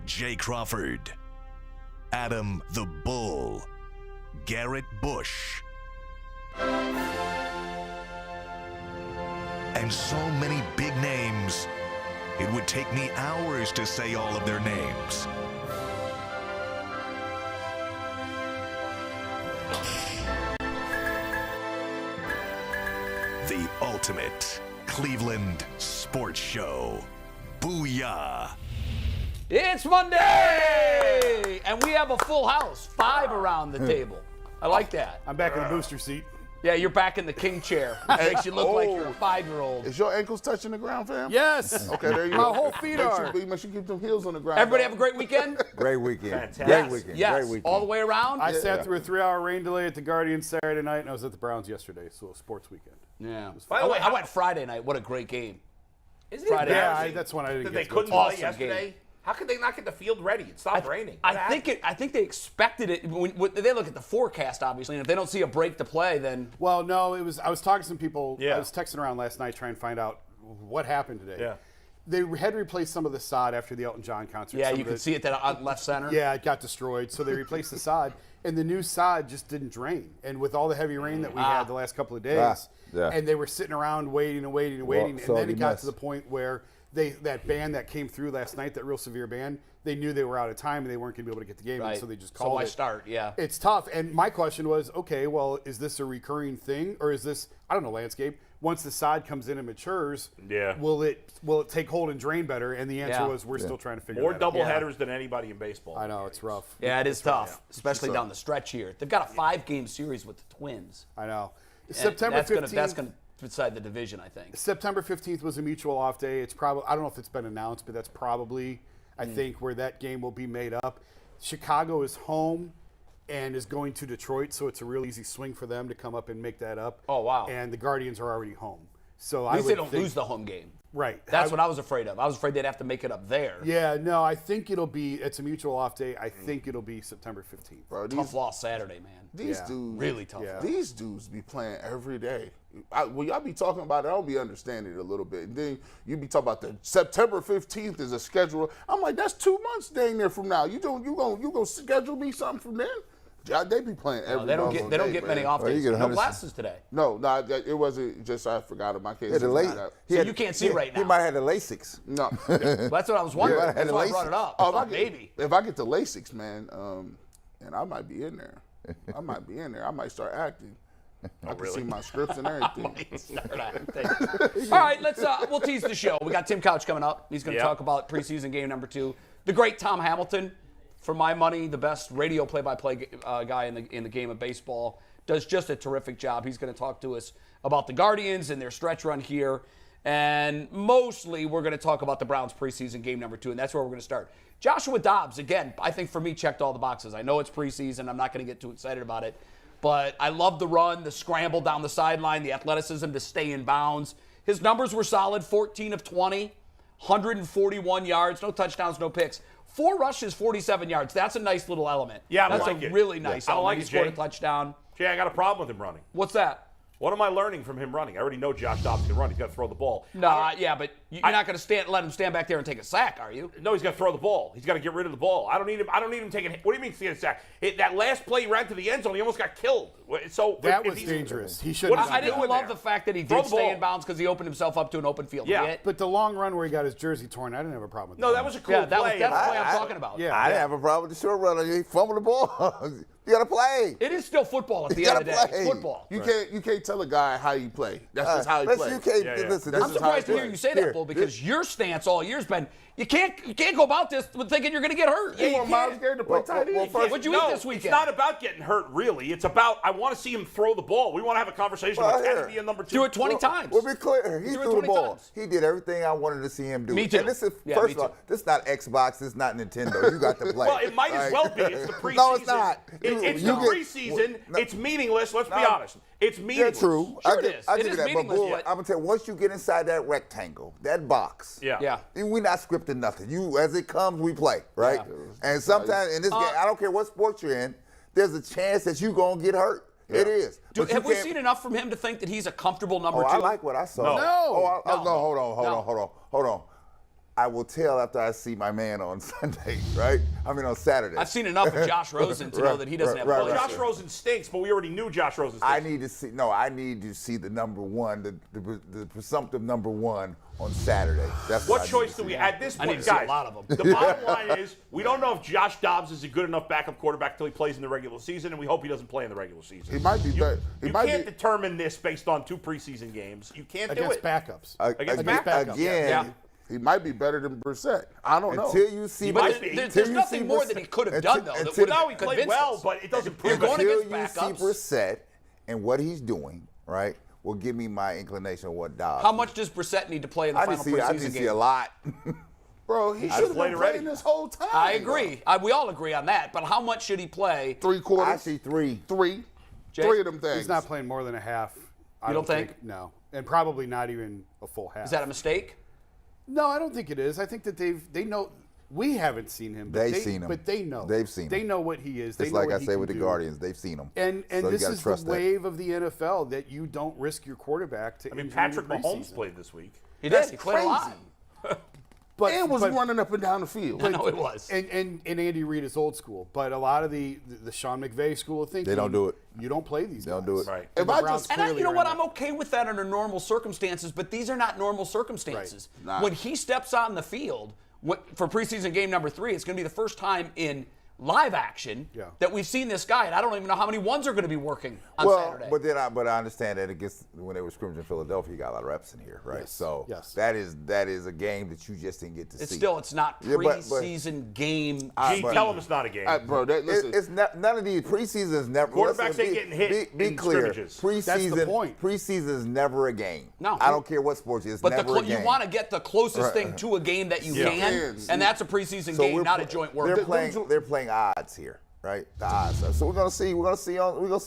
Jay Crawford, Adam the Bull, Garrett Bush, and so many big names, it would take me hours to say all of their names. The ultimate Cleveland sports show. Booyah! It's Monday! And we have a full house, 5 around the table. I like that. I'm back in the booster seat. Yeah, you're back in the king chair. It makes you look like you're a 5-year-old. Is your ankles touching the ground, fam? Yes. Okay, there you go. My whole feet are. Make sure you keep them heels on the ground. Everybody have a great weekend? Great weekend. Fantastic. Great weekend. Yes, Great weekend. all the way around? I sat through a 3-hour rain delay at the Guardians Saturday night, and I was at the Browns yesterday, so a sports weekend. Yeah. By the way, I went Friday night. What a great game. Isn't Friday. it Yeah, embarrassing that's when I didn't that get they to couldn't go to play Awesome yesterday? game. How could they not get the field ready? It stopped raining. I think they expected it. When they look at the forecast, obviously, and if they don't see a break to play, then Well, no, it was. I was talking to some people. Yeah. I was texting around last night trying to find out what happened today. Yeah. They had to replace some of the sod after the Elton John concert. yeah, Some you of could the- see it that on left center. Yeah, it got destroyed. So they replaced the sod, and the new sod just didn't drain. And with all the heavy rain that we had the last couple of days, yeah. and they were sitting around waiting and waiting and waiting, and then soggy it got mess. to the point where that band that came through last night, that real severe band, they knew they were out of time and they weren't going to be able to get the game, Right. in, so they just So called why it. start? Yeah. It's tough. And my question was, okay, well, is this a recurring thing, or is this, I don't know, landscape? Once the sod comes in and matures, Yeah. will it take hold and drain better? And the answer Yeah. was, we're still trying to figure More that out. doubleheaders than anybody in baseball. I know, it's rough. Yeah, it is tough, especially down the stretch here. They've got a 5-game series with the Twins. I know. And September 15th. That's gonna decide the division, I think. September 15th was a mutual off day. It's probably, I don't know if it's been announced, but that's probably, I Mm. think, where that game will be made up. Chicago is home and is going to Detroit, so it's a real easy swing for them to come up and make that up. Oh, wow. And the Guardians are already home. So At I least would they don't think, lose the home game. Right. That's what I was afraid of. I was afraid they'd have to make it up there. Yeah, no, I think it'll be, it's a mutual off day. I think it'll be September 15th. Bro, Tough loss Saturday, man. These Yeah. dudes, Really tough. Yeah. These dudes be playing every day. When y'all be talking about it, I'll be understanding it a little bit. And then you be talking about the September 15th is a schedule. I'm like, that's 2 months dang near from now. You gonna schedule me something from then? They be playing every They don't day, get many man. off Oh, you days. get No 100 classes today. No, it wasn't just I forgot in my case. He had the it's LASIK. not out. He So had- you can't see right now. He might have had the LASIKs. No. That's what I was wondering. Yeah, That's why I brought it up. Oh, Maybe. if I get the LASIKs, man, and I might be in there. I might be in there. I might start acting. I can see my scripts and everything. All right, we'll tease the show. We got Tim Couch coming up. He's going to Yep. talk about preseason game number 2. The great Tom Hamilton, for my money, the best radio play-by-play guy in the game of baseball, does just a terrific job. He's going to talk to us about the Guardians and their stretch run here. And mostly we're going to talk about the Browns preseason game number 2, and that's where we're going to start. Joshua Dobbs, again, I think for me checked all the boxes. I know it's preseason. I'm not going to get too excited about it. But I love the run, the scramble down the sideline, the athleticism to stay in bounds. His numbers were solid, 14 of 20, 141 yards, no touchdowns, no picks. 4 rushes, 47 yards. That's a nice little element. Yeah, I That's like a it. really nice I element. like He it, scored Jay. a touchdown. Jay, I got a problem with him running. What's that? What am I learning from him running? I already know Josh Dobbs can run. He's got to throw the ball. No, yeah, but you're not going to let him stand back there and take a sack, are you? No, he's got to throw the ball. He's got to get rid of the ball. I don't need him taking. What do you mean taking a sack? That last play he ran to the end zone, he almost got killed. So That if was he's- dangerous. He What shouldn't is have he I done didn't that. doing love there? the fact that he Throw did the stay ball. in bounds because he opened himself up to an open field. Yeah. He hit. But the long run where he got his jersey torn, I didn't have a problem with that. No, that was a cool Yeah, that's play. the play I'm talking about. Yeah. I didn't have a problem with the short runner. He fumbled the ball. You got to play. It is still football at the You end of the day. gotta It's play. football. You can't tell a guy how you play. That's just how he Listen, plays. you can't, Yeah, yeah. listen, I'm this is how surprised to he hear you plays. say that, Here, Bull, because your stance all year's been you can't go about this with thinking you're going to get hurt. You want Miles Garrett to play tight end? What'd you eat this weekend? It's not about getting hurt, really. It's about I want to see him throw the ball. We want to have a conversation Well, about can here. he be a number 2. Do it 20 times. We'll be clear. He Do it threw the 20 ball. times. He did everything I wanted to see him do. Me too. And this is, Yeah, first me of all, too. this is not Xbox. This is not Nintendo. You got to play. Well, it might as All well be. It's the preseason. No, it's not. It's You the get- preseason. No. It's meaningless. Let's be No. honest. It's Yeah, meaningless. true. Sure it is. I It give is you that. But meaningless, boy, but- I'm gonna tell you, once you get inside that rectangle, that box, Yeah. we're not scripting nothing. You, as it comes, we play, right? Yeah. And sometimes in this game, I don't care what sport you're in, there's a chance that you're gonna get hurt. It is. But you Have we can't- seen enough from him to think that he's a comfortable number Oh, 2? I like what I saw. No. No, No. hold on. I will tell after I see my man on Sunday, right? I mean on Saturday. I've seen enough of Josh Rosen to know that he doesn't have right, plays. right. Josh Rosen stinks, but we already knew Josh Rosen stinks. I need to see the number one, the presumptive number one on Saturday. That's What I need choice to do we see. at this I point, need to see guys? a lot of them. The bottom line is we don't know if Josh Dobbs is a good enough backup quarterback until he plays in the regular season, and we hope he doesn't play in the regular season. He might be better. You can't determine this based on 2 preseason games. You can't do Against it. backups. Against backups. Again, Yeah. He might be better than Brissett. I don't know. until you see. But be. there's nothing more that he could have done, though. That until- would No, have he played convinced well, us. but it doesn't You're prove going it. until against you see backups. Brissett and what he's doing, right, will give me my inclination of what Dobbs. How much does Brissett need to play in the final preseason I just game? see a lot. Bro, he I'd should have played been already. playing this whole time. I agree. We all agree on that. But how much should he play? 3 quarters. I see 3. Three. Jay? 3 of them things. He's not playing more than a half. I don't think? No. And probably not even a full half. Is that a mistake? No, I don't think it is. I think that they know. We haven't seen him. But They've seen him. But they know. They've seen They him. know what he is. They It's know like what I he say can with the do. Guardians, they've seen him. And So you this gotta is the trust that. wave of the NFL that you don't risk your quarterback to I mean, injury in Patrick the Mahomes preseason. played this week. He That's does. He played a lot. But, and was but- running up and down the field. I know it was. And Andy Reid is old school, but a lot of the Sean McVay school of thinking, They don't do it. You don't play these. They don't guys. do it. Right. And If the I Browns just- And clearly you know are what? in I'm that. okay with that under normal circumstances, but these are not normal circumstances. Right. Nah. When he steps on the field for preseason game number 3, it's going to be the first time in live action Yeah. that we've seen this guy, and I don't even know how many ones are going to be working on Well, Saturday. but I understand that against when they were scrimmaging in Philadelphia, he got a lot of reps in here, right? Yes, So yes. that is a game that you just didn't get to see. it's not Yeah, but- preseason game. Gee, tell him it's not a game. Bro, listen. It's not, none of these preseasons never. Quarterbacks listen, ain't getting hit Be in clear. scrimmages. Preseason. That's the point. Preseason is never a game. No. I don't care what sports it is. But never a game. you want to get the closest Right. thing to a game that you Yeah. can, Yes. and that's a preseason So game, we're not a pl- joint They're work. playing see here, right? The odds. So we're gonna see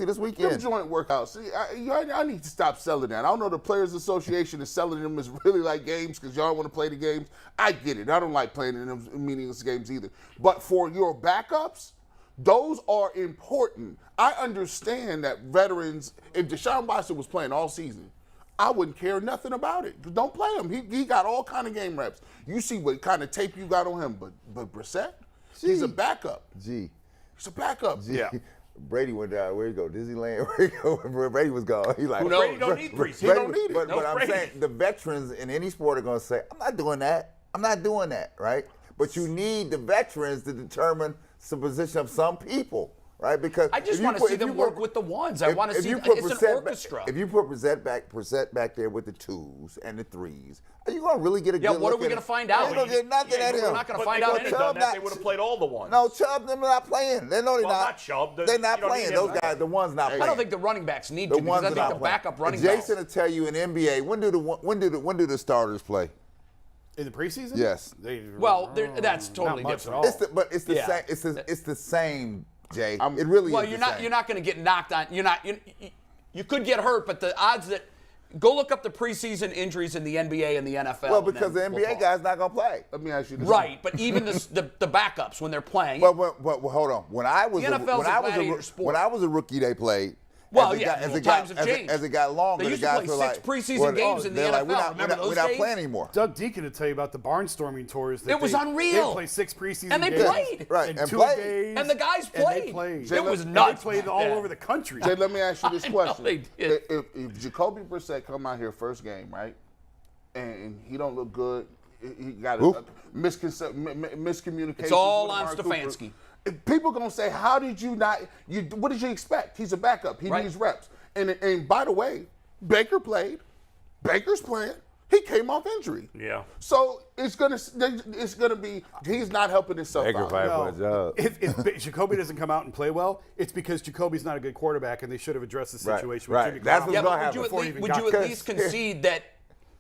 this Them weekend. joint workouts. See, I need to stop selling that. I don't know the Players Association is selling them as really like games because y'all want to play the games. I get it. I don't like playing in them meaningless games either. But for your backups, those are important. I understand that veterans, if Deshaun Watson was playing all season, I wouldn't care nothing about it. Don't play him. He got all kind of game reps. You see what kind of tape you got on him. But Brissett, he's a backup. Gee. He's a backup. Yeah. Brady went down. Where'd he go? Disneyland? Where'd he go? Where Brady was gone. He like, Who knows? Brady don't need preseason. He don't need it. But, No, but I'm Brady. saying the veterans in any sport are going to say, I'm not doing that. I'm not doing that, right? But you need the veterans to determine the position of some people, right? Because I just if you want to put- see if you them put- work with the ones. I if- want to if see you put it's an Brissett orchestra. If you put Brissett back there with the 2s and the 3s, are you going to really get a Yeah, good what are look we at gonna him? find You out? ain't going to get nothing at him. we're not gonna But find they out wouldn't have anything. done that. They would have played all the ones. No, Chubb, them are not playing. They know they're Well, not. not Chubb. They're not You don't playing. need Those him. guys, the ones not playing. I don't think the running backs need The to because ones I that think not the playing. backup running Jason backs. will tell you in NBA when do the starters play? In the preseason? Yes. Well, that's totally much different. at all. It's the Yeah. same. It's the same, Jay. It really Well, is. you're not going to get knocked on. You could get hurt, but the odds that go look up the preseason injuries in the NBA and the NFL. Well, and because the then we'll NBA talk. guy's not gonna play. Let me ask you this. Right, but even the backups when they're playing. But hold on. When I was The NFL's a gladiator sport. when I was a rookie, they played. Well, as it yeah, got, as well, it got, times have as it, changed. as it got longer, They the used to guys play were 6 like, preseason games in the they're like, NFL. Remember those we're not days? playing anymore. Doug Deacon will tell you about the barnstorming tours. That It was they unreal. They played 6 preseason And they games played. Right, in and 2 played. days. And the guys and played. they played. It was And nuts. They played all Yeah. over the country. Jay, let me ask you this I know question. they did. If Jacoby Brissett come out here first game, right, and he don't look good, he got a miscommunication. It's all on Stefanski. People gonna say, "How did you not? What did you expect? He's a backup. He Right. needs reps." And by the way, Baker played. Baker's playing. He came off injury. Yeah. So it's gonna be he's not helping himself out. No. If Jacoby doesn't come out and play well, it's because Jacoby's not a good quarterback, and they should have addressed the Right, situation right. with Jimmy That's Garoppolo what's Yeah, gonna but happen. before he even would got you there. at least concede that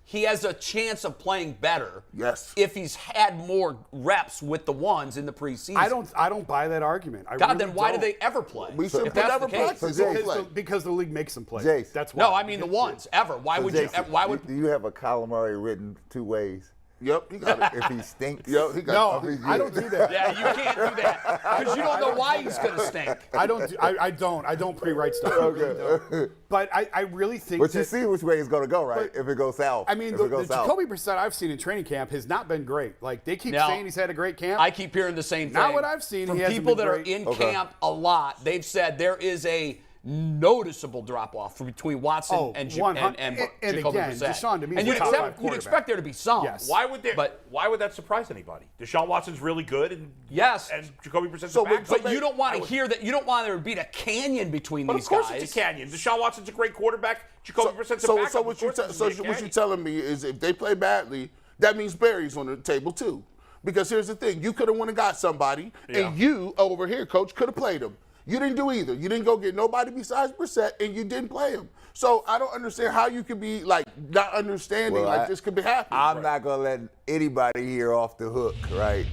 he has a chance of playing better? Yes. If he's had more reps with the ones in the preseason. I don't buy that argument. I God, really then why do don't. they ever play? We should if that's never the case. practice. So, Jay, Because the league makes them play. Jace. That's why. No, I mean the ones ever. Why would you? Jason, Why would? do you have a column already written 2 ways? Yep, he got it. If he stinks. Yep, he got No, it. I don't do that. Yeah, you can't do that because you don't know why he's going to stink. I don't pre-write stuff. I really don't. But I really think But that, you see which way it's going to go, right? But- If it goes south. I mean, If the it goes south. Jacoby Brissett I've seen in training camp has not been great. Like, they keep No. saying he's had a great camp. I keep hearing the same thing. Not what I've seen. From He hasn't people been that are great. in Okay. camp a lot. They've said there is a noticeable drop-off between Watson and Jacoby again, Brissett. Deshaun to me and is a top 5 you'd quarterback. expect there to be some. Yes. Why would But that surprise anybody? Deshaun Watson's really good, and yes, and Jacoby Brissett's So, a backup. but you don't want to hear that. You don't want there to be a canyon between But these of course guys. it's a canyon. Deshaun Watson's a great quarterback. Jacoby Brissett's a So, backup. so Of what you course it's a what canyon. you're telling me is if they play badly, that means Barry's on the table too. Because here's the thing: you could have went and got somebody, and you over here, coach, could have played him. You didn't do either. You didn't go get nobody besides Brissett, and you didn't play him. So I don't understand how you could be like not understanding Well, this could be happening. I'm not going to let anybody here off the hook, right?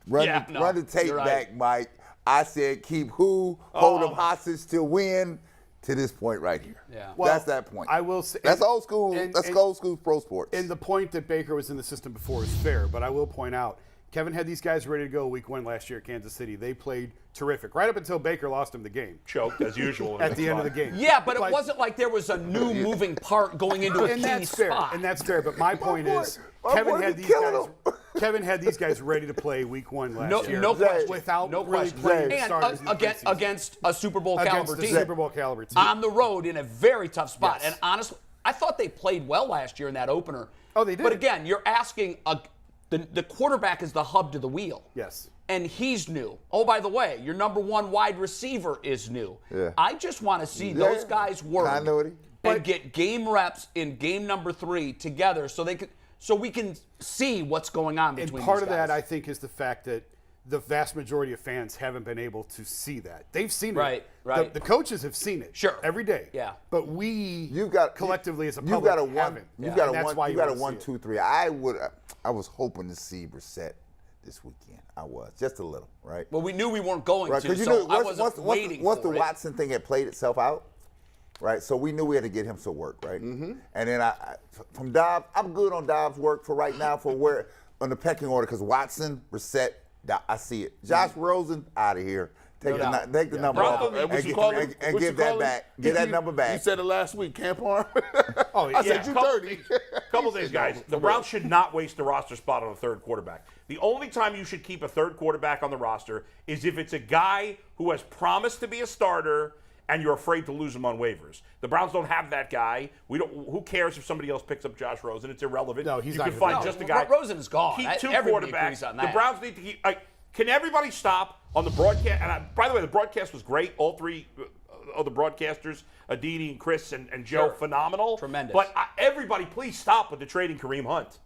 Run the tape you're right. back, Mike. I said keep hold them hostage to win to this point right here. Yeah. Well, That's that point. I will say That's old school. That's old school pro sports. And the point that Baker was in the system before is fair, but I will point out, Kevin had these guys ready to go week 1 last year at Kansas City. They played terrific, right up until Baker lost him the game. Choked as usual At the end of the game. Yeah, but it wasn't like there was a new moving part going into a And key that's fair. spot. And that's fair. But my point is, my Kevin boy had be these killing guys. Kevin had these guys ready to play week 1 last year. No question. Without No really question. playing And starters in the against, preseason. against a Super Bowl Against caliber the team. Super Bowl caliber team. On the road in a very tough spot. Yes. And honestly, I thought they played well last year in that opener. Oh, they did. But again, you're asking the quarterback is the hub to the wheel. Yes. And he's new. Oh, by the way, your number 1 wide receiver is new. Yeah. I just want to see those guys work Continuity. and get game reps in game number 3 together so we can see what's going on between And part these of that, guys. I think, is the fact that the vast majority of fans haven't been able to see that. They've seen it. Right. The coaches have seen it. Sure. Every day. Yeah. But we collectively as a you've public got a one. haven't. You've And got a that's one. why You got a wanna 1, see it. 2, 3. I was hoping to see Brissett this weekend. I was just a little, right? Well, we knew we weren't going Right, to, because you so knew I wasn't waiting once for the it. Watson thing had played itself out, right? So we knew we had to get him some work, right? Mm-hmm. And then from Dobbs, I'm good on Dobbs' work for right now for where on the pecking order because Watson, Brissett, I see it. Josh Rosen out of here. Take the number off Bronco, what you call it? and What you give that call it? back. Give that number You back. said it last week, Camp Arm. Oh, I said you couple 30. Couple things, guys. The Browns should not waste a roster spot on a third quarterback. The only time you should keep a third quarterback on the roster is if it's a guy who has promised to be a starter and you're afraid to lose him on waivers. The Browns don't have that guy. Who cares if somebody else picks up Josh Rosen? It's irrelevant. No, he's you not can gonna find do just a that. guy. Rosen is gone. Keep 2 Everybody quarterbacks. agrees on The that. Browns need to keep. Can everybody stop on the broadcast? And by the way, the broadcast was great. All 3 of the broadcasters, Aditi and Chris and Joe, Sure. phenomenal. Tremendous. But everybody, please stop with the trading Kareem Hunt.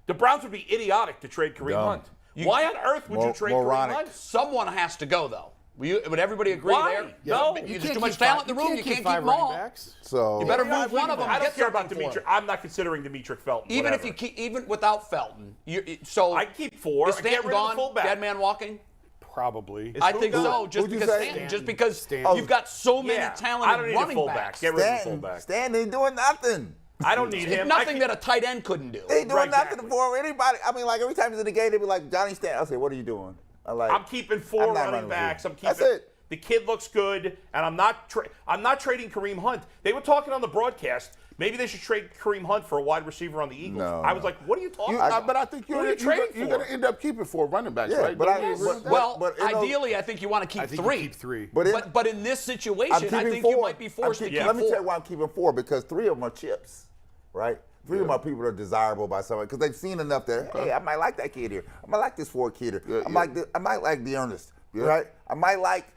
The Browns would be idiotic to trade Kareem Dumb. Hunt. Why on earth would you trade Kareem moronic. Hunt? Someone has to go, though. Would everybody agree Why? there? No. There's too much talent in the room. You can't keep five them all. running backs. So You better move one of them. I and don't get care about something for Dimitri. him. I'm not considering Demetric Felton. Even whatever. if even without Felton, so I'd keep 4. Is I'd get Stanton rid of the gone? fullback. Dead man walking? Probably. I think who? so. Just Who'd you because say? Stanton, just because Stanton. you've got so many Yeah, I don't talented need a running fullback. backs. Get rid of the Stanton, fullback. Stanton ain't doing nothing. I don't need him. Nothing that a tight end couldn't do. They doing Right, nothing exactly. for anybody. I mean, like every time he's in the game, they be like Johnny Stanton. I say, "What are you doing?" I'm keeping 4 I'm not running running backs. with I'm you. keeping. That's it. The kid looks good, and I'm not trading Kareem Hunt. They were talking on the broadcast. Maybe they should trade Kareem Hunt for a wide receiver on the Eagles. No, I was no. like, what are you talking about? But I think Who are you you're trading going for? to end up keeping 4 running backs, Yeah, right? but Don't I- you agree with that? Well, But in those- ideally, I think you want to keep I think 3. you keep 3. But in this situation, I'm I keeping think 4. you might be forced to keep Let me 4. tell you why I'm keeping 4 because 3 of them are chips, right? 3 of them are people that are desirable by somebody because they've seen enough that hey, I might like that kid here. I might like this Ford kid here. I might like the Ernest, right? I might like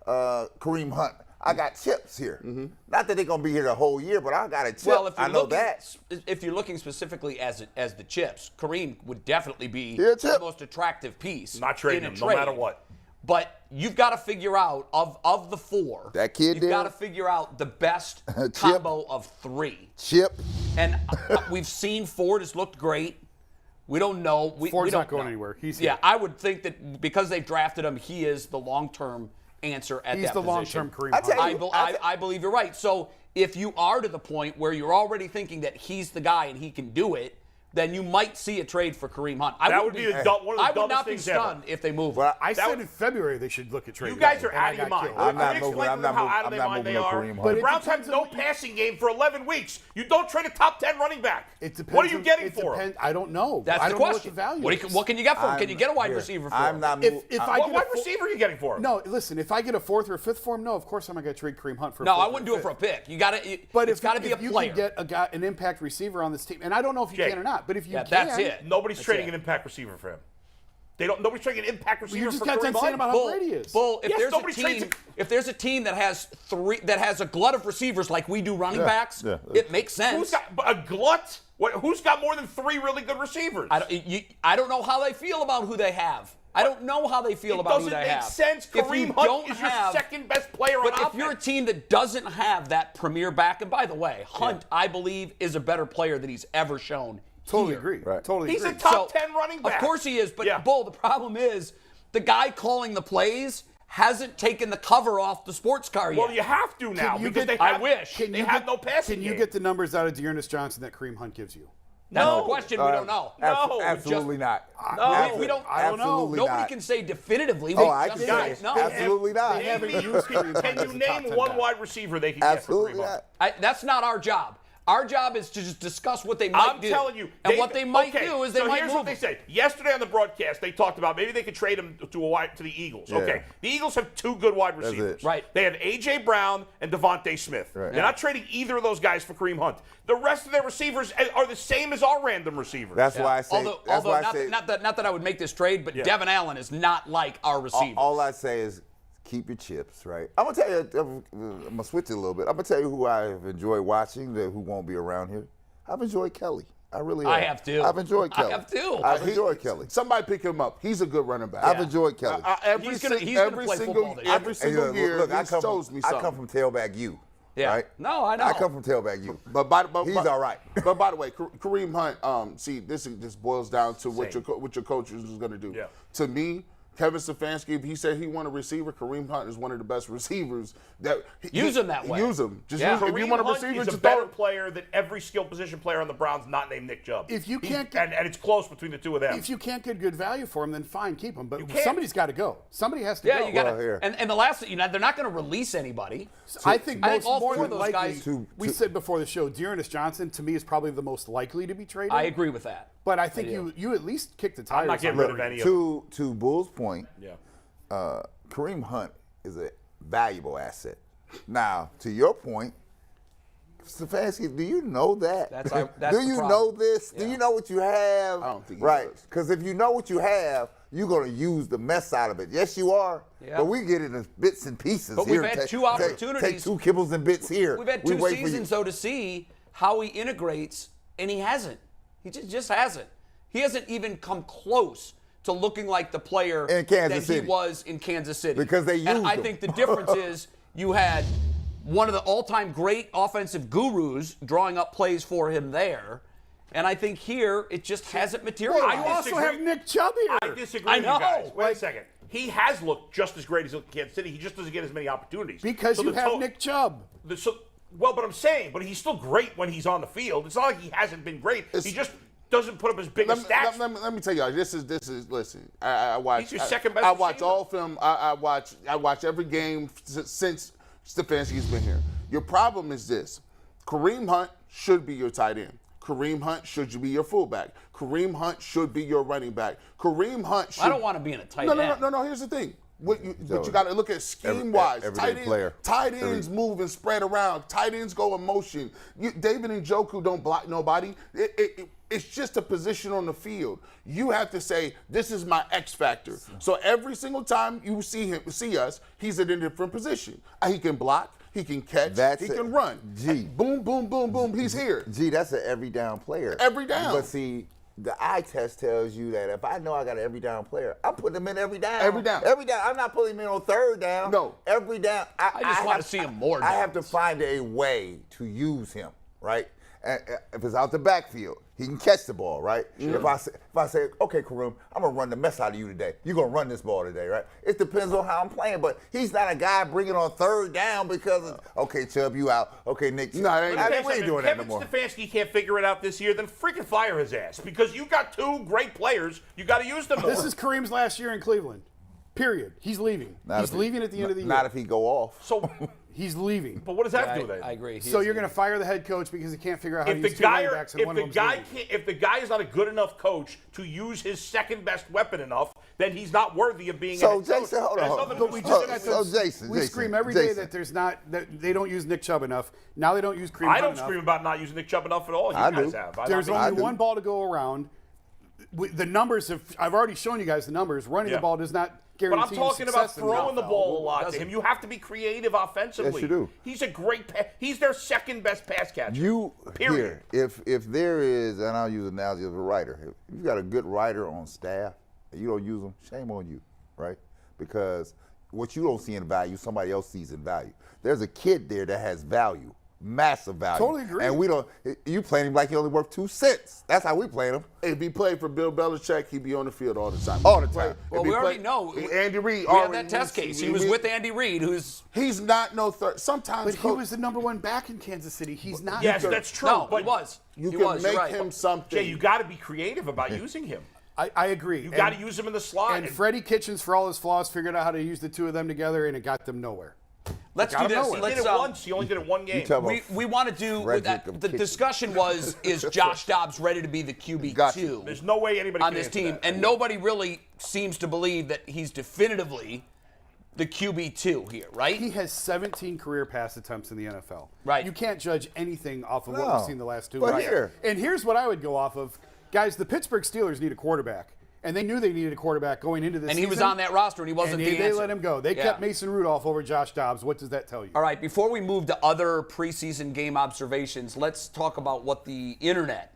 Kareem Hunt. I got chips here. Not that they're gonna be here the whole year, but I got a chip. Well, if you're I know looking, that. if you're looking specifically as the chips, Kareem would definitely be Yeah, the chip. most attractive piece. Not trading in a him, no trade. matter what. But you've got to figure out of the 4. That kid You've there? got to figure out the best Chip. combo of 3. Chip. And we've seen Ford has looked great. We don't know. We Ford's don't not going know. anywhere. He's yeah. here. I would think that because they've drafted him, he is the long-term answer at He's that the position. long-term Kareem I tell Hunt. you- I believe you're right. So if you are to the point where you're already thinking that he's the guy and he can do it, then you might see a trade for Kareem Hunt. That would be one of the I would dumbest not be things ever. stunned if they move. Well, I said in February they should look at trading. You guys are him, and I out of your got mind. killed. I'm not Explain moving- to I'm them not how moving- out of I'm their not mind they moving are. no Kareem But Hunt. The it Browns have depends no on what you- passing game for 11 weeks. You don't trade a top 10 running back. It depends. What are you on- getting it for him? depends- I don't know. That's I the don't know what question. the value is. What can you get for him? Can you get a wide Here, receiver for I'm him? not If moving. I What get wide a receiver are you getting for him? No, listen. If I get a 4th or a 5th for him, no, of course I'm not going to trade Kareem Hunt for. No, a 4th I or wouldn't do it 5th. for a pick. But it's got to be a if you player. can get an impact receiver on this team, and I don't know if you Jake. can or not, but if you Yeah, can, that's it. Nobody's That's trading it. an impact receiver for him. Nobody's trading an impact receiver You just for got Kareem done saying Hunt. about how great he is. Bull, Yes, nobody trades if there's a team that has a glut of receivers like we do running backs, it makes sense. Who's got a glut? Who's got more than 3 really good receivers? I don't know how they feel about who they have. I don't know how they feel about who they have. It doesn't make sense. If you Kareem Hunt don't is your have- second best player on But offense. if you're a team that doesn't have that premier back, and by the way, Hunt, I believe, is a better player than he's ever shown. Totally here. agree. Right. Totally He's agree. a top 10 running back. Of course he is, but Yeah. Bull, the problem is the guy calling the plays hasn't taken the cover off the sports car yet. Well, you have to now you because get- they I have, wish. they have no passing Can you game. get the numbers out of Dearness Johnson that Kareem Hunt gives you? That's No. the question. We don't know. No, absolutely not. No, we don't. I don't know. Absolutely Nobody not. can say definitively. Oh, We I just can don't say know. absolutely not. They haven't used Kareem Hunt Can as you a top name 10 one back. wide receiver they can Absolutely get for Kareem not. Hunt? That's not our job. Our job is to just discuss what they might I'm do. telling you. And what they might okay, do is they so might here's move what they him. said. Yesterday on the broadcast, they talked about maybe they could trade him to the Eagles. Yeah. Okay. The Eagles have 2 good wide That's receivers. it. Right. They have A.J. Brown and Devontae Smith. Right. They're not trading either of those guys for Kareem Hunt. The rest of their receivers are the same as our random receivers. That's why I say. Although I not, say. not that I would make this trade, but Devin Allen is not like our receiver. All I say is keep your chips, right? I'm gonna tell you. I'm gonna switch it a little bit. I'm gonna tell you who I've enjoyed watching, who won't be around here. I've enjoyed Kelly. I really have. I have too. I've enjoyed Kelly. I have too. I've enjoyed Kelly. Somebody pick him up. He's a good running back. I've enjoyed Kelly. Every He's gonna play football this every year. single Look, year, look, he shows me something. I come from tailback U. Yeah. Right? No, I know. I come from tailback U. But He's all right. But by the way, Kareem Hunt. See, this just boils down to what your coach is going to do. Yeah. To me, Kevin Stefanski, if he said he wanted a receiver, Kareem Hunt is one of the best receivers. Use him that way. Use him. Just Yeah. use, if you Kareem want a Hunt receiver, is a just better throw. player than every skill position player on the Browns not named Nick Chubb. If you He's- can't get- and it's close between the two of them. If you can't get good value for him, then fine, keep him. But can't. somebody's got to go. Somebody has to Yeah, go. you got Well, to. here. And the last, they're not going to release anybody. I think I think all more four of than those likely, guys- we said before the show, Dearness Johnson to me is probably the most likely to be traded. I agree with that. But I think you at least kick the tires. I'm not getting on rid of Kareem. any of them. To Bull's point, Yeah. Kareem Hunt is a valuable asset. Now, to your point, Stefanski, do you know that? That's do the you problem. know this? Yeah. Do you know what you have? I don't think he right. does. Because if you know what you have, you're going to use the mess out of it. Yes, you are. Yeah. But we get it in bits and pieces. But here. we've had Take- two take- opportunities. Take 2 kibbles and bits here. We've had We 2 wait for you. seasons, though, to see how he integrates, and he hasn't. He just hasn't. He hasn't even come close to looking like the player In Kansas that City. he was in Kansas City. Because they And used I him. think the difference is you had one of the all-time great offensive gurus drawing up plays for him there, and I think here it just hasn't materialized. You also disagree. have Nick Chubb here. I disagree I with you know. guys. Wait a second. He has looked just as great as he looked in Kansas City. He just doesn't get as many opportunities. Because So you the have to- Nick Chubb. But I'm saying, he's still great when he's on the field. It's not like he hasn't been great. He just doesn't put up as big a stats. Let me tell y'all. This is. Listen, I watch. He's your second best I watch receiver. all film. I watch every game since Stefanski's been here. Your problem is this: Kareem Hunt should be your tight end. Kareem Hunt should be your fullback. Kareem Hunt should be your running back. Kareem Hunt should. I don't want to be in a tight No, end. no. Here's the thing. What you got to look at scheme-wise. everyday player. Tight ends move and spread around. Tight ends go in motion. David Njoku don't block nobody. It's just a position on the field. You have to say, this is my X factor. So every single time you see us, he's in a different position. He can block. He can catch. He can run. Gee. Boom, boom, boom, boom. He's here. Gee, that's an every down player. Every down. But see, the eye test tells you that if I know I got an every down player, I'm putting him in every down. Every down. Every down. I'm not putting him in on third down. No. Every down. I just want to see him more I have to downs. find a way to use him, right? If it's out the backfield, He can catch the ball, right? If I say, okay, Kareem, I'm going to run the mess out of you today. You're going to run this ball today, right? It depends on how I'm playing, but he's not a guy bringing on third down because of, okay, Chubb, you out. Okay, Nick. No, it ain't. We ain't doing that no more. Kevin Stefanski can't figure it out this year, then freaking fire his ass. Because you got 2 great players, you got to use them more. This is Kareem's last year in Cleveland. Period. He's leaving. He's leaving at the end of the year. Not if he go off. So, He's leaving. but what does that do then? I agree. So you're going to fire the head coach because he can't figure out how to If use the two guy, running backs and one of them's leaving. if the guy is not a good enough coach to use his second best weapon enough, then he's not worthy of being. So, a head coach. Jason, hold on, It has hold nothing on. to But we do just with got Stefanski. So, Jason, we scream every day that they don't use Nick Chubb enough. Now they don't use Kareem I Hunt don't enough. scream about not using Nick Chubb enough at all. You I guys do. have. There's I only do. one ball to go around. The numbers I've already shown you guys the numbers. Running Yeah. the ball does not But guarantee I'm talking success about in the throwing the NFL. ball a lot to doesn't. him. You have to be creative offensively. Yes, you do. He's a great. He's their second best pass catcher. Here, if there is, and I'll use the analogy of a writer. If you've got a good writer on staff and you don't use them, shame on you, right? Because what you don't see in value, somebody else sees in value. There's a kid there that has value, massive value. Totally agree. And we don't. You playing him like he only worth 2 cents. That's how we playing him. If he played for Bill Belichick, he'd be on the field all the time. All the time. Well, we already know. Andy Reid. We had that test case. He was with Andy Reid, who's. He's not no third. Sometimes But he was the number one back in Kansas City. He's not. Yes, third. that's true. No, but he was. you He can was, you're make right. him something. Jay, you got to be creative about using him. I agree. You got to use him in the slot. And Freddie Kitchens, for all his flaws, figured out how to use the two of them together, and it got them nowhere. Let's Got do him this. nowhere. he did Let's, it once. He only did it one game. talk about we want to do Frederick of the Kitchen. discussion was is Josh Dobbs ready to be the QB2 Got you. There's no way anybody on can this answer team, that. and nobody really seems to believe that he's definitively the QB2 here, right? He has 17 career pass attempts in the NFL. Right. You can't judge anything off of what No. we've seen the last 2 But weeks. here- And here's what I would go off of. Guys, the Pittsburgh Steelers need a quarterback. And they knew they needed a quarterback going into this And season. he was on that roster, and he wasn't and the they answer. let him go. They Yeah. kept Mason Rudolph over Josh Dobbs. What does that tell you? All right, before we move to other preseason game observations, let's talk about what the internet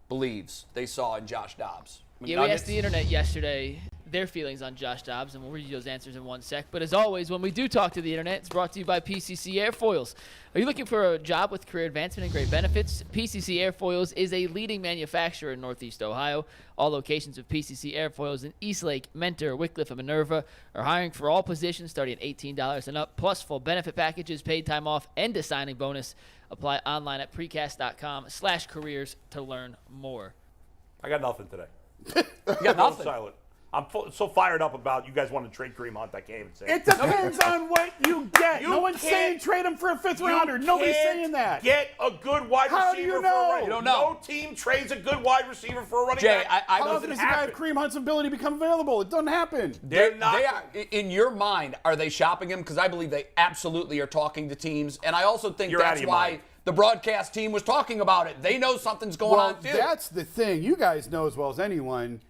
believes they saw in Josh Dobbs. Yeah, we asked the internet yesterday their feelings on Josh Dobbs, and we'll read you those answers in 1 sec. But as always, when we do talk to the internet, it's brought to you by PCC Airfoils. Are you looking for a job with career advancement and great benefits? PCC Airfoils is a leading manufacturer in Northeast Ohio. All locations of PCC Airfoils in Eastlake, Mentor, Wickliffe, and Minerva are hiring for all positions starting at $18 and up, plus full benefit packages, paid time off, and a signing bonus. Apply online at precast.com/careers to learn more. I got nothing today. You got I'm nothing. silent. I'm so fired up about you guys want to trade Kareem Hunt. I can't even say It depends on what you get. You No one's can't- saying trade him for a fifth You rounder. Nobody's can't saying that. Get a good wide How do receiver you for a know? running. You don't know. No team trades a good wide receiver for a running Jay, back. I How wasn't often does a guy have happen. Kareem Hunt's ability become available? It doesn't happen. They're not. They are, in your mind, are they shopping him? Because I believe they absolutely are talking to teams. And I also think You're out that's of your why mind. the broadcast team was talking about it. They know something's going Well, on, too. that's the thing. You guys know as well as anyone.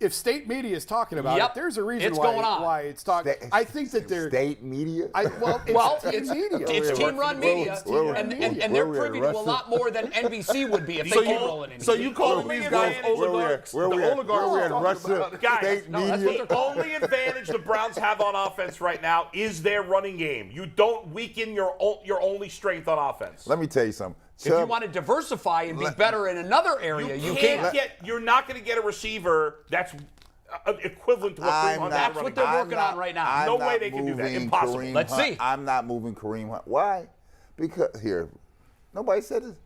If state media is talking about Yep. it, there's a reason It's why, going on. why it's talking. I think that they're. State media. Well, it's team media. It's team-run media, Where and we they're at, privy to a Russia? lot more than NBC would be if So they came you- rolling in so here. you calling Only these guys advantage- oligarchs? Where The we at oligarchs talking Russia? about it. Guys, State no, that's media. what they're called. The only advantage the Browns have on offense right now is their running game. You don't weaken your only strength on offense. Let me tell you something. If you want to diversify and be better in another area, you can't. You're not going to get a receiver that's equivalent to what Kareem I'm Hunt not- is That's what running they're back. working on right now. I'm No not way they can do that. moving Impossible. Kareem Let's Hunt. see. I'm not moving Kareem Hunt. Why? Because here, nobody said this.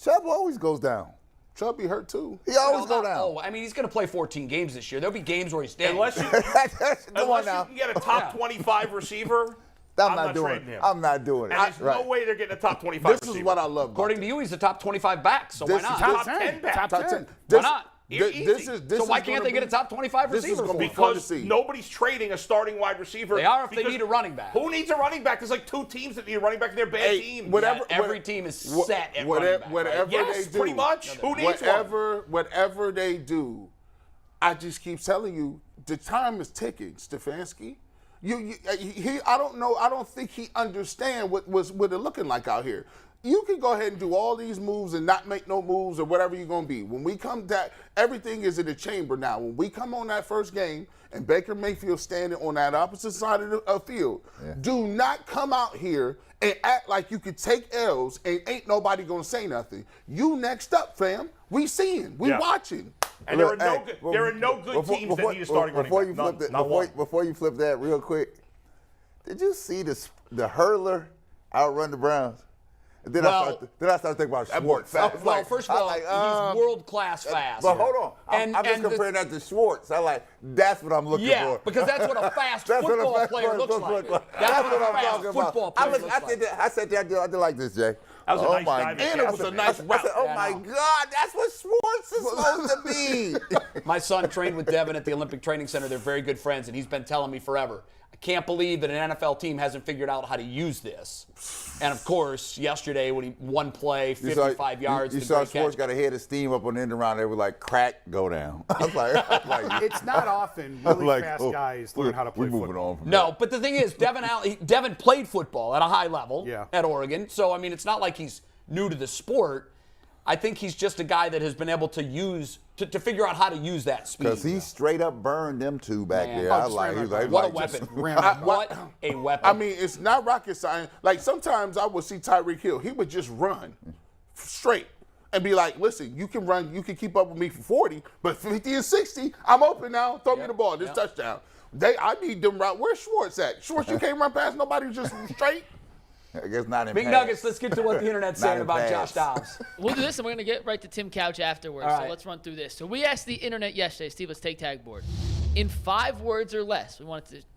Chubb always goes down. Chubb be hurt too. He always Well, go down. Oh, I mean, he's going to play 14 games this year. There'll be games where he's dead. Unless you, Come on unless now. you can get a top 25 receiver, I'm I'm not not doing trading it. him. I'm not doing it. and there's no way they're getting a top 25 This receiver. is what I love. According to you, he's the top 25 back, so why This is not? top 10 back. Top 10. Why not? This is So why can't they get a top 25 This is receiver gonna for be him? fun to Because see. nobody's trading a starting wide receiver. They are if they because need a running back. Who needs a running back? There's like 2 teams that need a running back, and they're bad Hey, teams. whatever. Yeah, every team is set at running back, Whatever Yes, they do, pretty much. Who needs one? whatever they do, I just keep telling you, the time is ticking, Stefanski. I don't know. I don't think he understands what it's looking like out here. You can go ahead and do all these moves and not make no moves or whatever you're going to be. When we come back, everything is in the chamber now. When we come on that first game and Baker Mayfield standing on that opposite side of the field, do not come out here and act like you could take L's and ain't nobody going to say nothing. You next up, fam. We seeing. We watching. And there are no good teams that need a starting running back. Before you flip that real quick, did you see the hurler outrun the Browns? And then I started thinking about Schwartz. First of all, he's world-class fast. But hold on. I'm just comparing that to Schwartz. That's what I'm looking for. Yeah, because that's what a fast football player looks like. That's what a fast football player looks like. I said that, I did like this, Jay. That was a nice dive. And it was a nice route. I said, oh, my God, that's what Schwartz is supposed to be. My son trained with Devin at the Olympic Training Center. They're very good friends, and he's been telling me forever, I can't believe that an NFL team hasn't figured out how to use this. And, of course, yesterday when he one play, 55 yards. You saw Schwartz got a head of steam up on the end around. They were like, crack, go down. I was like it's not often really fast guys learn how to play football. No, but the thing is, Devin played football at a high level at Oregon. So, I mean, it's not like he's new to the sport. I think he's just a guy that has been able to use to figure out how to use that speed. Because he straight up burned them two back there. What a weapon. What a weapon. I mean, it's not rocket science. Like, sometimes I would see Tyreek Hill. He would just run straight and be like, listen, you can run, you can keep up with me for 40, but 50 and 60, I'm open now. Throw me the ball. This touchdown. I need them route. Where's Schwartz at? Schwartz, you can't run past nobody just straight? I guess not in Big pass. Nuggets, let's get to what the internet's saying about Josh Dobbs. We'll do this, and we're going to get right to Tim Couch afterwards. All so right. let's run through this. So we asked the internet yesterday, Steve, let's take tag board. In 5 words or less, we wanted to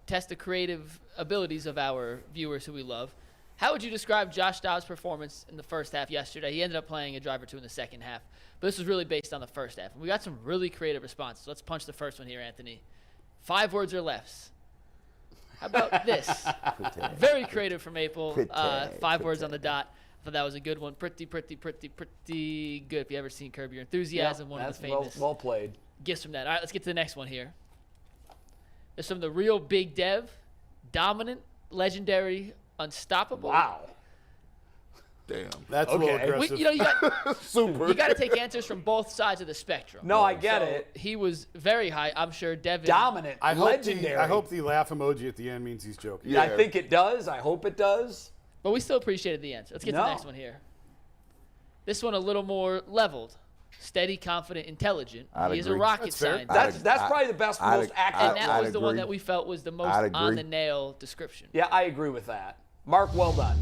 test the creative abilities of our viewers who we love. How would you describe Josh Dobbs' performance in the first half yesterday? He ended up playing a drive or two in the second half, but this was really based on the first half. And we got some really creative responses. Let's punch the first one here, Anthony. 5 words or less. How about this? Very creative from Maple. 5 words on the dot. I thought that was a good one. Pretty good. If you ever seen Curb Your Enthusiasm, one of the famous well played. gifts from that. All right, let's get to the next one here. There's from the real Big Dev. Dominant, legendary, unstoppable. Wow. Damn. That's a little aggressive. You got to take answers from both sides of the spectrum. No, I get it. He was very high. I'm sure Devin. Dominant, legendary. I hope the laugh emoji at the end means he's joking. Yeah, I think it does. I hope it does. But we still appreciated the answer. Let's get to the next one here. This one a little more leveled. Steady, confident, intelligent. He is a rocket scientist. That's probably the best, most accurate. And that was the one that we felt was the most on-the-nail description. Yeah, I agree with that. Mark, well done.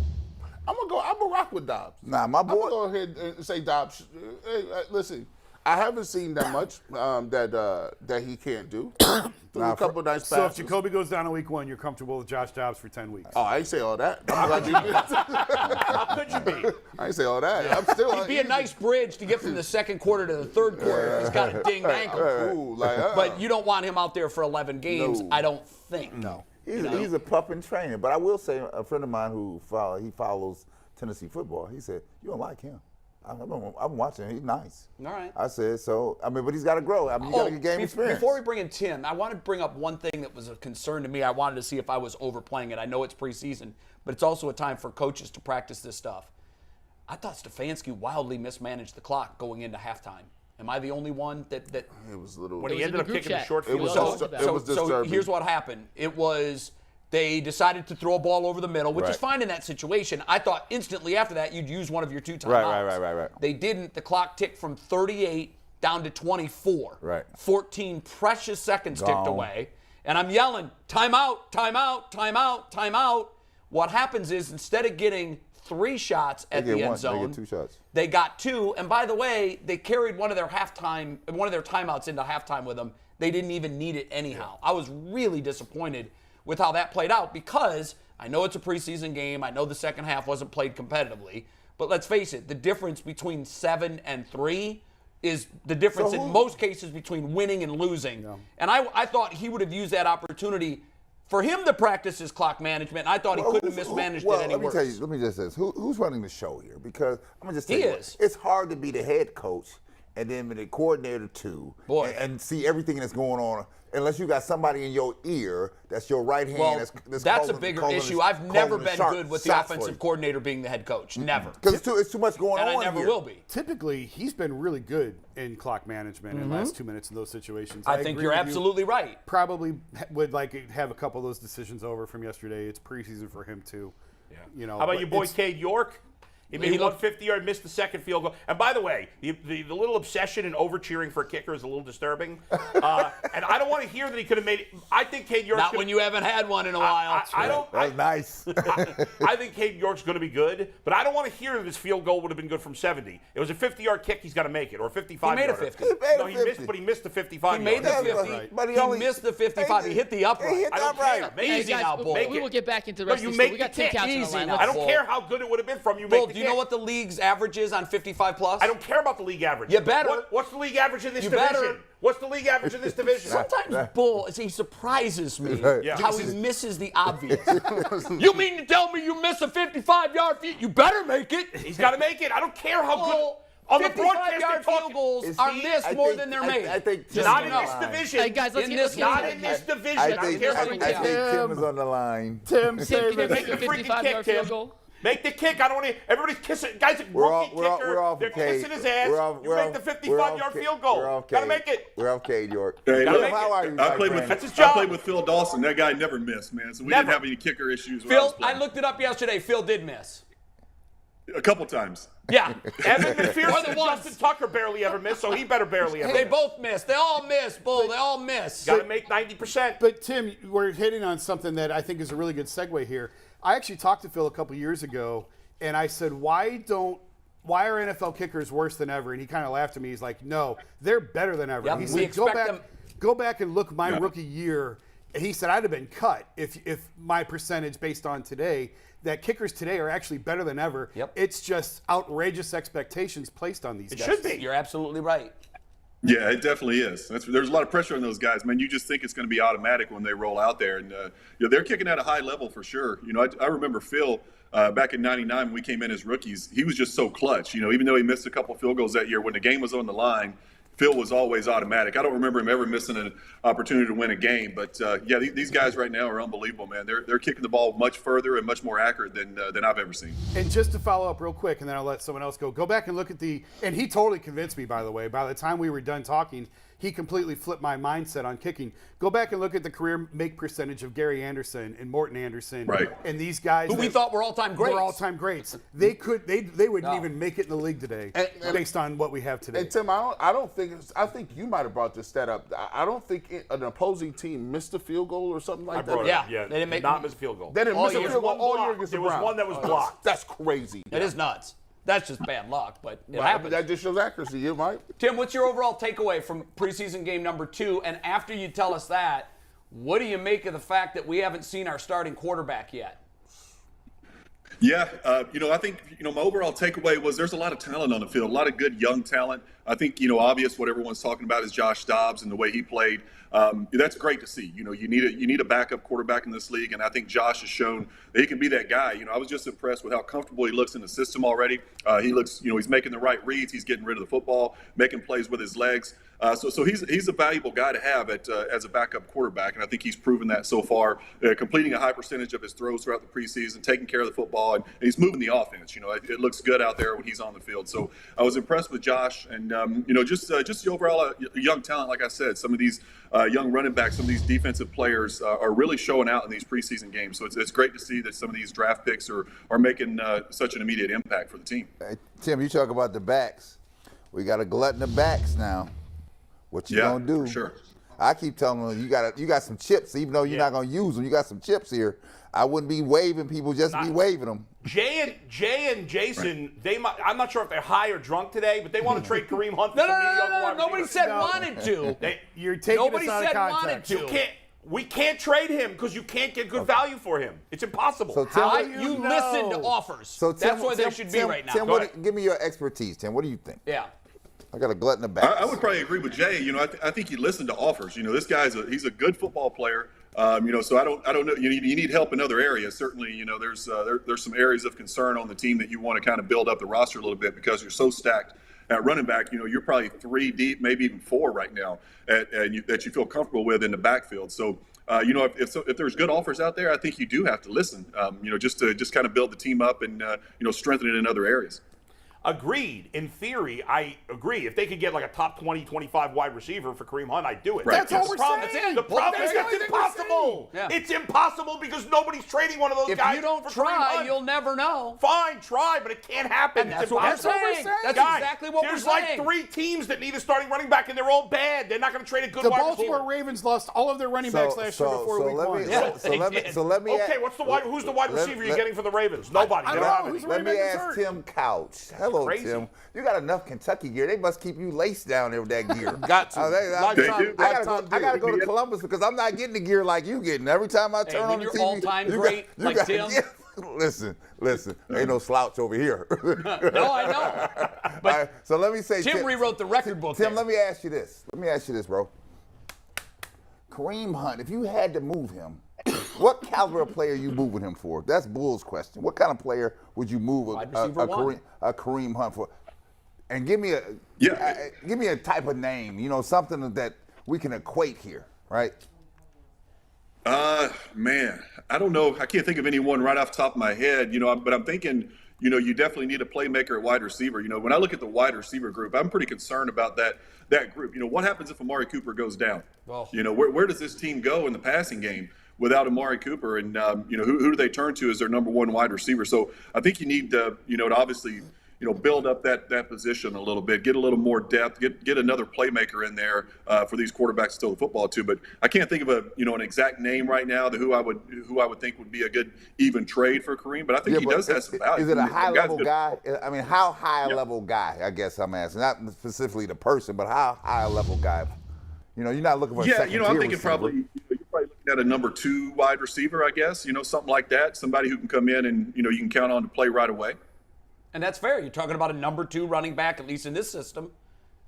I'm gonna rock with Dobbs. Nah, my boy. I'm gonna go ahead and say Dobbs. Hey, listen, I haven't seen that much that he can't do. A couple of nice passes. So if Jacoby goes down in week 1, you're comfortable with Josh Dobbs for 10 weeks? Oh, I ain't say all that. I'm glad you did. How could you be? I ain't say all that. I'm still. It'd be a nice bridge to get from the second quarter to the third quarter. He's got a dinged ankle. Ooh, But you don't want him out there for 11 games, No. I don't think. No. He's a pup in training. But I will say, a friend of mine who follows Tennessee football, he said, you don't like him. I'm watching him. He's nice. All right. I said, but he's got to grow. You got to get game experience. Before we bring in Tim, I want to bring up one thing that was a concern to me. I wanted to see if I was overplaying it. I know it's preseason, but it's also a time for coaches to practice this stuff. I thought Stefanski wildly mismanaged the clock going into halftime. Am I the only one that It was a little. When he ended up kicking the short It field. was so disturbing. here's what happened. It was they decided to throw a ball over the middle, which is fine in that situation. I thought instantly after that you'd use one of your 2 timeouts. Right. They didn't. The clock ticked from 38 down to 24. Right. 14 precious seconds ticked away. And I'm yelling, timeout, timeout, timeout, timeout. What happens is instead of getting 3 shots at the end zone, they get 2 shots. They got 2, and by the way, they carried one of their timeouts into halftime with them. They didn't even need it anyhow. I was really disappointed with how that played out because I know it's a preseason game. I know the second half wasn't played competitively, but let's face it, the difference between 7 and 3 is the difference in most cases between winning and losing. Yeah. And I thought he would have used that opportunity for him to practice his clock management. I thought he couldn't have mismanaged it any worse. Let me just say this. Who's running the show here? Because I'm going to just tell you, is. it's hard to be the head coach and then the coordinator 2, Boy. and see everything that's going on. Unless you got somebody in your ear that's your right hand. Well, that's a calling, bigger calling issue. the- I've never calling the been sharp good with the shots for offensive you. coordinator being the head coach. Never. Because it's too much going And on I never here. will be. Typically, he's been really good in clock management in the last 2 minutes in those situations. I think agree you're with you. absolutely right. Probably would like to have a couple of those decisions over from yesterday. It's preseason for him too. Yeah. You know, How about but your boy it's- Cade York? He made He looked- 150-yard, missed the second field goal. And by the way, the little obsession and over-cheering for a kicker is a little disturbing. And I don't want to hear that he could have made it. I think Cade York's Not when you haven't had one in a while. I don't. That was nice. I think Cade York's going to be good, but I don't want to hear that his field goal would have been good from 70. It was a 50-yard kick. He's got to make it, or a 55. He made a yarder. 50. No, he missed, but he missed the 55. He made the yarder. 50, right. but he only missed the 55. He hit the upright. He hit I the don't care. upright. Make Hey, it. Easy guys, now, we Bull. will get back into the No, rest you of the story. make We got the Tim kick. Couch on the Easy line. now. I don't Bull. care how good it would have been from you. Bull, make the do you know kick. what the league's average is on 55 plus? I don't care about the league average. You better. What's the league average in this You division? better. What's the league average in this division? Sometimes Bull, he surprises me Yeah. how he misses the obvious. You mean to tell me you miss a 55-yard field? You better make it. He's got to make it. I don't care how good. Well, On the broadcast, 55-yard they're field goals Is are he- missed I more think- than they're I- made. I think Just not so in you this know. division. Hey, guys, let's In get this Not game. in this division. I I don't think care how Tim good it is. is on the line. Tim, Tim, save can you us. make a Make the freaking 55-yard kick, field Tim. goal? Make the kick. I don't want to. Everybody's kissing. Guys, a We're rookie off- kicker. we're off They're of Cade. kissing his ass. We're off- You we're make off- the we're off 55-yard Cade. field goal. We're off Gotta Cade. make it. We're off Cade York. Hey, Gotta look, make How are it. you, I my played friend? with That's his I job. played with Phil Dawson. That guy never missed, man. So we Never. didn't have any kicker issues. When I, was Phil, I playing. looked it up yesterday. Phil did miss. A couple times. Yeah. Evan McPherson More than and once. Justin Tucker barely ever miss, so he better barely ever They miss. both missed. They all missed, Bull. They all missed. Got to make 90%. But Tim, we're hitting on something that I think is a really good segue here. I actually talked to Phil a couple years ago, and I said, why are NFL kickers worse than ever? And he kind of laughed at me. He's like, no, they're better than ever. Yep, He we said, expect them- go back and look my rookie year. And he said, I'd have been cut if my percentage based on today, that kickers today are actually better than ever. Yep. It's just outrageous expectations placed on these It guys. should be. You're absolutely right. Yeah, it definitely is. There's a lot of pressure on those guys, man. You just think it's going to be automatic when they roll out there, and they're kicking at a high level for sure. I remember Phil back in '99 when we came in as rookies. He was just so clutch. Even though he missed a couple field goals that year, when the game was on the line, Phil was always automatic. I don't remember him ever missing an opportunity to win a game. But these guys right now are unbelievable, man. They're kicking the ball much further and much more accurate than I've ever seen. And just to follow up real quick, and then I'll let someone else go. Go back and look at and he totally convinced me, by the way. By the time we were done talking, he completely flipped my mindset on kicking. Go back and look at the career make percentage of Gary Anderson and Morton Anderson. Right. And these guys Who we thought were all-time greats. were all-time greats. They wouldn't even make it in the league today based on what we have today. And Tim, I don't think I think you might have brought this stat up. I don't think an opposing team missed a field goal or something like I that. brought it Yeah, up. Yeah, they didn't make- not miss a field goal. They didn't All miss a year. field goal all year blocked. against the There was Browns. one that was blocked. That's crazy. It is nuts. That's just bad luck, but it Right, happens. that just shows accuracy, yeah, Mike. Tim, what's your overall takeaway from preseason game number 2? And after you tell us that, what do you make of the fact that we haven't seen our starting quarterback yet? Yeah, I think, my overall takeaway was there's a lot of talent on the field, a lot of good young talent. I think, obvious what everyone's talking about is Josh Dobbs and the way he played. That's great to see. You need a backup quarterback in this league, and I think Josh has shown that he can be that guy. I was just impressed with how comfortable he looks in the system already. He looks, he's making the right reads. He's getting rid of the football, making plays with his legs. So he's a valuable guy to have as a backup quarterback, and I think he's proven that so far, completing a high percentage of his throws throughout the preseason, taking care of the football, and he's moving the offense. It looks good out there when he's on the field. So I was impressed with Josh, and just the overall young talent. Like I said, some of these young running backs, some of these defensive players are really showing out in these preseason games. So it's great to see that some of these draft picks are making such an immediate impact for the team. Hey, Tim, you talk about the backs. We got a glutton of backs now. What you gonna do? For sure. I keep telling them you got some chips, even though you're not gonna use them. You got some chips here. I wouldn't be waving people just to be waving them. Jay and Jason, I'm not sure if they're high or drunk today, but they want to trade Kareem Hunt for some mediocre wide Nobody receiver. said wanted to. You're taking Nobody us out said of wanted context. to. We can't trade him because you can't get good value for him. It's impossible. So Tim, How what- you listen to offers. so Tim, That's where they Tim- should be Tim- right now. Tim, Go ahead. give me your expertise, Tim. What do you think? Yeah. I got a glutton of backs. I would probably agree with Jay. I think you listen to offers. This guy's he's a good football player. So I don't know. You need help in other areas. Certainly, there's some areas of concern on the team that you want to kind of build up the roster a little bit because you're so stacked at running back, you're probably 3 deep, maybe even 4 right now that you feel comfortable with in the backfield. So, if there's good offers out there, I think you do have to listen, just to kind of build the team up and, strengthen it in other areas. Agreed. In theory, I agree. If they could get like a top 20, 25 wide receiver for Kareem Hunt, I'd do it. Right. That's all we're saying. The problem is That's it's impossible. Yeah. It's impossible because nobody's trading one of those If guys. you don't for Kareem try, Hunt. you'll never know. Fine, try, but it can't happen. And that's It's what we're impossible. saying. That's Guys, exactly what we're there's saying. like 3 teams that need a starting running back, and they're all bad. They're not going to trade a good The wide Baltimore receiver. Ravens lost all of their running backs last year before week 1. So let me. Okay, who's the wide receiver you're getting for the Ravens? Nobody. I They don't don't have know. any. Who's Let me running back ask hurt? Tim Couch. Hello, Crazy. Tim. You got enough Kentucky gear. They must keep you laced down there with that gear. Got to. They do. I gotta go to Columbus because I'm not getting the gear like you getting. Every time I turn when on the you're TV, all-time you great you like Tim. yeah. Listen. Ain't no slouch over here. No, I know. All right, so let me say, Tim rewrote the record book. Tim, there. let me ask you this, bro. Kareem Hunt, if you had to move him, what caliber of player you moving him for? That's Bull's question. What kind of player would you move a Kareem Hunt for? And give me a type of name, something that we can equate here, right? Man, I don't know. I can't think of anyone right off the top of my head, but I'm thinking, you definitely need a playmaker at wide receiver. When I look at the wide receiver group, I'm pretty concerned about that group. What happens if Amari Cooper goes down? Well, where does this team go in the passing game without Amari Cooper? And, who do they turn to as their number 1 wide receiver? So I think you need to, to obviously, build up that position a little bit, get a little more depth, get another playmaker in there for these quarterbacks to throw the football to. But I can't think of an exact name right now who I would think would be a good even trade for Kareem. But I think he does have some value. Is it a high level good. guy? I mean, how high a level guy? I guess I'm asking, not specifically the person, but how high a level guy? You're not looking for a second tier I'm thinking receiver. probably you're probably looking at a number 2 wide receiver, I guess. Something like that. Somebody who can come in and you can count on to play right away. And that's fair. You're talking about a number 2 running back, at least in this system,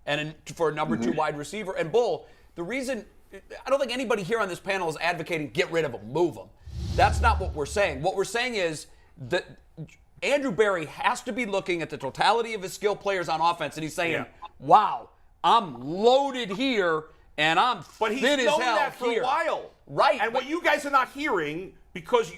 and for a number 2 wide receiver. And Bull, the reason I don't think anybody here on this panel is advocating get rid of him, move him. That's not what we're saying. What we're saying is that Andrew Berry has to be looking at the totality of his skill players on offense, and he's saying, wow, I'm loaded here, and I'm But he's thin as known hell that for here. a while. Right. And what you guys are not hearing, because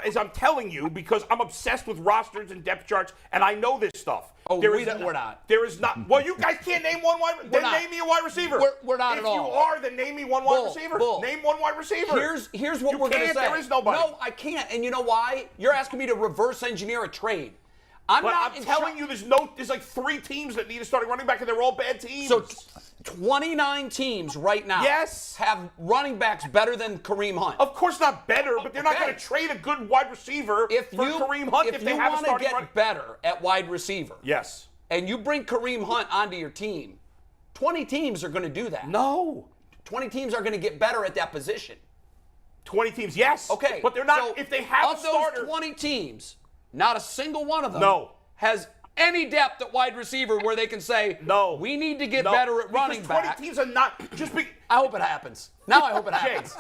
as I'm telling you, because I'm obsessed with rosters and depth charts, and I know this stuff. Oh, we're not. There is not. Well, you guys can't name one wide. Then name me a wide receiver. We're not at all. If you are, then name me one wide receiver. Bull. Name one wide receiver. Here's what we're going to say. There is nobody. No, I can't. And you know why? You're asking me to reverse engineer a trade. I'm telling you, there's like 3 teams that need a starting running back, and they're all bad teams. So 29 teams right now have running backs better than Kareem Hunt. Of course not better, but they're not going to trade a good wide receiver for Kareem Hunt if they have a starting running back. If you want to get better at wide receiver, yes, and you bring Kareem Hunt onto your team, 20 teams are going to do that. No. 20 teams are going to get better at that position. 20 teams, yes. Okay. But they're not, so if they have a starter. Of those 20 teams, not a single one of them has any depth at wide receiver where they can say, no, we need to get better at running back. 20 teams are not just I hope it happens. Now I hope it happens.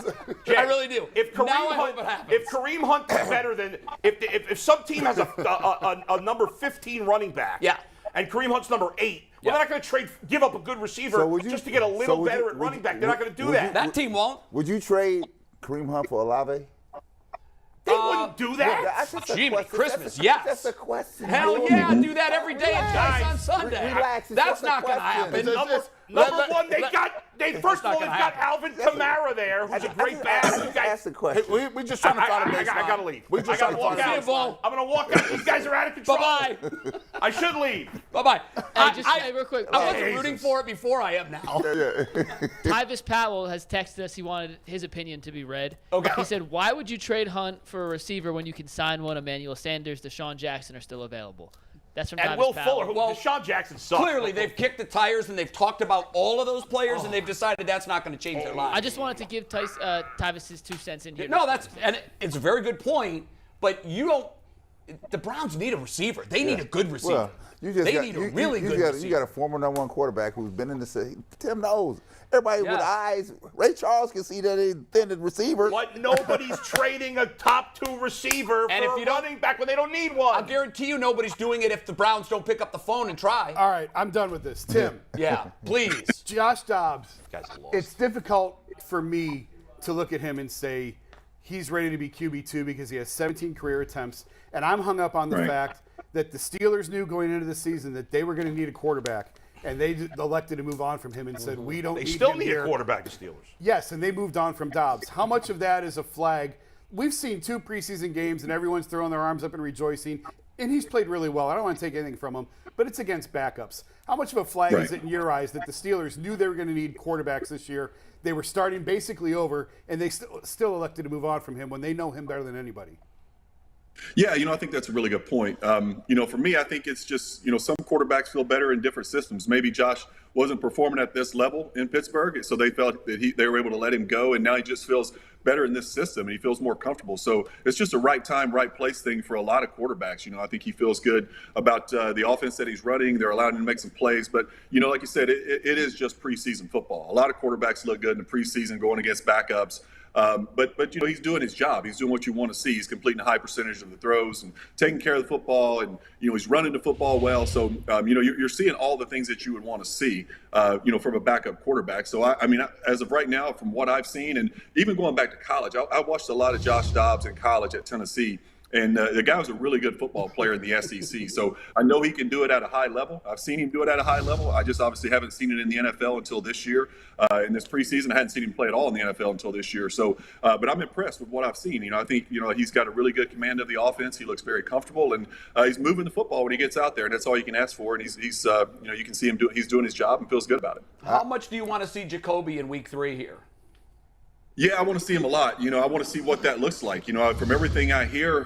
Jay, I really do. If Kareem now I Hunt, hope it happens. If Kareem Hunt is better than if some team has a number 15 running back, and Kareem Hunt's number 8, well, they're not going to give up a good receiver just to get a little better at running back. They're not going to do that. That team won't. Would you trade Kareem Hunt for Olave? They wouldn't do that. Jimmy Christmas, yes. That's a question. Hell yeah, I do that every day and twice on Sunday. Relax. That's not going to happen. Number one, first of all, they've got Alvin Kamara there, who's a great back. That's the question. We just trying to find a baseline. I got to leave. We just trying to walk out. I'm going to walk out. These guys are out of control. Bye-bye. I should leave. Bye-bye. Real quick. I wasn't rooting for it before. I am now. Tyvis Powell has texted us. He wanted his opinion to be read. Okay. He said, why would you trade Hunt for a receiver when you can sign one? Emmanuel Sanders, Deshaun Jackson are still available. That's from and Tyvis Will Powell. Fuller. Well, Deshaun Jackson sucks. Clearly, they've kicked the tires and they've talked about all of those players and they've decided that's not going to change their lives. I just wanted to give Tyvis his 2 cents in here. No, it's a very good point, but you don't. the Browns need a receiver. They need a good receiver. Well, They need a really good receiver. You got a former #1 quarterback who's been in the city. Tim knows. Everybody with Yes. eyes, Ray Charles can see that he's thin the receiver. But nobody's trading a top 2 receiver And for if you a don't- running back when they don't need one. I guarantee you nobody's doing it if the Browns don't pick up the phone and try. All right, I'm done with this. Tim, Yeah, please. Josh Dobbs. Guys are lost. It's difficult for me to look at him and say he's ready to be QB2 because he has 17 career attempts. And I'm hung up on the Right. fact that the Steelers knew going into the season that they were going to need a quarterback. And they elected to move on from him and said, we don't They need still him need here. a quarterback, the Steelers. Yes, and they moved on from Dobbs. How much of that is a flag? We've seen 2 preseason games, and everyone's throwing their arms up and rejoicing. And he's played really well. I don't want to take anything from him, but it's against backups. How much of a flag is Right. it in your eyes that the Steelers knew they were going to need quarterbacks this year? They were starting basically over, and they still elected to move on from him when they know him better than anybody. Yeah, I think that's a really good point. For me, I think it's just, some quarterbacks feel better in different systems. Maybe Josh wasn't performing at this level in Pittsburgh, so they felt that they were able to let him go, and now he just feels better in this system, and he feels more comfortable. So it's just a right time, right place thing for a lot of quarterbacks. I think he feels good about the offense that he's running. They're allowing him to make some plays. But, like you said, it is just preseason football. A lot of quarterbacks look good in the preseason going against backups. But he's doing his job. He's doing what you want to see. He's completing a high percentage of the throws and taking care of the football, and he's running the football well. So you're seeing all the things that you would want to see from a backup quarterback. So I mean, as of right now, from what I've seen, and even going back to college, I watched a lot of Josh Dobbs in college at Tennessee. And the guy was a really good football player in the SEC. So I know he can do it at a high level. I've seen him do it at a high level. I just obviously haven't seen it in the NFL until this year. In this preseason, I hadn't seen him play at all in the NFL until this year. So, but I'm impressed with what I've seen. I think, he's got a really good command of the offense. He looks very comfortable, and he's moving the football when he gets out there, and that's all you can ask for. And he's you can see him he's doing his job and feels good about it. How much do you want to see Jacoby in week 3 here? Yeah, I want to see him a lot. I want to see what that looks like. From everything I hear,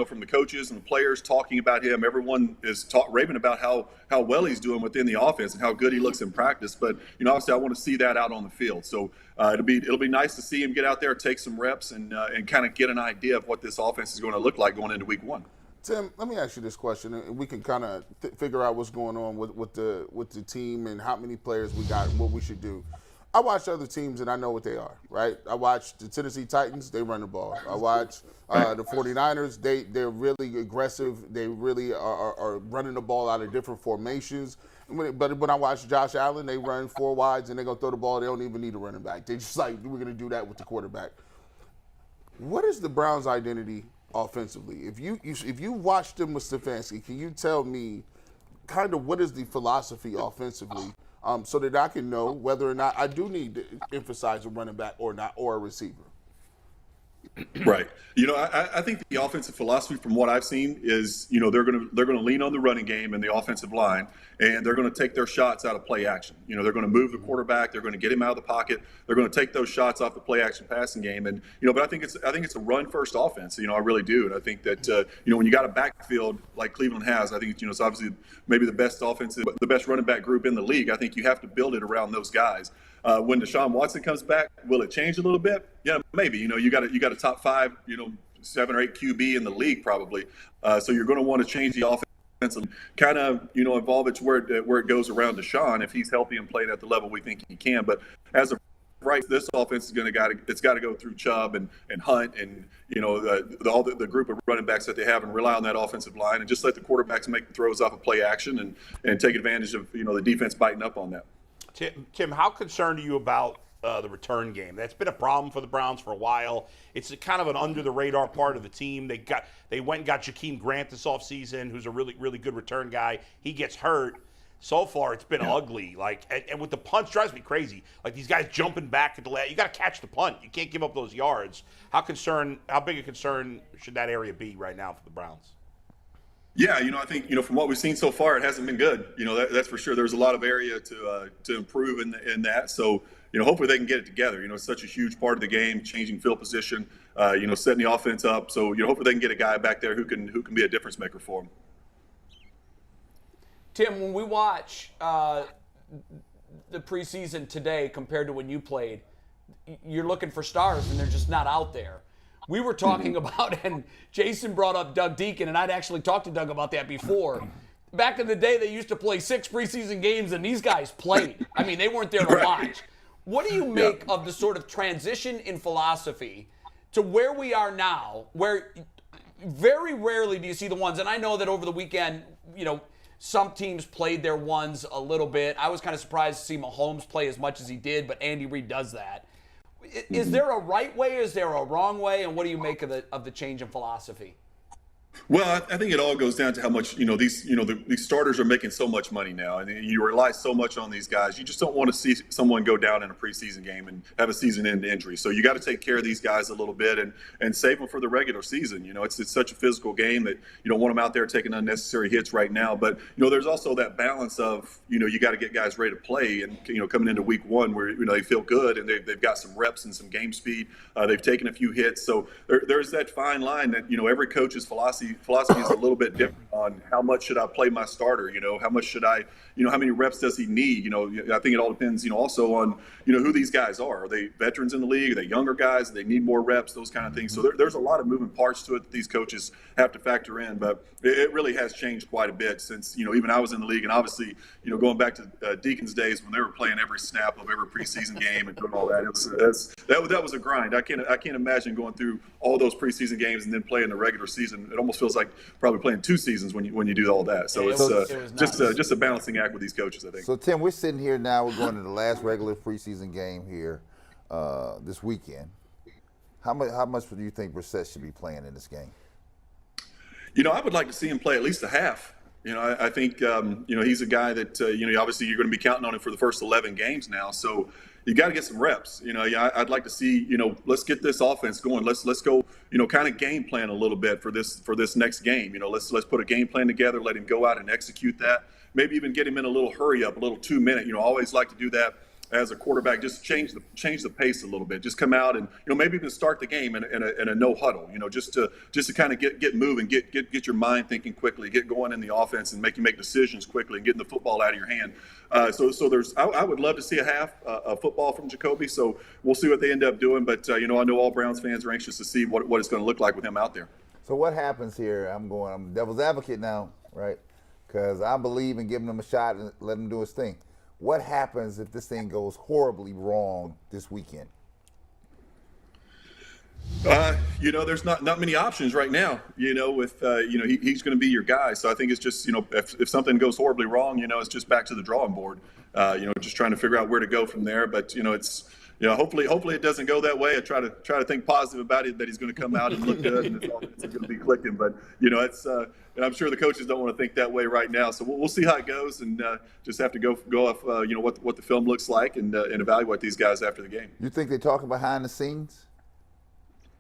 from the coaches and the players talking about him, everyone is raving about how well he's doing within the offense and how good he looks in practice. But obviously, I want to see that out on the field. So it'll be nice to see him get out there, take some reps, and kind of get an idea of what this offense is going to look like going into week 1. Tim, let me ask you this question, and we can kind of figure out what's going on with the team and how many players we got and what we should do. I watch other teams, and I know what they are, right? I watch the Tennessee Titans. They run the ball. I watch the 49ers. They're really aggressive. They really are running the ball out of different formations. But when I watch Josh Allen, they run 4 wides, and they're going to throw the ball. They don't even need a running back. They're just like, we're going to do that with the quarterback. What is the Browns' identity offensively? If you watch them with Stefanski, can you tell me kind of what is the philosophy offensively? So that I can know whether or not I do need to emphasize a running back or not, or a receiver. Right. I think the offensive philosophy, from what I've seen, is they're going to lean on the running game and the offensive line, and they're going to take their shots out of play action. They're going to move the quarterback. They're going to get him out of the pocket. They're going to take those shots off the play action passing game. And but I think it's a run first offense. I really do. And I think that when you got a backfield like Cleveland has, I think it's obviously maybe the best running back group in the league. I think you have to build it around those guys. When Deshaun Watson comes back, will it change a little bit? Yeah, maybe. You got a top 5, 7 or 8 QB in the league probably. So you're going to want to change the offense and kind of evolve it to where it goes around Deshaun if he's healthy and playing at the level we think he can. But as of right, this offense is got to go through Chubb and Hunt and all the group of running backs that they have, and rely on that offensive line and just let the quarterbacks make the throws off of play action and take advantage of the defense biting up on that. Tim, how concerned are you about the return game? That's been a problem for the Browns for a while. It's kind of an under-the-radar part of the team. They went and got Jakeem Grant this offseason, who's a really, really good return guy. He gets hurt. So far, it's been ugly. And with the punts, drives me crazy. Like, these guys jumping back at the last. You got to catch the punt. You can't give up those yards. How big a concern should that area be right now for the Browns? Yeah, I think from what we've seen so far, it hasn't been good. That's for sure. There's a lot of area to improve in that. So hopefully they can get it together. It's such a huge part of the game, changing field position, setting the offense up. So hopefully they can get a guy back there who can be a difference maker for them. Tim, when we watch the preseason today compared to when you played, you're looking for stars and they're just not out there. we were talking about, and Jason brought up Doug Deacon, and I'd actually talked to Doug about that before. Back in the day, they used to play 6 preseason games, and these guys played. I mean, they weren't there to watch. What do you make of the sort of transition in philosophy to where we are now, where very rarely do you see the ones, and I know that over the weekend, some teams played their ones a little bit. I was kind of surprised to see Mahomes play as much as he did, but Andy Reid does that. Is there a right way? Is there a wrong way? And what do you make of the change in philosophy? Well, I think it all goes down to how much, these starters are making so much money now, and you rely so much on these guys. You just don't want to see someone go down in a preseason game and have a season-end injury. So you got to take care of these guys a little bit and save them for the regular season. It's such a physical game that you don't want them out there taking unnecessary hits right now. But, there's also that balance of, you got to get guys ready to play and, coming into week 1 where, they feel good and they've got some reps and some game speed. They've taken a few hits. So there's that fine line that, every coach's philosophy is a little bit different on how much should I play my starter, how much should I, how many reps does he need? I think it all depends, also on, who these guys are. Are they veterans in the league? Are they younger guys? Do they need more reps? Those kind of things. So there's a lot of moving parts to it that these coaches have to factor in, but it really has changed quite a bit since, even I was in the league, and obviously, going back to Deacon's days when they were playing every snap of every preseason game and doing all that. That was a grind. I can't imagine going through all those preseason games and then playing the regular season. It almost feels like probably playing 2 seasons when you do all that. So it's just a balancing act with these coaches, I think. So Tim, we're sitting here now. We're going to the last regular preseason game here this weekend. How much do you think Brissett should be playing in this game? I would like to see him play at least a half. I think he's a guy that obviously you're going to be counting on him for the first 11 games now. So you got to get some reps. I'd like to see, let's get this offense going. Let's go, kind of game plan a little bit for this next game. Let's put a game plan together, let him go out and execute that. Maybe even get him in a little hurry up, a little 2-minute. I always like to do that as a quarterback. Just change the pace a little bit. Just come out and maybe even start the game in a no huddle. Just to kind of get moving, get your mind thinking quickly, get going in the offense and make decisions quickly and getting the football out of your hand. So I would love to see a half of football from Jacoby. So we'll see what they end up doing. But I know all Browns fans are anxious to see what it's going to look like with him out there. So what happens here? I'm devil's advocate now, right? Because I believe in giving him a shot and letting him do his thing. What happens if this thing goes horribly wrong this weekend? There's not many options right now. He's going to be your guy. So I think it's just, if something goes horribly wrong, it's just back to the drawing board. Just trying to figure out where to go from there. But it's. Hopefully it doesn't go that way. I try to think positive about it, that he's going to come out and look good and it's going to be clicking. But it's and I'm sure the coaches don't want to think that way right now. So we'll see how it goes and just have to go off what the film looks like and evaluate these guys after the game. You think they're talking behind the scenes?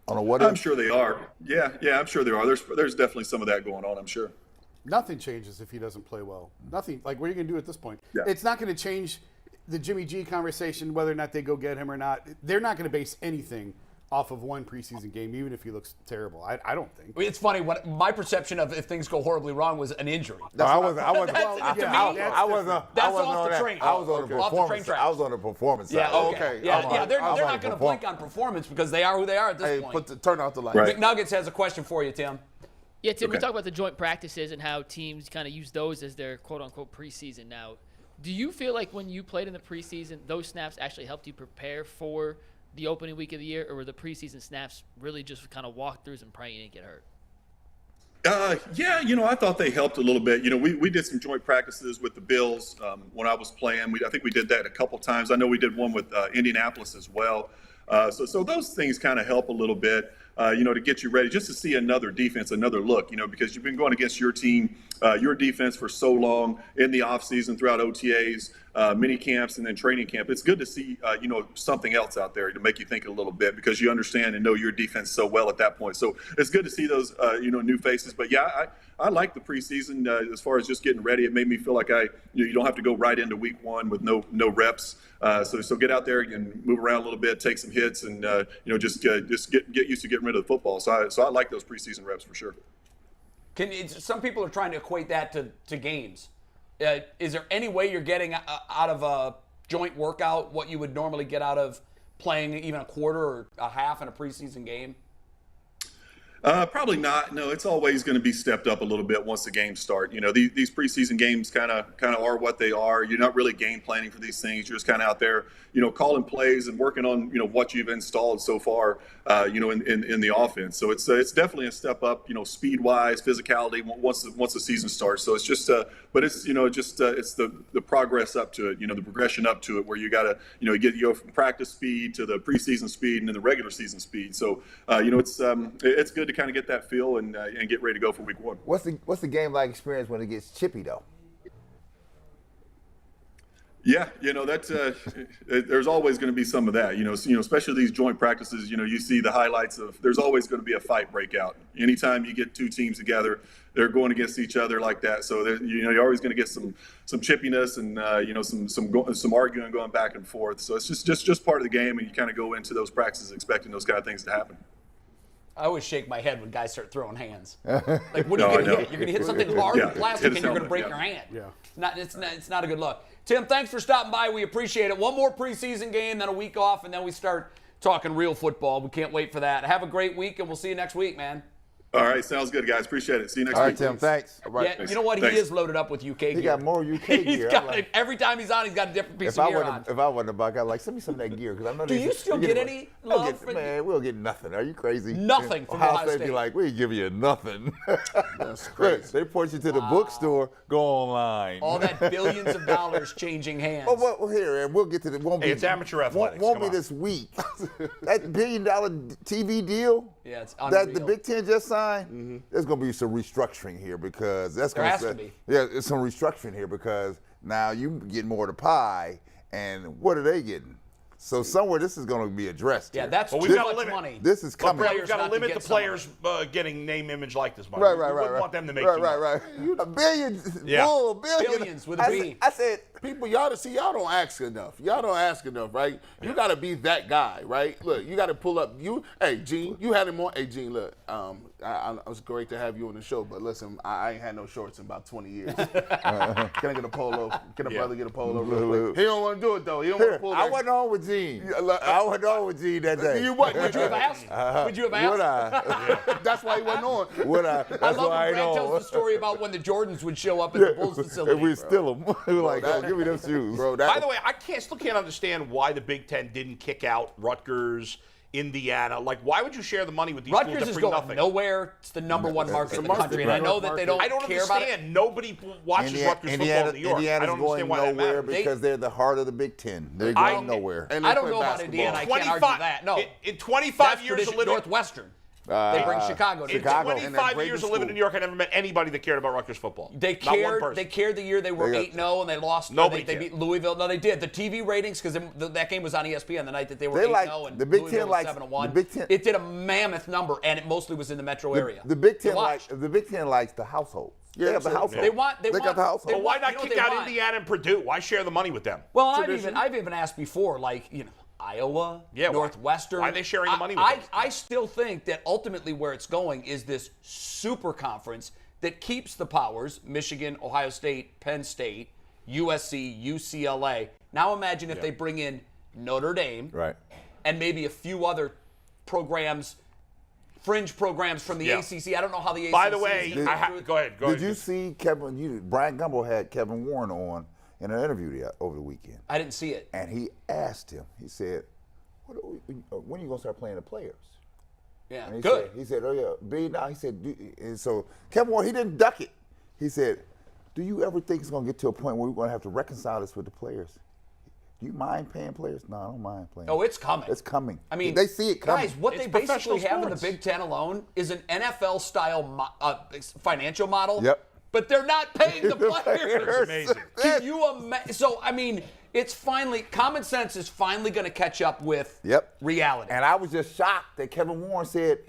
On a what? I'm sure they are. Yeah, I'm sure there are. There's definitely some of that going on. I'm sure. Nothing changes if he doesn't play well. Nothing. Like, what are you going to do at this point? Yeah. It's not going to change the Jimmy G conversation, whether or not they go get him or not. They're not going to base anything off of one preseason game, even if he looks terrible. I don't think. It's funny. What my perception of if things go horribly wrong was an injury. I wasn't off the train. I was on the Off the train performance. track. I was on the performance side. Yeah, okay. Yeah, they're I was not on going to the blink on performance because they are who they are at this point. Turn out the light. Right. McNuggets has a question for you, Tim. Yeah, Tim, we Okay. talk about the joint practices and how teams kind of use those as their quote-unquote preseason now. Do you feel like when you played in the preseason, those snaps actually helped you prepare for the opening week of the year, or were the preseason snaps really just kind of walkthroughs and praying you didn't get hurt? I thought they helped a little bit. We did some joint practices with the Bills when I was playing. I think we did that a couple times. I know we did one with Indianapolis as well. So those things kind of help a little bit, to get you ready, just to see another defense, another look, because you've been going against your team, your defense for so long in the offseason throughout OTAs, mini camps, and then training camp. It's good to see, something else out there to make you think a little bit because you understand and know your defense so well at that point. So it's good to see those, new faces. But, yeah, I like the preseason as far as just getting ready. It made me feel like you don't have to go right into week 1 with no reps. So get out there and move around a little bit, take some hits, and just get used to getting rid of the football. So I like those preseason reps for sure. Some people are trying to equate that to games. Is there any way you're getting out of a joint workout what you would normally get out of playing even a quarter or a half in a preseason game? Probably not. No, it's always going to be stepped up a little bit once the games start. You know, these preseason games kind of are what they are. You're not really game planning for these things. You're just kind of out there, you know, calling plays and working on, you know, what you've installed so far, you know, in the offense. So it's definitely a step up, you know, speed wise, physicality once the season starts. So it's just, but it's, you know, just it's the progress up to it, you know, the progression up to it, where you got to, you know, go from practice speed to the preseason speed and then the regular season speed. So you know, it's good to kind of get that feel and get ready to go for week 1. What's the game like experience when it gets chippy though? Yeah, you know, that's there's always going to be some of that, you know, especially these joint practices. You know, you see the highlights of. There's always going to be a fight breakout. Anytime you get two teams together, they're going against each other like that. So you know, you're always going to get some chippiness and you know, some arguing going back and forth. So it's just part of the game, and you kind of go into those practices expecting those kind of things to happen. I always shake my head when guys start throwing hands. Like, what are you going to hit? You're going to hit something hard with plastic, and you're going to break your hand. Yeah. It's not a good look. Tim, thanks for stopping by. We appreciate it. One more preseason game, then a week off, and then we start talking real football. We can't wait for that. Have a great week, and we'll see you next week, man. All right, sounds good, guys. Appreciate it. See you next week. All right, Tim, thanks. All right. Yeah, Thanks. you know what? Thanks. He is loaded up with UK gear. He got more UK gear. He's got it. Every time he's on, he's got a different piece of gear on. If I wasn't a buck, I'd like, send me some of that gear. Because I know Do you still get any love for Man, we'll get nothing. Are you crazy? Nothing from Ohio State. Be like, we give you nothing. That's crazy. They point you to the bookstore, go online. All that billions of dollars changing hands. Oh, well, here, and we'll get to it. Hey, it's amateur athletics. Won't Come be on. this week. That $1 billion TV deal Yeah, it's that the unreal. Big Ten just signed, there's going to be some restructuring here because that's There going has to be. Yeah, it's some restructuring here because now you get more of the pie, and what are they getting? So somewhere this is going to be addressed. Yeah, here. that's Well, too we've got much to limit. money. This is coming. We've got to not to limit get the some of players getting name, image, likeness money. Right, We wouldn't want them to make too much. right. A billion, Yeah. bull, billion. Billions with a B. I said, People, y'all don't ask enough. Y'all don't ask enough, right? You got to be that guy, right? Look, you got to pull up. Hey, Gene, you had him on. Hey, Gene, look, it was great to have you on the show, but listen, I ain't had no shorts in about 20 years. Can I get a polo? Can a brother get a polo real quick? He don't want to do it, though. He don't want to pull I that. wasn't on with Gene. I wasn't on with Gene that day. You what? Would you have asked? Would you have asked? Would I? That's why he wasn't on. Would I? I That's love why when I Brad know. tells the story about when the Jordans would show up at the Bulls facility. And we steal them. We were like, oh, give me them shoes. Bro, By the way, I still can't understand why the Big Ten didn't kick out Rutgers, Indiana. Like, why would you share the money with these schools Rutgers that is bring going nothing? nowhere. It's the number one market in the market, country, and I right. know that they don't I don't care about it. understand. Nobody watches Rutgers football in New York. I Indiana's don't going understand why that nowhere matters. because they're the heart of the Big Ten. They're going nowhere. And they I don't play know about basketball. Indiana. I can't argue that. No. In 25 That's years of tradition. living, Northwestern. They bring Chicago to in Chicago. Chicago. And they're 25 great years in of living in school. New York, I never met anybody that cared about Rutgers football. They Not one cared. person. They cared the year they were 8-0 and they lost. Nobody they cared. beat Louisville. No, they did. The TV ratings, because that game was on ESPN the night that they were They 8-0 like- and the Big Louisville Ten was likes- 7-1. the Big Ten- It did a mammoth number, and it mostly was in the metro area. The Big To Ten watch. likes the household. Yeah, They have the so- household. They want. They got want. the household. they Well, why want- not you know what kick they out want? Indiana and Purdue? Why share the money with them? Well, I've even asked before, like, Iowa, Yeah, why? Northwestern. Why are they sharing the money with I, them? I still think that ultimately where it's going is this super conference that keeps the powers: Michigan, Ohio State, Penn State, USC, UCLA. Now imagine if they bring in Notre Dame, Right. and maybe a few other programs, fringe programs from the ACC. I don't know how the ACC. By the way, is gonna do it. go ahead. Did you see Brian Gumbo had Kevin Warren on in an interview over the weekend, I didn't see it. and he asked him. He said, "When are you gonna start playing the players?" Yeah, And he good. Said, he said, "Oh yeah, $1 billion." He said, and so Kevin Warren, he didn't duck it. He said, "Do you ever think it's gonna get to a point where we're gonna have to reconcile this with the players? Do you mind paying players?" "No, I don't mind playing." Oh, it's coming. It's coming. I mean, they see it coming. Guys, what It's they basically professional have in the sports. Big Ten alone is an NFL-style financial model. Yep. But they're not paying the players. It's amazing. Can you imagine? So, I mean, it's finally, common sense is finally going to catch up with reality. And I was just shocked that Kevin Warren said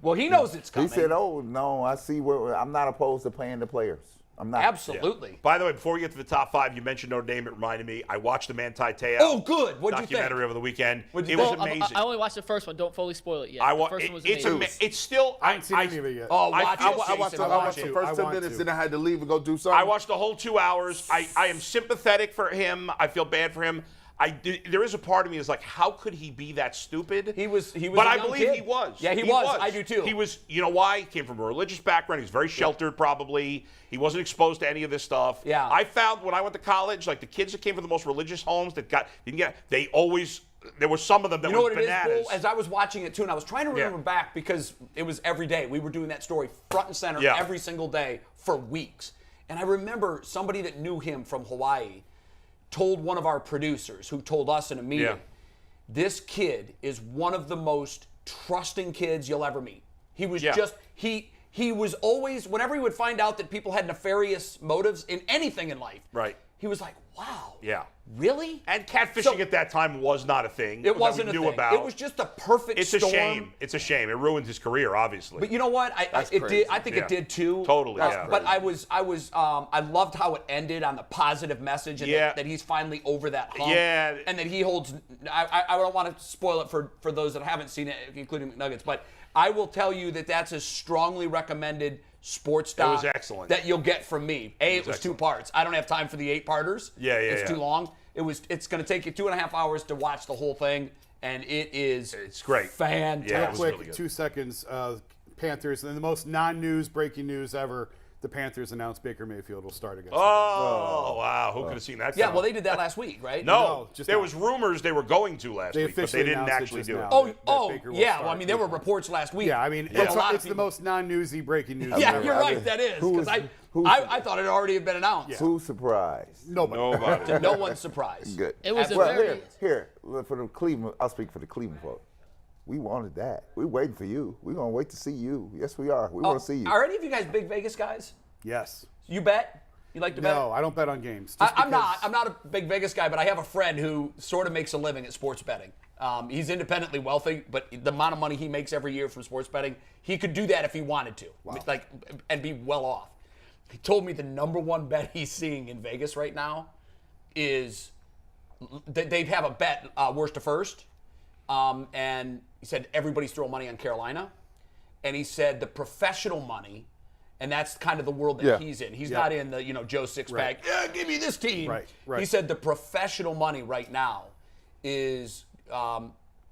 Well, he knows it's coming. He said, "Oh no, I see where I'm not opposed to paying the players. I'm not." Absolutely. By the way, before we get to the top 5, you mentioned Notre Dame. It reminded me. I watched the Manti Te'o Oh, good. What'd you think? documentary over the weekend. What'd you It was think? amazing. I only watched the first one. Don't fully spoil it yet. I The wa- first one was it's amazing. it's still. I haven't seen any of it yet. Oh, watch I it, watched Jason, I watched it. the first I 10 want minutes, to. then I had to leave and go do something. I watched the whole 2 hours. I am sympathetic for him. I feel bad for him. there is a part of me is like, how could he be that stupid? He was. But a I young believe kid. he was. Yeah, he was. I do too. He was. You know why? He came from a religious background. He was very sheltered, probably. He wasn't exposed to any of this stuff. Yeah. I found when I went to college, like the kids that came from the most religious homes they always. There were some of them that You know were what bananas. it is, Bull? As I was watching it too, and I was trying to remember back because it was every day. We were doing that story front and center every single day for weeks. And I remember somebody that knew him from Hawaii told one of our producers, who told us in a meeting, this kid is one of the most trusting kids you'll ever meet. He was he was always, whenever he would find out that people had nefarious motives in anything in life, he was like, wow. Yeah. Really? And catfishing at that time was not a thing. It wasn't that we a knew thing. about. It was just a perfect It's storm. a shame. It's a shame. It ruined his career, obviously. But you know what? I think it did too. Totally. Yeah. But I loved how it ended on the positive message and that he's finally over that hump. Yeah. And that he holds. I don't want to spoil it for those that haven't seen it, including McNuggets. But I will tell you that that's a strongly recommended sports doc. It was excellent. That you'll get from me. It was 2 parts. I don't have time for the 8-parters. It's too long. It's going to take you 2.5 hours to watch the whole thing, and it's great. Fantastic. Yeah, Real it was quick, really good. 2 seconds. Panthers, and the most non-news, breaking news ever. The Panthers announced Baker Mayfield will start against. Wow! Who could have seen that? Yeah, well, they did that last week, right? No, just there now. was rumors they were going to last week, but they didn't announced actually just do it. now. Oh, that Baker will yeah. start Well, I mean, there were reports last week. Yeah, I mean, from a lot of it's the people. most non-newsy breaking news. Yeah, ever. you're right. That is because I thought it already had been announced. Who's surprised? Nobody. To no one's surprise. Good. It was a Well, very here for the Cleveland. I'll speak for the Cleveland folk. We wanted that. We're waiting for you. We're gonna wait to see you. Yes, we are. We want to see you. Are any of you guys big Vegas guys? Yes. You bet? You like to bet? No, I don't bet on games. I'm not a big Vegas guy, but I have a friend who sort of makes a living at sports betting. He's independently wealthy, but the amount of money he makes every year from sports betting, he could do that if he wanted to, and be well off. He told me the number one bet he's seeing in Vegas right now is they'd have a bet worst to first, and he said everybody's throwing money on Carolina, and he said the professional money. And that's kind of the world that he's in. He's not in the, Joe Sixpack, give me this team. Right. He said the professional money right now is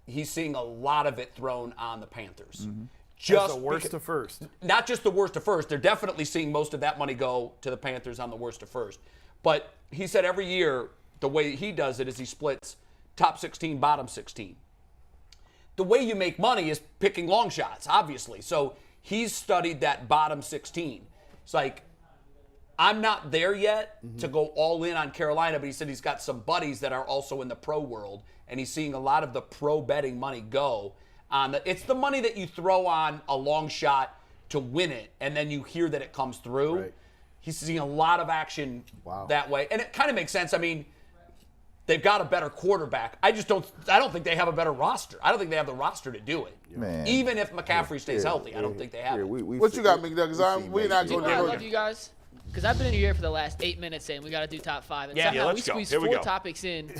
he's seeing a lot of it thrown on the Panthers. Mm-hmm. Just the worst to first. Not just the worst to first. They're definitely seeing most of that money go to the Panthers on the worst to first. But he said every year, the way he does it is he splits top 16, bottom 16. The way you make money is picking long shots, obviously. So he's studied that bottom 16. It's like, I'm not there yet to go all in on Carolina, but he said he's got some buddies that are also in the pro world, and he's seeing a lot of the pro betting money go on it's the money that you throw on a long shot to win it, and then you hear that it comes through. Right. He's seeing a lot of action that way, and it kind of makes sense. I mean, they've got a better quarterback. I don't think they have a better roster. I don't think they have the roster to do it. Man. Even if McCaffrey stays healthy, I don't think they have it. What you got, McNuggets? We're not You going know I to love you guys? Because I've been in here for the last 8 minutes saying we got to do top 5. And Yeah, somehow let's we go. squeezed Here we 4 go. topics in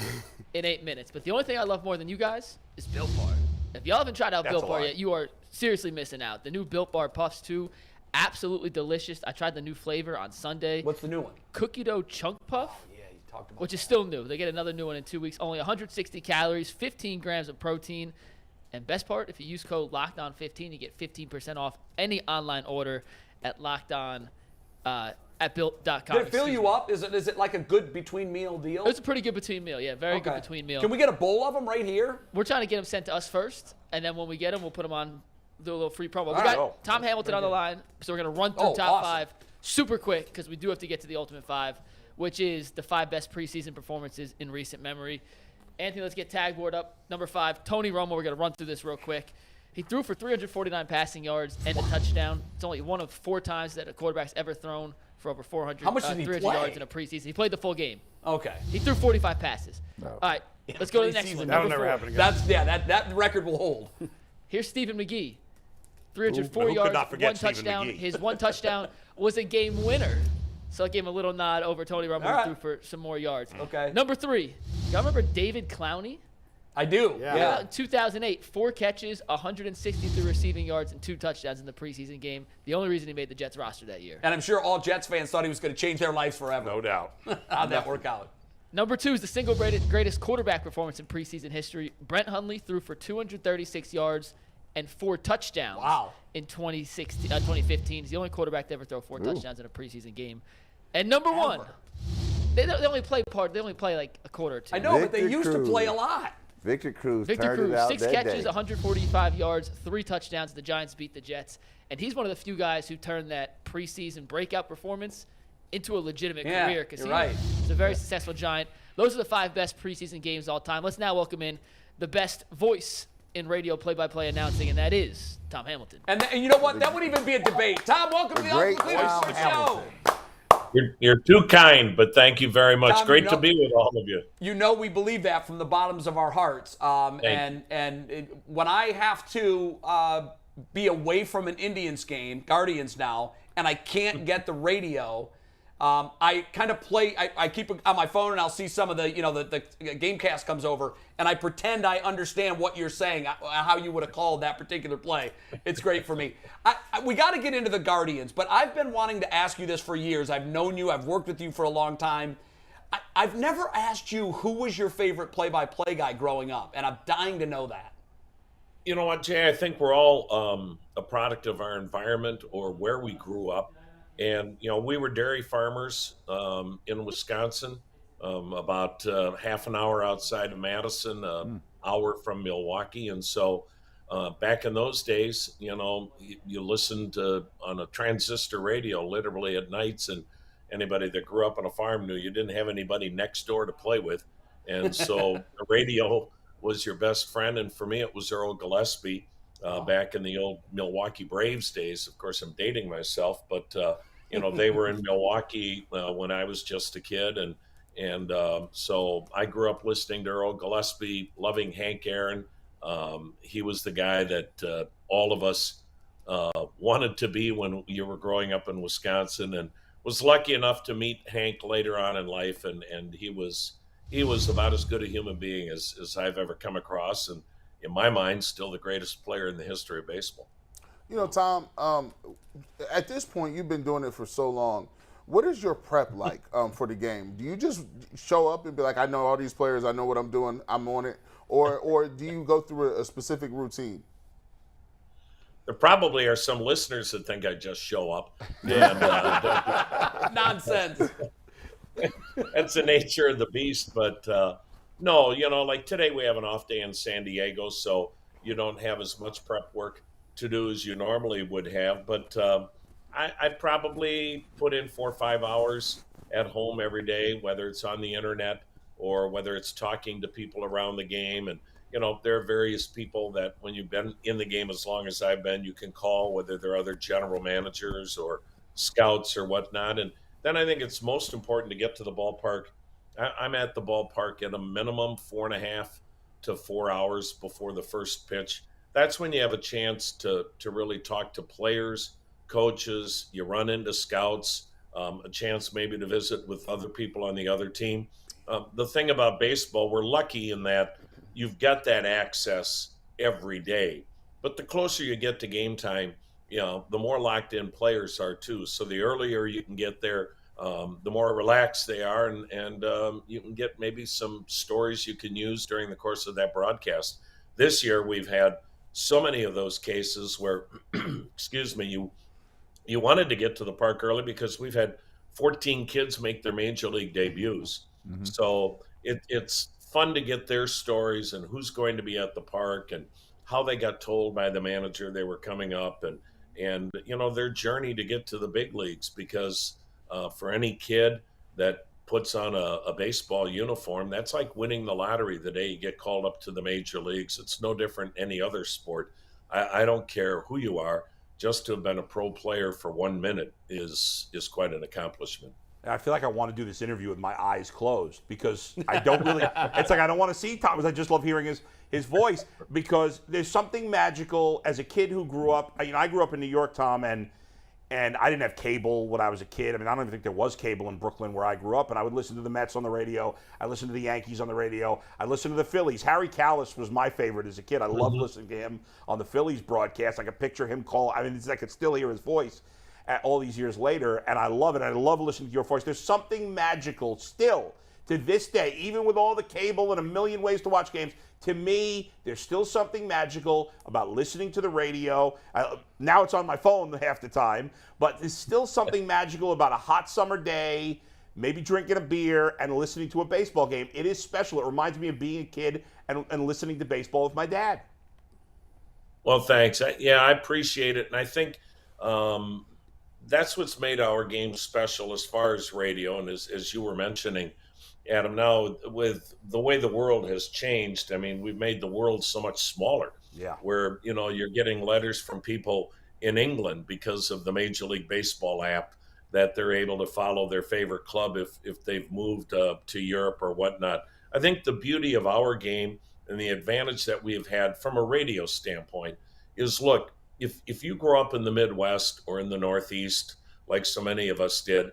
8 minutes. But the only thing I love more than you guys is Built Bar. If y'all haven't tried out That's Built a Bar lie. yet, you are seriously missing out. The new Built Bar Puffs, too, absolutely delicious. I tried the new flavor on Sunday. What's the new one? Cookie dough chunk puff. Yeah, you talked about Which is still new. They get another new one in 2 weeks. Only 160 calories, 15 grams of protein. And best part, if you use code LOCKEDON15, you get 15% off any online order at at built.com. Did it fill you up? Is it like a good between meal deal? It's a pretty good between meal. Yeah, very good between meal. Can we get a bowl of them right here? We're trying to get them sent to us first, and then when we get them, we'll put them on, do a little free promo. We right. got Tom Hamilton on the line, so we're going to run through top awesome. 5 super quick because we do have to get to the Ultimate 5, which is the 5 best preseason performances in recent memory. Anthony, let's get tag board up. Number 5, Tony Romo. We're going to run through this real quick. He threw for 349 passing yards and a touchdown. It's only one of 4 times that a quarterback's ever thrown for over 400 How much did he 300 play? yards in a preseason. He played the full game. Okay. He threw 45 passes. All right, let's go to the next preseason. one. That'll Number never 4. happen again. That record will hold. Here's Stephen McGee. 304 Who could yards, not forget 1 Stephen touchdown. McGee? His 1 touchdown was a game winner. So I gave him a little nod over Tony Romo, All who right. threw for some more yards. Okay. Number 3. Y'all remember David Clowney? I do. Yeah. In 2008, 4 catches, 163 receiving yards, and 2 touchdowns in the preseason game. The only reason he made the Jets roster that year. And I'm sure all Jets fans thought he was going to change their lives forever. No doubt. How'd that work out? Number 2 is the single greatest quarterback performance in preseason history. Brent Hundley threw for 236 yards and 4 touchdowns in 2015. He's the only quarterback to ever throw 4 touchdowns in a preseason game. And number 1, they only play like a quarter or two. I know, but they used to play a lot. Victor Cruz Victor turned Cruz, it out 6 that catches, day. 145 yards, 3 touchdowns. The Giants beat the Jets. And he's one of the few guys who turned that preseason breakout performance into a legitimate career because he's a very successful Giant. Those are the 5 best preseason games all time. Let's now welcome in the best voice in radio play-by-play announcing, and that is Tom Hamilton. And you know what? That wouldn't even be a debate. Tom, welcome to the great Uncle Cleveland Tom Show. You're too kind, but thank you very much. Tom, Great to be with all of you. You know we believe that from the bottoms of our hearts. When I have to be away from an Indians game, Guardians now, and I can't get the radio, I kind of play. I keep it on my phone, and I'll see some of the Gamecast comes over, and I pretend I understand what you're saying, how you would have called that particular play. It's great for me. We got to get into the Guardians, but I've been wanting to ask you this for years. I've known you. I've worked with you for a long time. I've never asked you who was your favorite play-by-play guy growing up, and I'm dying to know that. You know what, Jay? I think we're all a product of our environment or where we grew up. And, we were dairy farmers in Wisconsin, about half an hour outside of Madison, an hour from Milwaukee. And so back in those days, you listened on a transistor radio literally at nights. And anybody that grew up on a farm knew you didn't have anybody next door to play with. And so the radio was your best friend. And for me, it was Earl Gillespie. Back in the old Milwaukee Braves days. Of course, I'm dating myself, but they were in Milwaukee when I was just a kid, and so I grew up listening to Earl Gillespie, loving Hank Aaron. He was the guy that all of us wanted to be when you were growing up in Wisconsin, and was lucky enough to meet Hank later on in life, and he was about as good a human being as I've ever come across, and in my mind, still the greatest player in the history of baseball. Tom, at this point, you've been doing it for so long. What is your prep like for the game? Do you just show up and be like, I know all these players, I know what I'm doing, I'm on it? Or do you go through a specific routine? There probably are some listeners that think I just show up. And, Nonsense. That's the nature of the beast, but no, like today we have an off day in San Diego, so you don't have as much prep work to do as you normally would have. But I probably put in 4 or 5 hours at home every day, whether it's on the internet or whether it's talking to people around the game. And, there are various people that when you've been in the game as long as I've been, you can call, whether they're other general managers or scouts or whatnot. And then I think it's most important to get to the ballpark. I'm at the ballpark at a minimum 4.5 to 4 hours before the first pitch. That's when you have a chance to really talk to players, coaches, you run into scouts, a chance maybe to visit with other people on the other team. The thing about baseball, we're lucky in that you've got that access every day. But the closer you get to game time, the more locked in players are too. So the earlier you can get there, the more relaxed they are, and you can get maybe some stories you can use during the course of that broadcast. This year, we've had so many of those cases where, excuse me, you wanted to get to the park early because we've had 14 kids make their major league debuts. Mm-hmm. So it's fun to get their stories and who's going to be at the park and how they got told by the manager they were coming up and their journey to get to the big leagues, because for any kid that puts on a baseball uniform, that's like winning the lottery the day you get called up to the major leagues. It's no different than any other sport. I don't care who you are. Just to have been a pro player for 1 minute is quite an accomplishment. I feel like I want to do this interview with my eyes closed because I don't really – it's like I don't want to see Thomas. I just love hearing his voice because there's something magical as a kid who grew up – I grew up in New York, Tom, and I didn't have cable when I was a kid. I mean, I don't even think there was cable in Brooklyn where I grew up, and I would listen to the Mets on the radio. I listened to the Yankees on the radio. I listened to the Phillies. Harry Callis was my favorite as a kid. I loved listening to him on the Phillies broadcast. I could picture him call – I mean, I could still hear his voice all these years later, and I love it. I love listening to your voice. There's something magical still to this day, even with all the cable and a million ways to watch games, to me, there's still something magical about listening to the radio. Now it's on my phone half the time, but there's still something magical about a hot summer day, maybe drinking a beer and listening to a baseball game. It is special. It reminds me of being a kid and listening to baseball with my dad. Well, thanks. I appreciate it. And I think that's what's made our game special as far as radio. And as you were mentioning, Adam, now with the way the world has changed, I mean, we've made the world so much smaller. Yeah. Where, you're getting letters from people in England because of the Major League Baseball app that they're able to follow their favorite club if they've moved to Europe or whatnot. I think the beauty of our game and the advantage that we have had from a radio standpoint is, look, if you grow up in the Midwest or in the Northeast, like so many of us did,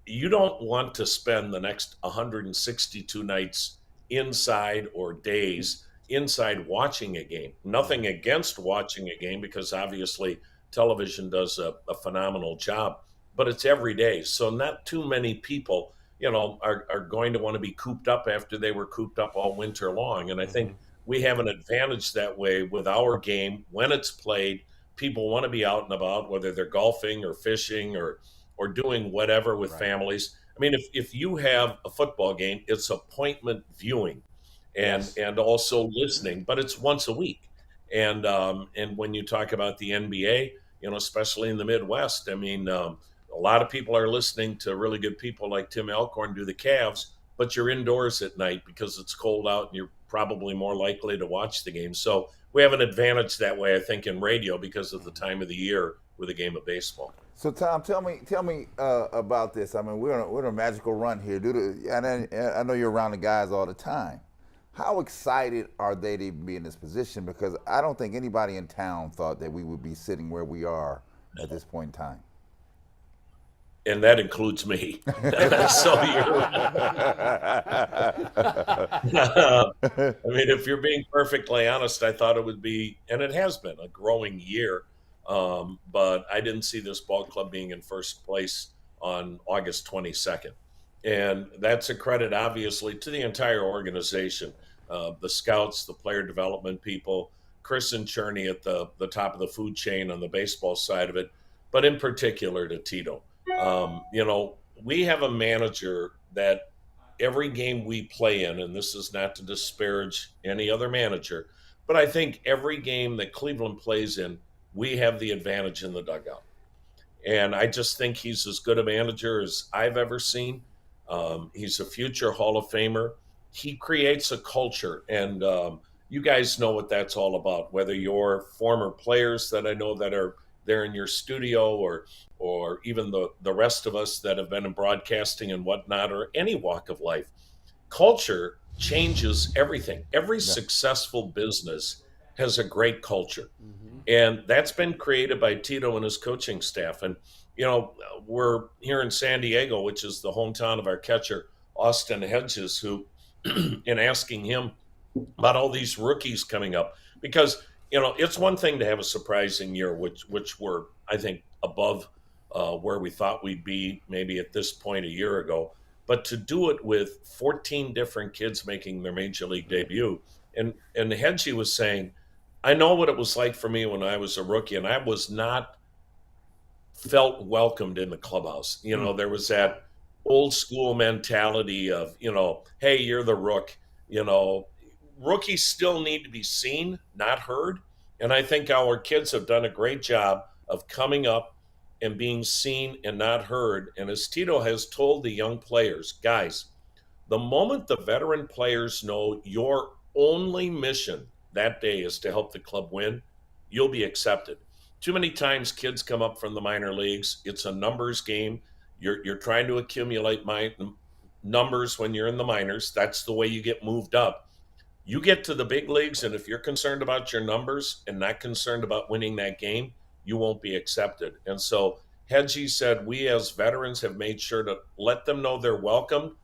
you don't want to spend the next 162 nights inside or days inside watching a game. Nothing against watching a game, because obviously television does a phenomenal job, but it's every day. So not too many people, are going to want to be cooped up after they were cooped up all winter long. And I think we have an advantage that way with our game. When it's played, people want to be out and about, whether they're golfing or fishing or doing whatever with families. I mean, if you have a football game, it's appointment viewing and also listening, but it's once a week. And when you talk about the NBA, especially in the Midwest, I mean, a lot of people are listening to really good people like Tim Alcorn do the Cavs, but you're indoors at night because it's cold out and you're probably more likely to watch the game. So we have an advantage that way, I think, in radio because of the time of the year with a game of baseball. So Tom, tell me about this. I mean, we're in a magical run here. I know you're around the guys all the time. How excited are they to be in this position? Because I don't think anybody in town thought that we would be sitting where we are at this point in time. And that includes me. So I mean, if you're being perfectly honest, I thought it would be, and it has been, a growing year. But I didn't see this ball club being in first place on August 22nd. And that's a credit, obviously, to the entire organization, the scouts, the player development people, Chris and Cherney at the top of the food chain on the baseball side of it, but in particular to Tito. We have a manager that every game we play in, and this is not to disparage any other manager, but I think every game that Cleveland plays in, we have the advantage in the dugout. And I just think he's as good a manager as I've ever seen. He's a future Hall of Famer. He creates a culture, and you guys know what that's all about, whether you're former players that I know that are there in your studio or even the rest of us that have been in broadcasting and whatnot, or any walk of life. Culture changes everything. Every successful business has a great culture. And that's been created by Tito and his coaching staff. And, we're here in San Diego, which is the hometown of our catcher, Austin Hedges, who, in asking him about all these rookies coming up, because, it's one thing to have a surprising year, which we're, I think, above where we thought we'd be maybe at this point a year ago. But to do it with 14 different kids making their major league debut. And Hedgie was saying, I know what it was like for me when I was a rookie, and I was not felt welcomed in the clubhouse. There was that old school mentality of, hey, you're the rook. Rookies still need to be seen, not heard. And I think our kids have done a great job of coming up and being seen and not heard. And as Tito has told the young players, guys, the moment the veteran players know your only mission that day is to help the club win, you'll be accepted. Too many times kids come up from the minor leagues. It's a numbers game. You're trying to accumulate numbers when you're in the minors. That's the way you get moved up. You get to the big leagues, and if you're concerned about your numbers and not concerned about winning that game, you won't be accepted. And so Hedgie said, we as veterans have made sure to let them know they're welcome.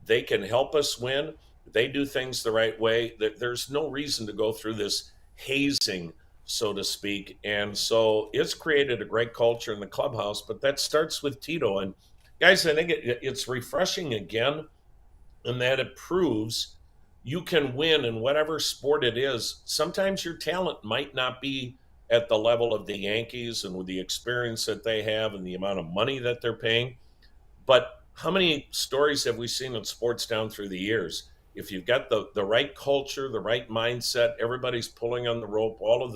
They can help us win. They do things the right way. There's no reason to go through this hazing, so to speak. And so it's created a great culture in the clubhouse, but that starts with Tito. And guys, I think it's refreshing again and that it proves you can win in whatever sport it is. Sometimes your talent might not be at the level of the Yankees and with the experience that they have and the amount of money that they're paying. But how many stories have we seen in sports down through the years? If you've got the right culture, the right mindset, everybody's pulling on the rope, all of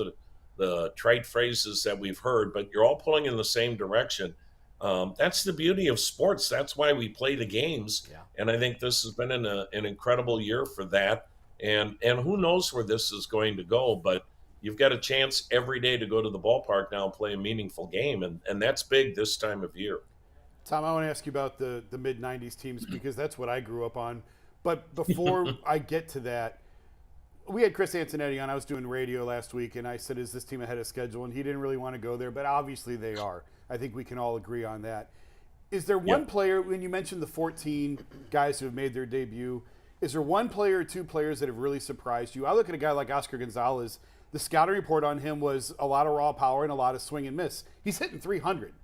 the trite phrases that we've heard, but you're all pulling in the same direction. That's the beauty of sports. That's why we play the games. Yeah. And I think this has been an incredible year for that. And who knows where this is going to go, but you've got a chance every day to go to the ballpark now and play a meaningful game. And that's big this time of year. Tom, I want to ask you about the mid-'90s teams because that's what I grew up on. But before I get to that, we had Chris Antonetti on. I was doing radio last week, and I said, is this team ahead of schedule? And he didn't really want to go there, but obviously they are. I think we can all agree on that. Is there one player, when you mentioned the 14 guys who have made their debut, is there one player or two players that have really surprised you? I look at a guy like Oscar Gonzalez. The scouting report on him was a lot of raw power and a lot of swing and miss. He's hitting 300.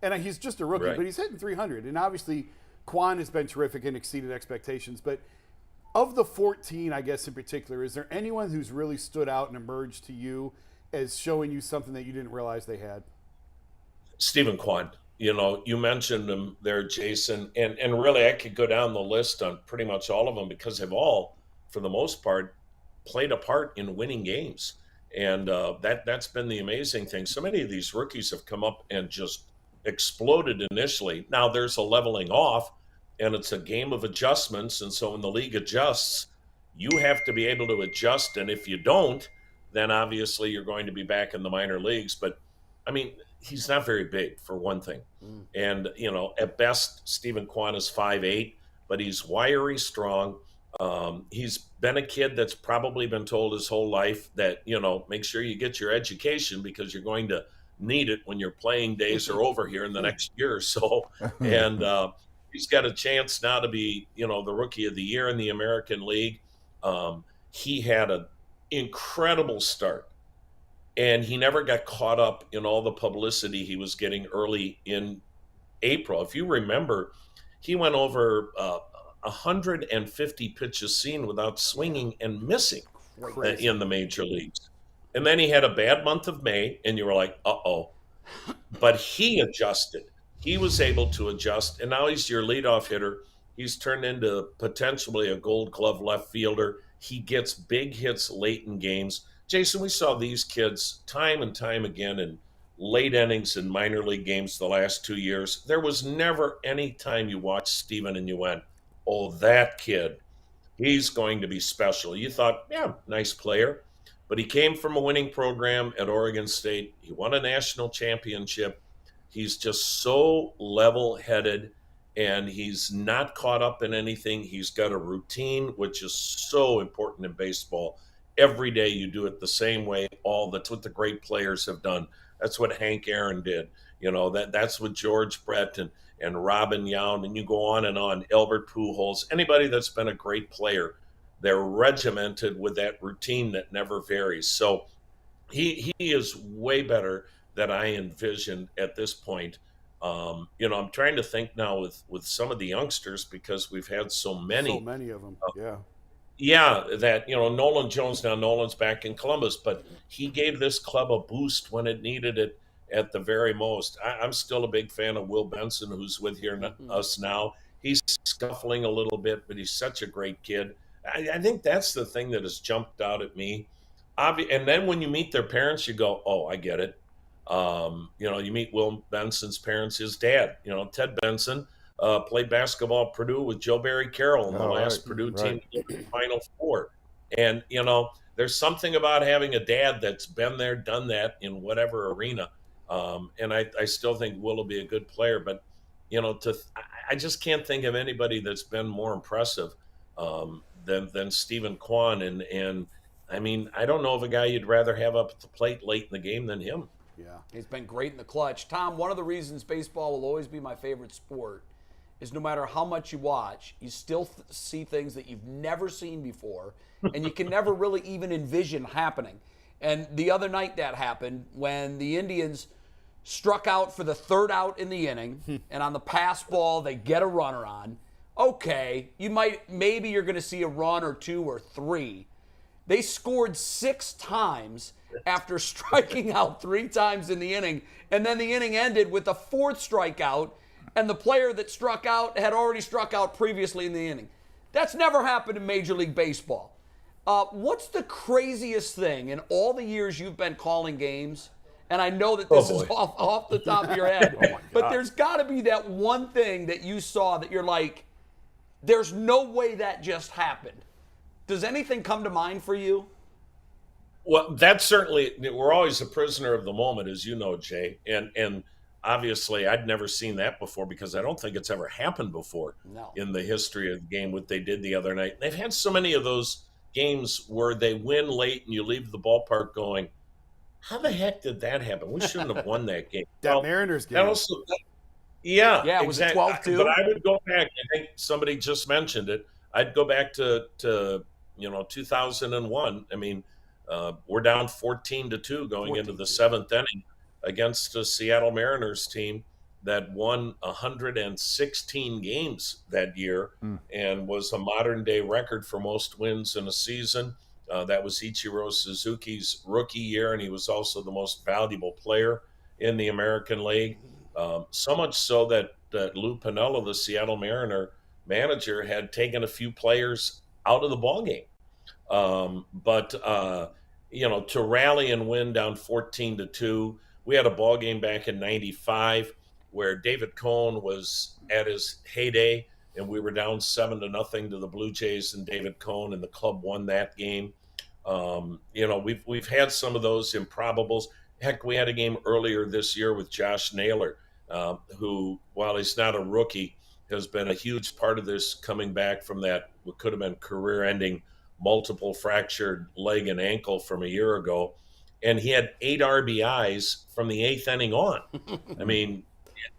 And he's just a rookie, but he's hitting 300. And obviously, Quan has been terrific and exceeded expectations. But of the 14, I guess, in particular, is there anyone who's really stood out and emerged to you as showing you something that you didn't realize they had? Stephen Quan. You know, you mentioned him there, Jason. And really, I could go down the list on pretty much all of them because they've all, for the most part, played a part in winning games. And that's been the amazing thing. So many of these rookies have come up and just exploded initially. Now there's a leveling off, and it's a game of adjustments. And so when the league adjusts, you have to be able to adjust. And if you don't, then obviously you're going to be back in the minor leagues. But I mean, he's not very big for one thing. And, you know, at best, Stephen Quan is 5'8", but he's wiry, strong. He's been a kid that's probably been told his whole life that, you know, make sure you get your education because you're going to need it when your playing days are over here in the next year or so. And he's got a chance now to be, you know, the rookie of the year in the American League. He had an incredible start, and he never got caught up in all the publicity he was getting early in April. If you remember, he went over 150 pitches seen without swinging and missing in the major leagues. And then he had a bad month of May, and you were like, uh-oh. But he adjusted. He was able to adjust, and now he's your leadoff hitter. He's turned into potentially a Gold Glove left fielder. He gets big hits late in games. Jason, we saw these kids time and time again in late innings in minor league games the last 2 years. There was never any time you watched Steven and you went, oh, that kid, he's going to be special. You thought, yeah, nice player. But he came from a winning program at Oregon State. He won a national championship. He's just so level-headed, and he's not caught up in anything. He's got a routine, which is so important in baseball. Every day you do it the same way. That's what the great players have done. That's what Hank Aaron did. You know, that's what George Brett and Robin Yount, and you go on and on. Albert Pujols, anybody that's been a great player, they're regimented with that routine that never varies. So he is way better than I envisioned at this point. You know, I'm trying to think now with some of the youngsters because we've had so many. So many of them, yeah. Yeah, that, you know, Nolan Jones, now Nolan's back in Columbus, but he gave this club a boost when it needed it at the very most. I'm still a big fan of Will Benson, who's with us now. He's scuffling a little bit, but he's such a great kid. I think that's the thing that has jumped out at me. And then when you meet their parents, you go, oh, I get it. You know, you meet Will Benson's parents, his dad, you know, Ted Benson, played basketball at Purdue with Joe Barry Carroll in the last Purdue team in the Final Four. And, you know, there's something about having a dad that's been there, done that in whatever arena. And I still think Will be a good player. But, you know, I just can't think of anybody that's been more impressive than Stephen Quan. And I mean, I don't know of a guy you'd rather have up at the plate late in the game than him. Yeah, he's been great in the clutch. Tom, one of the reasons baseball will always be my favorite sport is no matter how much you watch, you still see things that you've never seen before, and you can never really even envision happening. And the other night that happened when the Indians struck out for the third out in the inning, and on the pass ball they get a runner on. okay, maybe you're going to see a run or 2 or 3. They scored 6 times after striking out 3 times in the inning, and then the inning ended with a 4th strikeout, and the player that struck out had already struck out previously in the inning. That's never happened in Major League Baseball. What's the craziest thing in all the years you've been calling games? And I know that this is off the top of your head, but there's got to be that one thing that you saw that you're like, there's no way that just happened. Does anything come to mind for you? Well, that's certainly, we're always a prisoner of the moment, as you know, Jay. And obviously, I'd never seen that before because I don't think it's ever happened before in the history of the game, what they did the other night. They've had so many of those games where they win late and you leave the ballpark going, how the heck did that happen? We shouldn't have won that game. Mariners game. Yeah, was exactly. it 12-2? But I would go back. I think somebody just mentioned it. I'd go back to 2001. I mean, we're down 14-2 going into the 7th inning against a Seattle Mariners team that won 116 games that year and was a modern-day record for most wins in a season. That was Ichiro Suzuki's rookie year, and he was also the most valuable player in the American League. So much so that Lou Piniella, the Seattle Mariner manager, had taken a few players out of the ballgame. But to rally and win down 14-2, we had a ball game back in '95 where David Cohn was at his heyday, and we were down 7-0 to the Blue Jays and David Cohn, and the club won that game. We've had some of those improbables. Heck, we had a game earlier this year with Josh Naylor, who, while he's not a rookie, has been a huge part of this coming back from that what could have been career-ending multiple fractured leg and ankle from a year ago. And he had 8 RBIs from the 8th inning on. I mean,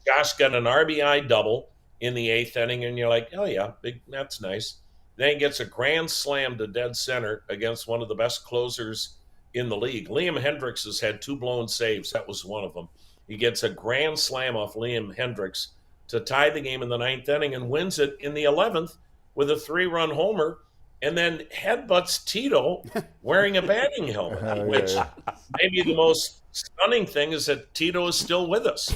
Josh got an RBI double in the 8th inning, and you're like, oh, yeah, that's nice. Then he gets a grand slam to dead center against one of the best closers in the league. Liam Hendricks has had 2 blown saves. That was one of them. He gets a grand slam off Liam Hendricks to tie the game in the 9th inning and wins it in the 11th with a 3-run homer, and then headbutts Tito wearing a batting helmet, which maybe the most stunning thing is that Tito is still with us.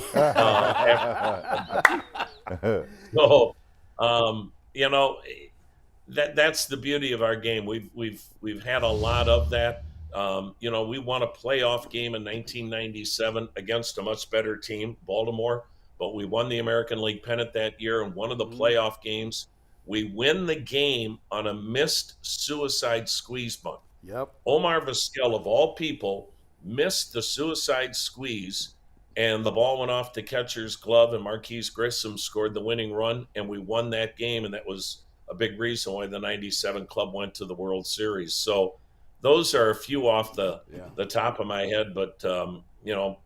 That's the beauty of our game. We've had a lot of that. We won a playoff game in 1997 against a much better team, Baltimore, but we won the American League pennant that year. And one of the playoff games, we win the game on a missed suicide squeeze bunt. Yep. Omar Vizquel, of all people, missed the suicide squeeze, and the ball went off the catcher's glove, and Marquise Grissom scored the winning run, and we won that game, and that was a big reason why the 97 club went to the World Series. So those are a few off the top of my head, but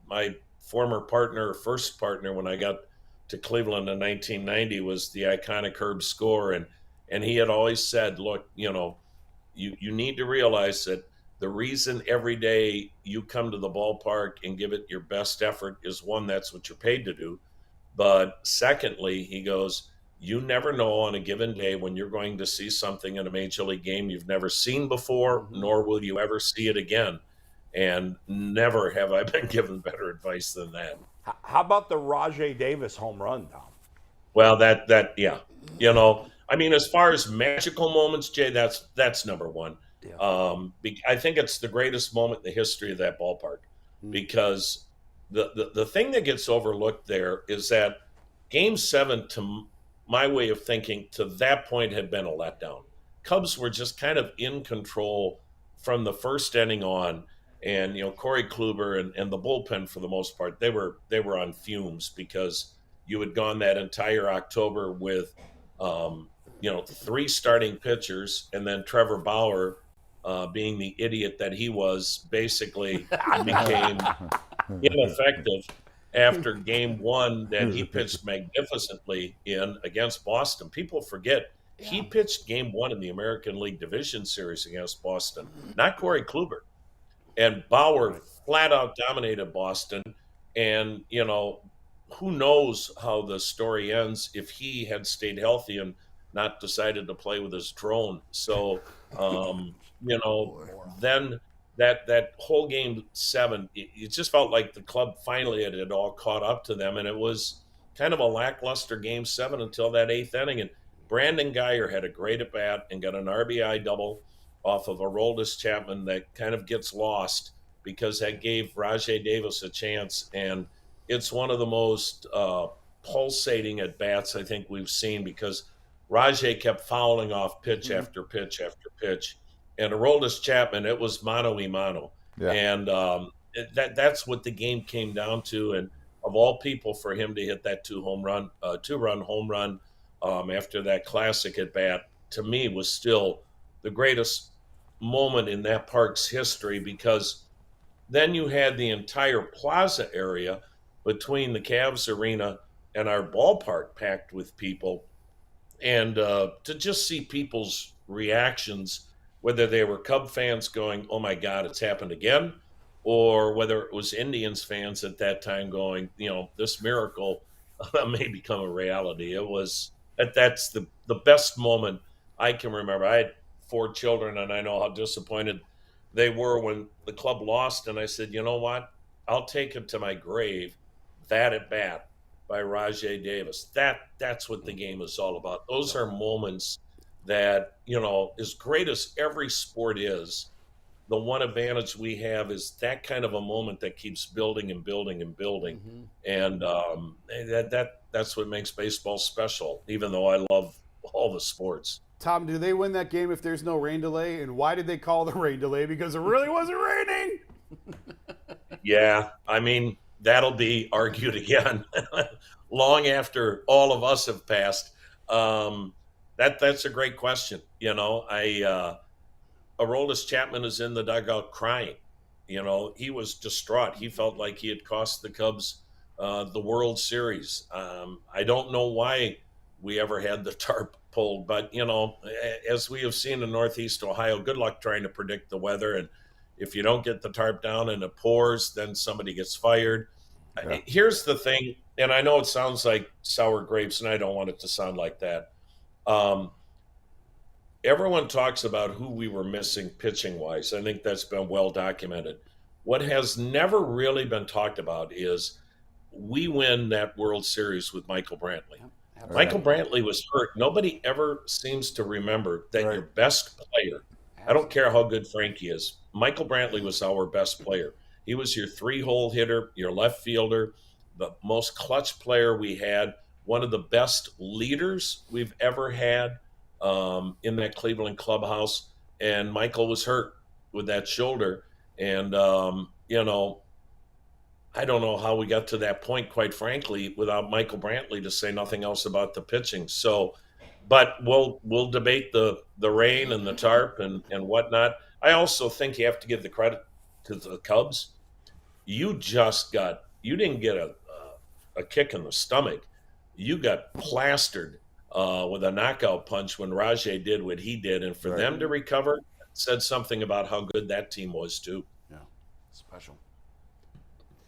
my first partner when I got to Cleveland in 1990 was the iconic Herb Score, and he had always said, look, you need to realize that the reason every day you come to the ballpark and give it your best effort is, one, that's what you're paid to do. But secondly, he goes, you never know on a given day when you're going to see something in a major league game you've never seen before, nor will you ever see it again. And never have I been given better advice than that. How about the Rajay Davis home run, Tom? Well, yeah. I mean, as far as magical moments, Jay, that's number one. Yeah. I think it's the greatest moment in the history of that ballpark, because the thing that gets overlooked there is that Game 7, to my way of thinking, to that point had been a letdown. Cubs were just kind of in control from the first inning on, and Corey Kluber and the bullpen, for the most part, they were on fumes, because you had gone that entire October with 3 starting pitchers, and then Trevor Bauer, being the idiot that he was, basically became ineffective after Game 1 that he pitched magnificently in against Boston. People forget he pitched Game 1 in the American League Division Series against Boston, not Corey Kluber. And Bauer flat out dominated Boston. And, who knows how the story ends if he had stayed healthy and not decided to play with his drone. So, then that whole game 7, it just felt like the club finally had all caught up to them, and it was kind of a lackluster game 7 until that 8th inning. And Brandon Geyer had a great at bat and got an RBI double off of Aroldis Chapman that kind of gets lost because that gave Rajai Davis a chance. And it's one of the most pulsating at bats I think we've seen, because Rajai kept fouling off pitch after pitch after pitch. And Aroldis Chapman, it was mano-y-mano. Yeah. And that's what the game came down to. And of all people, for him to hit that two-run home run after that classic at bat, to me was still the greatest moment in that park's history, because then you had the entire plaza area between the Cavs arena and our ballpark packed with people. And to just see people's reactions, whether they were Cub fans going, "Oh my God, it's happened again," or whether it was Indians fans at that time going, this miracle may become a reality. That's the best moment I can remember. I had 4 children, and I know how disappointed they were when the club lost. And I said, you know what? I'll take it to my grave, that at bat by Rajai Davis. That's what the game is all about. Those are moments that, as great as every sport is, the one advantage we have is that kind of a moment that keeps building and building and building. And that's what makes baseball special, even though I love all the sports. Tom, do they win that game if there's no rain delay? And why did they call the rain delay? Because it really wasn't raining. Yeah, I mean, that'll be argued again long after all of us have passed. That's a great question. Aroldis Chapman is in the dugout crying. He was distraught. He felt like he had cost the Cubs the World Series. I don't know why we ever had the tarp pulled, but, as we have seen in Northeast Ohio, good luck trying to predict the weather. And if you don't get the tarp down and it pours, then somebody gets fired. Yeah. Here's the thing, and I know it sounds like sour grapes, and I don't want it to sound like that. Everyone talks about who we were missing pitching-wise. I think that's been well documented. What has never really been talked about is we win that World Series with Michael Brantley. Yeah, Michael Brantley was hurt. Nobody ever seems to remember that your best player, I don't care how good Frankie is, Michael Brantley was our best player. He was your 3-hole hitter, your left fielder, the most clutch player we had, one of the best leaders we've ever had in that Cleveland clubhouse. And Michael was hurt with that shoulder. And, I don't know how we got to that point, quite frankly, without Michael Brantley, to say nothing else about the pitching. So, but we'll debate the rain and the tarp and whatnot. I also think you have to give the credit to the Cubs. You didn't get a kick in the stomach. You got plastered with a knockout punch when Rajai did what he did. And for them to recover said something about how good that team was too. Yeah, special.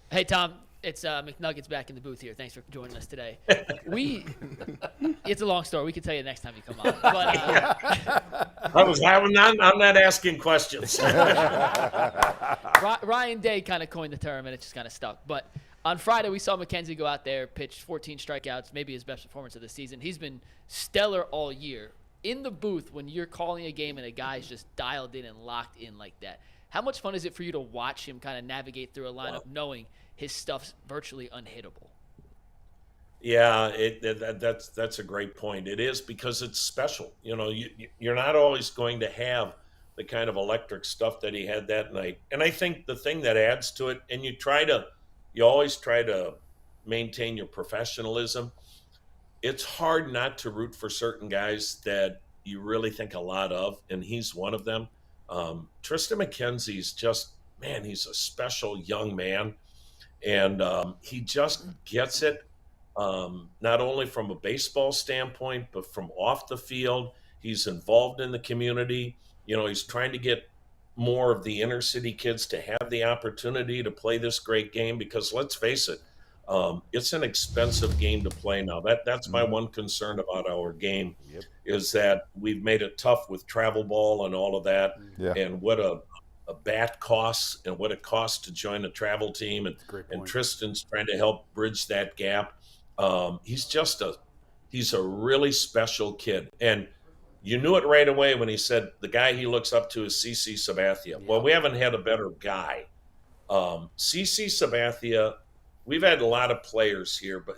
Hey, Tom, it's McNuggets back in the booth here. Thanks for joining us today. It's a long story. We can tell you next time you come on. But, I'm not asking questions. Ryan Day kind of coined the term, and it just kind of stuck. But on Friday, we saw McKenzie go out there, pitch 14 strikeouts, maybe his best performance of the season. He's been stellar all year. In the booth, when you're calling a game and a guy's just dialed in and locked in like that, how much fun is it for you to watch him kind of navigate through a lineup knowing his stuff's virtually unhittable? Yeah, that's a great point. It is, because it's special. You're not always going to have the kind of electric stuff that he had that night. And I think the thing that adds to it, and you always try to maintain your professionalism. It's hard not to root for certain guys that you really think a lot of, and he's one of them. Tristan McKenzie's he's a special young man, and he just gets it, not only from a baseball standpoint, but from off the field. He's involved in the community. He's trying to get more of the inner city kids to have the opportunity to play this great game, because let's face it, It's an expensive game to play now. That's my one concern about our game is that we've made it tough with travel ball and all of that, and what a bat costs and what it costs to join a travel team, and Tristan's trying to help bridge that gap. He's a really special kid, and you knew it right away when he said the guy he looks up to is CC Sabathia. Well, we haven't had a better guy. CC Sabathia. We've had a lot of players here, but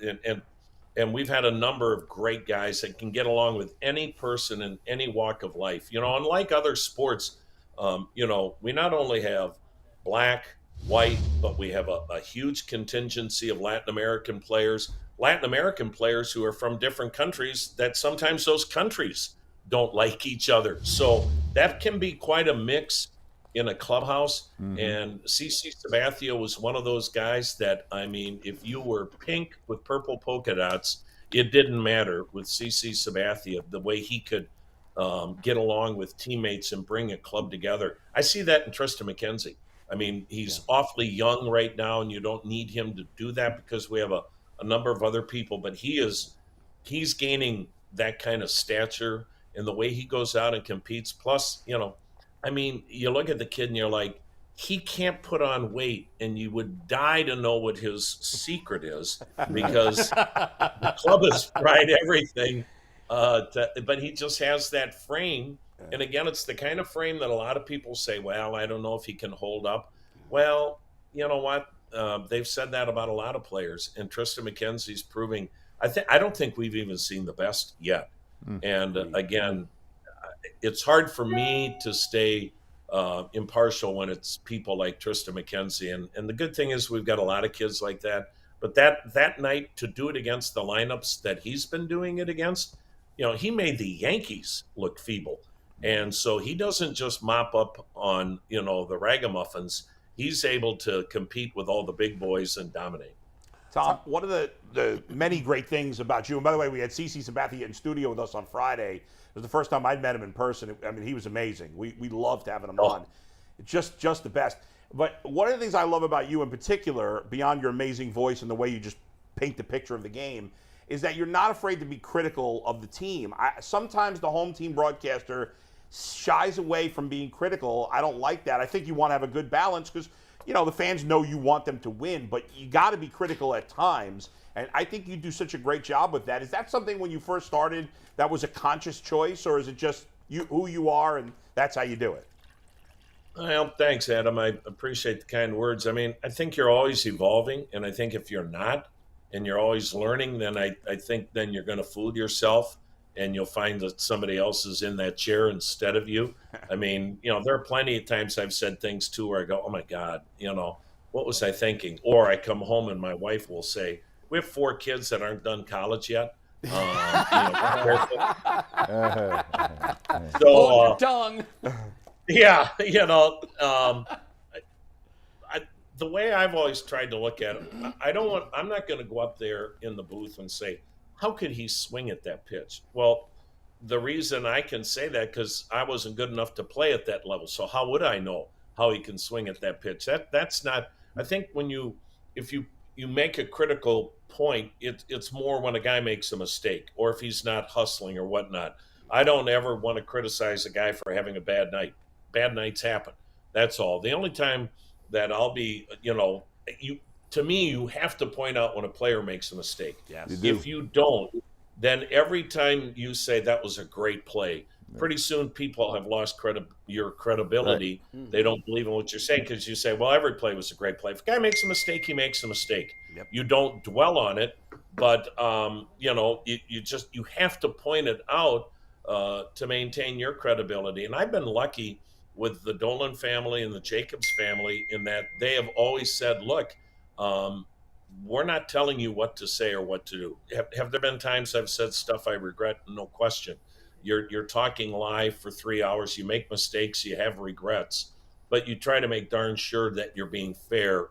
and we've had a number of great guys that can get along with any person in any walk of life. Unlike other sports, we not only have black, white, but we have a huge contingency of Latin American players who are from different countries that sometimes those countries don't like each other. So that can be quite a mix in a clubhouse. And CC Sabathia was one of those guys that, if you were pink with purple polka dots, it didn't matter with CC Sabathia, the way he could get along with teammates and bring a club together. I see that in Tristan McKenzie. He's awfully young right now, and you don't need him to do that because we have a number of other people, but he's gaining that kind of stature, and the way he goes out and competes. Plus, you look at the kid and you're like, he can't put on weight, and you would die to know what his secret is because the club has tried everything, but he just has that frame. And again, it's the kind of frame that a lot of people say, well, I don't know if he can hold up. Well, you know what? They've said that about a lot of players, and Tristan McKenzie's proving. I don't think we've even seen the best yet. And again, it's hard for me to stay impartial when it's people like Tristan McKenzie. And the good thing is we've got a lot of kids like that. But that night, to do it against the lineups that he's been doing it against, he made the Yankees look feeble. And so he doesn't just mop up on, the ragamuffins. He's able to compete with all the big boys and dominate. Tom, one of the many great things about you, and by the way, we had CC Sabathia in studio with us on Friday. It was the first time I'd met him in person. He was amazing. We loved having him on. Just the best. But one of the things I love about you in particular, beyond your amazing voice and the way you just paint the picture of the game, is that you're not afraid to be critical of the team. Sometimes the home team broadcaster shies away from being critical. I don't like that. I think you want to have a good balance because, the fans know you want them to win, but you got to be critical at times. And I think you do such a great job with that. Is that something when you first started that was a conscious choice, or is it just who you are and that's how you do it? Well, thanks, Adam. I appreciate the kind words. I think you're always evolving, and I think if you're not and you're always learning, then I think then you're going to fool yourself, and you'll find that somebody else is in that chair instead of you. There are plenty of times I've said things too where I go, oh my God, what was I thinking? Or I come home and my wife will say, we have 4 kids that aren't done college yet. So, hold your tongue. Yeah, the way I've always tried to look at it, I'm not going to go up there in the booth and say, how could he swing at that pitch? Well, the reason I can say that because I wasn't good enough to play at that level. So how would I know how he can swing at that pitch? That's not. I think if you make a critical point, it's more when a guy makes a mistake or if he's not hustling or whatnot. I don't ever want to criticize a guy for having a bad night. Bad nights happen. That's all. The only time that I'll be, to me, you have to point out when a player makes a mistake. Yes. If you don't, then every time you say that was a great play, pretty soon people have lost your credibility. Right. They don't believe in what you're saying because you say, well, every play was a great play. If a guy makes a mistake, he makes a mistake. Yep. You don't dwell on it, but, you have to point it out to maintain your credibility. And I've been lucky with the Dolan family and the Jacobs family in that they have always said, look, we're not telling you what to say or what to do. Have there been times I've said stuff I regret? No question. You're talking live for 3 hours. You make mistakes. You have regrets. But you try to make darn sure that you're being fair.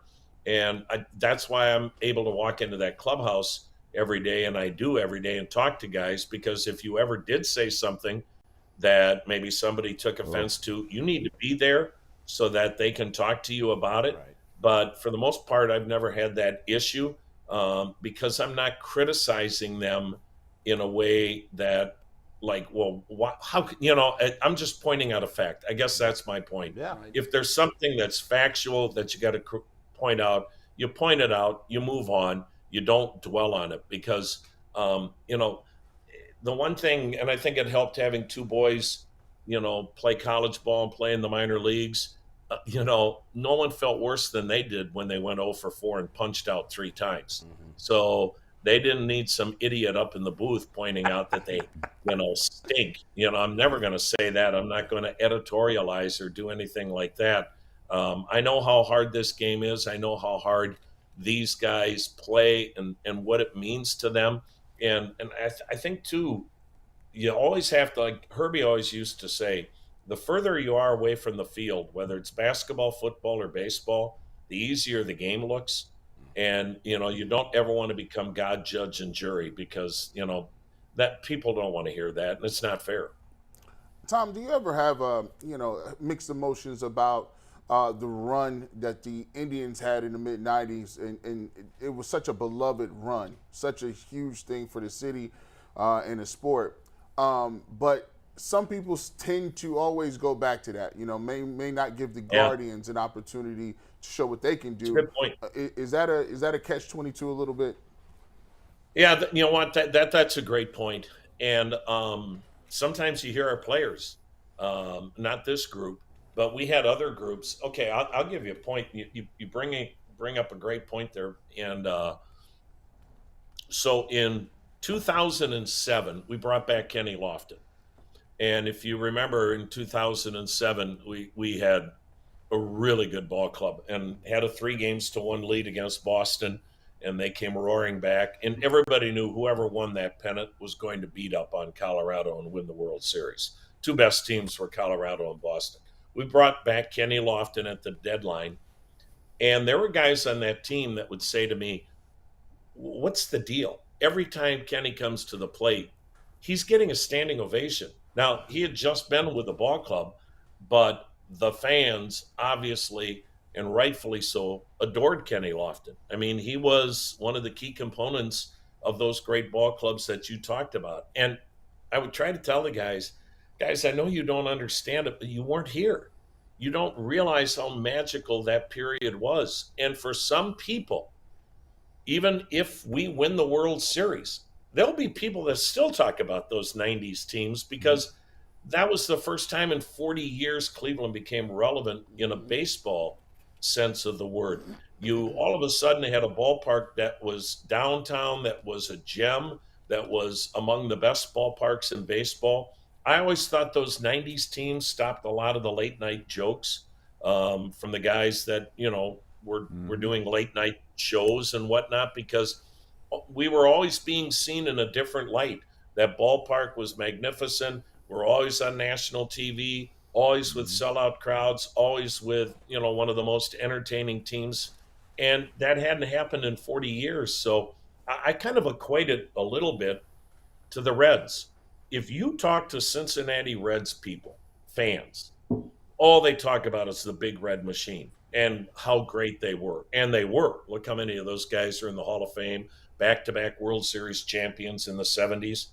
And that's why I'm able to walk into that clubhouse every day, and I do every day, and talk to guys, because if you ever did say something that maybe somebody took offense to, you need to be there so that they can talk to you about it. Right. But for the most part, I've never had that issue. because I'm not criticizing them in a way that, like, well, how I'm just pointing out a fact. I guess that's my point. Yeah. If there's something that's factual that you got to point out, you point it out, you move on, you don't dwell on it, because the one thing, and I think it helped having two boys, play college ball and play in the minor leagues. No one felt worse than they did when they went 0 for 4 and punched out 3 times. So they didn't need some idiot up in the booth pointing out that they, stink. I'm never going to say that. I'm not going to editorialize or do anything like that. I know how hard this game is. I know how hard these guys play and what it means to them. And I think, too, you always have to, like Herbie always used to say, the further you are away from the field, whether it's basketball, football, or baseball, the easier the game looks. And, you don't ever want to become God, judge, and jury, because, that people don't want to hear that, and it's not fair. Tom, do you ever have, mixed emotions about the run that the Indians had in the mid-'90s? And it was such a beloved run, such a huge thing for the city and the sport. But some people tend to always go back to that, may not give the Guardians an opportunity to show what they can do. Good point. Is that a catch-22 a little bit? Yeah, you know what? That's a great point. And sometimes you hear our players, not this group, but we had other groups. Okay, I'll give you a point. You bring up a great point there. And so in 2007, we brought back Kenny Lofton. And if you remember, in 2007, we had a really good ball club and had a 3-1 lead against Boston, and they came roaring back. And everybody knew whoever won that pennant was going to beat up on Colorado and win the World Series. 2 best teams were Colorado and Boston. We brought back Kenny Lofton at the deadline, and there were guys on that team that would say to me, what's the deal? Every time Kenny comes to the plate, he's getting a standing ovation. Now, he had just been with the ball club, but the fans, obviously, and rightfully so, adored Kenny Lofton. I mean, he was one of the key components of those great ball clubs that you talked about. And I would try to tell the guys, I know you don't understand it, but you weren't here. You don't realize how magical that period was. And for some people, even if we win the World Series, there'll be people that still talk about those 90s teams, because that was the first time in 40 years Cleveland became relevant in a baseball sense of the word. You all of a sudden had a ballpark that was downtown, that was a gem, that was among the best ballparks in baseball. I always thought those 90s teams stopped a lot of the late night jokes from the guys that, were doing late night shows and whatnot, because we were always being seen in a different light. That ballpark was magnificent. We're always on national TV, always with sellout crowds, always with, one of the most entertaining teams. And that hadn't happened in 40 years. So I kind of equate it a little bit to the Reds. If you talk to Cincinnati Reds people, fans, all they talk about is the Big Red Machine and how great they were. And they were. Look how many of those guys are in the Hall of Fame, back-to-back World Series champions in the 70s.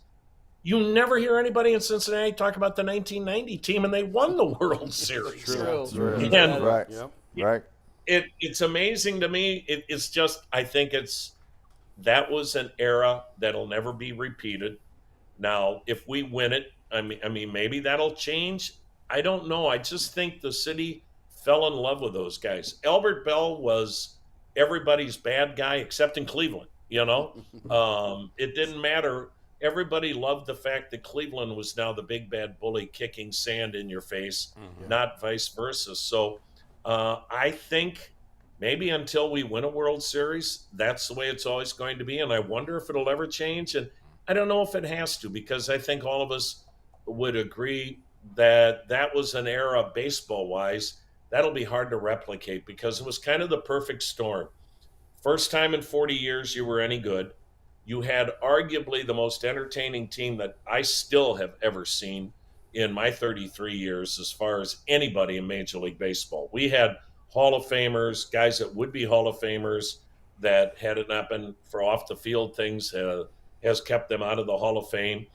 You never hear anybody in Cincinnati talk about the 1990 team, and they won the World Series. True. And Right. Yep. Right. It's amazing to me. It's just, I think that was an era that'll never be repeated. Now, if we win it, I mean, maybe that'll change. I don't know. I just think the city fell in love with those guys. Albert Bell was everybody's bad guy except in Cleveland, It didn't matter. Everybody loved the fact that Cleveland was now the big bad bully kicking sand in your face, not vice versa. So I think maybe until we win a World Series, that's the way it's always going to be. And I wonder if it'll ever change. And I don't know if it has to, because I think all of us would agree that that was an era baseball-wise that'll be hard to replicate, because it was kind of the perfect storm. First time in 40 years you were any good. You had arguably the most entertaining team that I still have ever seen in my 33 years as far as anybody in Major League Baseball. We had Hall of Famers, guys that would be Hall of Famers, that, had it not been for off the field things, has kept them out of the Hall of Fame.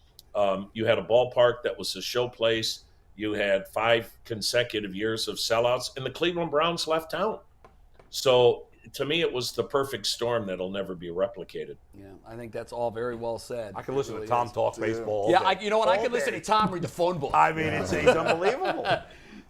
You had a ballpark that was a show place. You had 5 consecutive years of sellouts, and the Cleveland Browns left town. So to me, it was the perfect storm that'll never be replicated. Yeah, I think that's all very well said. I can listen to Tom talk baseball. Yeah, all day. you know what? I All could listen day. to Tom read the phone book. I mean, it's unbelievable.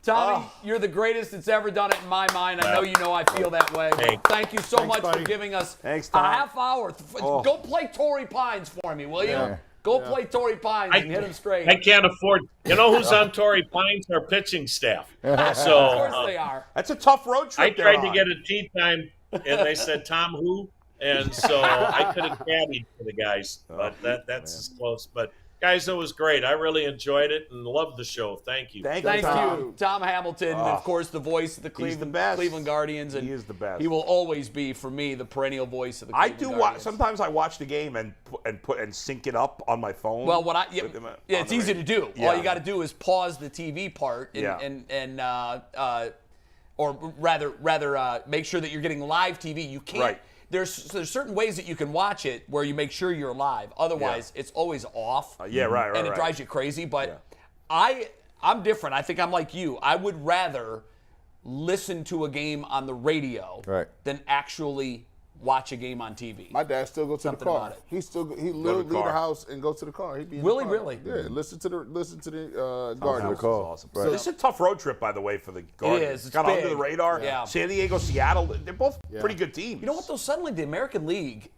Tommy, you're the greatest that's ever done it in my mind. I know you know I feel that way. Thank you so much for giving us Thanks, a Tom. half hour. Go play Torrey Pines for me, will you? Go play Torrey Pines and hit him straight. I can't afford. You know who's on Torrey Pines? Our pitching staff. So Of course they are. That's a tough road trip. I tried to get a tea time, and they said, Tom, who? And so I could have caddied for the guys, but that's as close. But, guys, it was great. I really enjoyed it and loved the show. Thank you. Thank you, Tom Hamilton, of course, the voice of the Cleveland Guardians. And he is the best. He will always be, for me, the perennial voice of the Cleveland Guardians. Sometimes I watch the game and sync it up on my phone. Well, it's easy to do. Yeah. All you got to do is pause the TV part or rather make sure that you're getting live TV. You can't. Right. There's certain ways that you can watch it where you make sure you're live. Otherwise, it's always off. Right. And it drives you crazy. But I'm different. I think I'm like you. I would rather listen to a game on the radio than actually watch a game on TV. My dad still go to Something the car. about it. He literally leave the house and go to the car. He'd be in Will the he car. really? Yeah, listen to the Guardians. Awesome. This is a tough road trip, by the way, for the Guardians. It is. It's kind of under big. the radar. Yeah. San Diego, Seattle, they're both pretty good teams. You know what, though? Suddenly the American League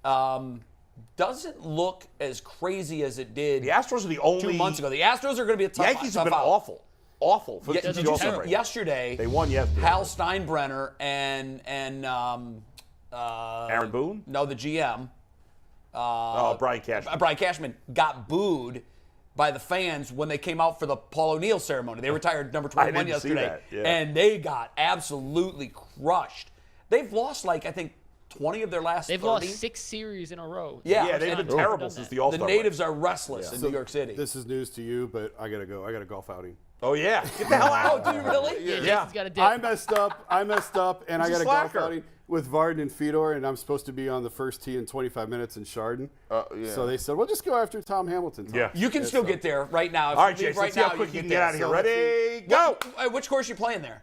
doesn't look as crazy as it did. The Astros are the only 2 months ago. The Astros are going to be a tough Yankees have been out. awful. Awful. For Did you see yesterday? They won yesterday. Hal Steinbrenner and Aaron Boone? No, the GM. Brian Cashman. Brian Cashman got booed by the fans when they came out for the Paul O'Neill ceremony. They retired number 21 didn't see yesterday, that, yeah. and they got absolutely crushed. They've lost 20 of their last 30. They've lost 6 series in a row. Yeah, they've been terrible since the All-Star The natives are restless in So New York City. This is news to you, but I gotta go. I got a golf outing. Oh, yeah. Get the hell out. Oh, do you really? Yeah, Jason's got a dip. I messed up, and I He's got a a golf slacker. outing with Varden and Fedor, and I'm supposed to be on the first tee in 25 minutes in Chardon. So they said, well, just go after Tom Hamilton. Tom. Yeah. You can still get there right now. If All you right, leave Jason, right let's see how now, quick you can there. get out of here. Ready? Go! Which course are you playing there?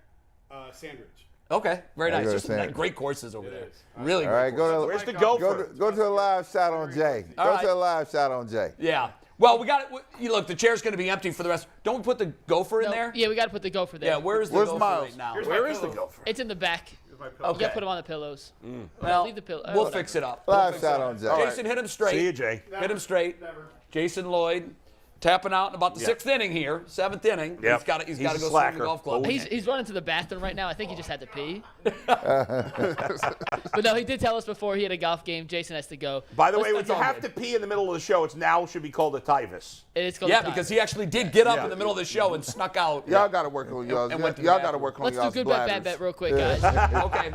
Sandridge. Okay, very nice. go to There's some Sandridge. great courses over there. Really All great right, courses. Where's the gopher? go to a live shot on Jay. Go right. to a live shot on Jay. Yeah. Well, we got it. You look, the chair's going to be empty for the rest. Don't we put the gopher in No, there? Yeah, we got to put the gopher there. Yeah, where's the Where's gopher Miles? right now? Where is the gopher? It's in the back. Okay. You got to put him on the pillows. Well, leave the pillow. we'll whatever. fix it up. Live shot on Jay. Jason, hit him straight. See you, Jay. Hit him straight. Jason Lloyd tapping out in about the 6th inning here, 7th inning. Yep. He's He's got a to go swing slacker. the golf club. He's running to the bathroom right now. I think he just had to pee. But no, he did tell us before he had a golf game. Jason has to go. By the way, when That's you all have good. to pee in the middle of the show, it's now should be called a Tyvus. It's called Yeah, the time. because he actually did get up in the middle of the show and snuck out. Y'all got to work on y'all. And went to the Y'all got to bathroom. work on Let's do y'all's good bet, bad bladders. bet real quick, guys. Okay.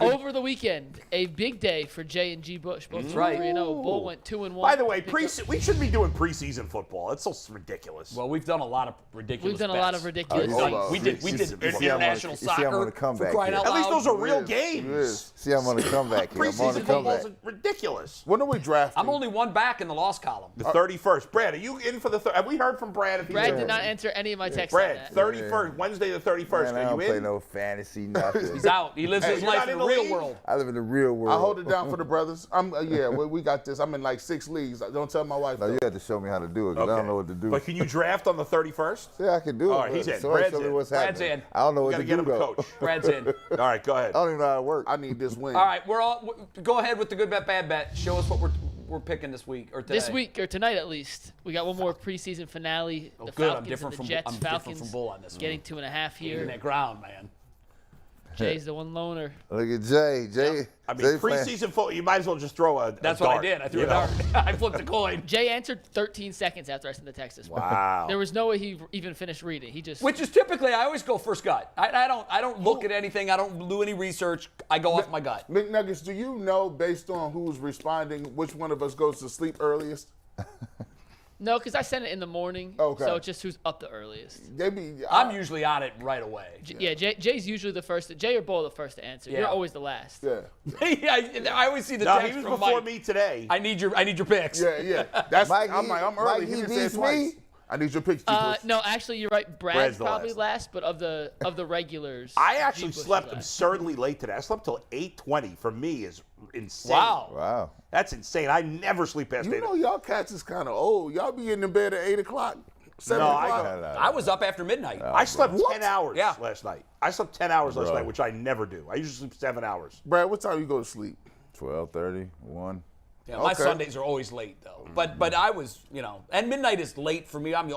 Over the weekend, a big day for Jay and G. Bush. Both right. 3-0. Bull went 2-1. By the way, Picked up- we should be doing preseason football. It's so ridiculous. Well, we've done a lot of ridiculous We've done a lot bets. of ridiculous Oh, things. We did international you see I'm on soccer the comeback for crying here. out At least loud. those are real is. games. See, I'm on the comeback here. I'm on Preseason the football comeback. is ridiculous. When are we drafting? I'm only one back in the loss column. The 31st. Brad, are you in for the Have we heard from Brad? If he's Brad in? did not answer any of my texts on Brad, that. 31st, Wednesday the 31st. Man, I Are don't you play in? no fantasy, nothing. He's out. He lives his you're life not in in the the real league? world. I live in the real world. I hold it down for the brothers. We got this. I'm in like 6 leagues. Don't tell my wife. No, though. you have to show me how to do it because I don't know what to do. But can you draft on the 31st? Yeah, I can do it. All right, he's but in. somebody Brad's show me in. what's Brad's happening. in. I don't know what Got to to get do, him a though. coach. Brad's in. All right, go ahead. I don't even know how it works. I need this win. All right, go ahead with the good bet, bad bet. Show us what we're picking this week or today. This week, or tonight at least, we got one more preseason finale. The good. I'm Falcons different and from- the Jets. I'm different Falcons from Bull on this one. getting 2.5 here. in that ground, man. Jay's the one loner. Look at Jay. Jay. I mean, Jay playing- preseason football, you might as well just throw a That's dart, what I did. I threw you a know? dart. I flipped a coin. Jay answered 13 seconds after I sent the text this morning. Wow. There was no way he even finished reading. He just. Which is typically I always go first gut. I don't look at anything. I don't do any research. I go off my gut. McNuggets, do you know based on who's responding which one of us goes to sleep earliest? No, because I send it in the morning. Okay. So it's just who's up the earliest. I'm usually on it right away. Jay's usually the first. Jay or Bo the first to answer. Yeah. You're always the last. Yeah. I always see the No, text he was from before Mike. me today. I need your picks. Yeah. That's Mike, I'm early. Mike, He he didn't say it beats twice. me? I need your picks, G-Bush. No, actually, you're right. Brad's Brad's the probably last, but of the regulars. I actually G-Bush is slept last. absurdly late today. I slept till 8:20. For me, is insane. Wow. That's insane. I never sleep past 8. You know, y'all cats is kind of old. Y'all be in the bed at 8 o'clock, 7 No, o'clock. I was up after midnight. I slept 10 hours Yeah. last night. I slept 10 hours last Bro. night, which I never do. I usually sleep 7 hours. Brad, what time you go to sleep? 12:30, 1. Yeah, my Okay. Sundays are always late though. But I was, and midnight is late for me. I'm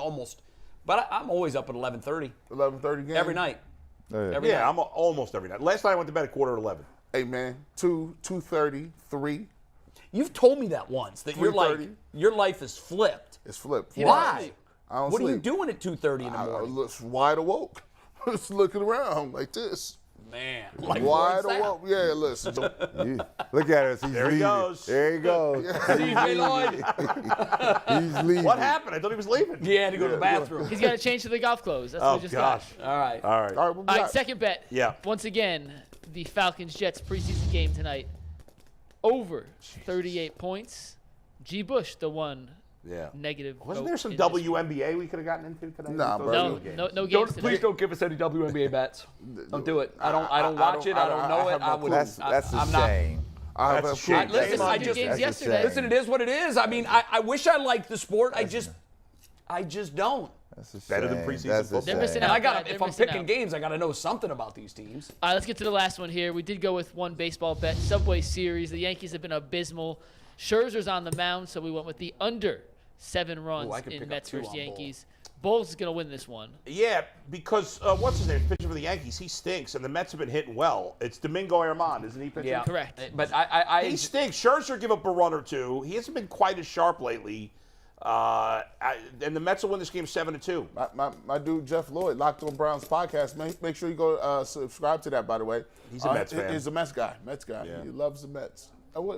always up at 11:30 11:30 game? every night. Every Yeah, night. I'm almost every night. Last night I went to bed at 10:45. Hey, man, 2:30, 3. You've told me that once that you're like 3:30. your life is flipped. It's flipped. Why? I don't What are you sleep. doing at 2:30 in the I morning? look wide awoke. Just looking around like this. Man, like Wide what's that? awoke. Yeah, listen. Look at us. He's There he leaving. goes. There he goes. CJ Lloyd. He's leaving. What happened? I thought he was leaving. He had to go to the bathroom. He's got to change to the golf clothes. That's Oh, what we just gosh. got. All right. All right. All right, what we All right, got? second bet. Yeah. Once again, the Falcons-Jets preseason game tonight. Over 38 points. G. Bush, the one Yeah. negative. Wasn't vote there some in this WNBA we could have gotten into today? Nah, We bro. thought- No, no games today. Please don't give us any WNBA bets. Don't do it. I don't watch it. I don't know it. I would. That's a I'm not. shame. I have That's a a shame. Listen, Shame I on just games That's a yesterday. shame. listen. It is what it is. I mean, I wish I liked the sport. I just don't. That's a shame. Better than preseason That's a football. They're shame. missing And out. I got Brad. to. They're If I'm missing picking out. games, I got to know something about these teams. All right, let's get to the last one here. We did go with one baseball bet. Subway Series. The Yankees have been abysmal. Scherzer's on the mound, so we went with the under 7 runs I could in pick up Mets 2 versus on Bull. Yankees. Bulls is going to win this one. Yeah, because what's his name? Pitching for the Yankees. He stinks, and the Mets have been hitting well. It's Domingo Armand, isn't he pitching? Yeah, Correct. But I He stinks. Scherzer give up a run or two. He hasn't been quite as sharp lately. And the Mets will win this game 7-2. My dude Jeff Lloyd, Locked On Browns podcast. Make sure you go subscribe to that. By the way, He's a Mets fan. He's a Mets guy. Yeah. He loves the Mets.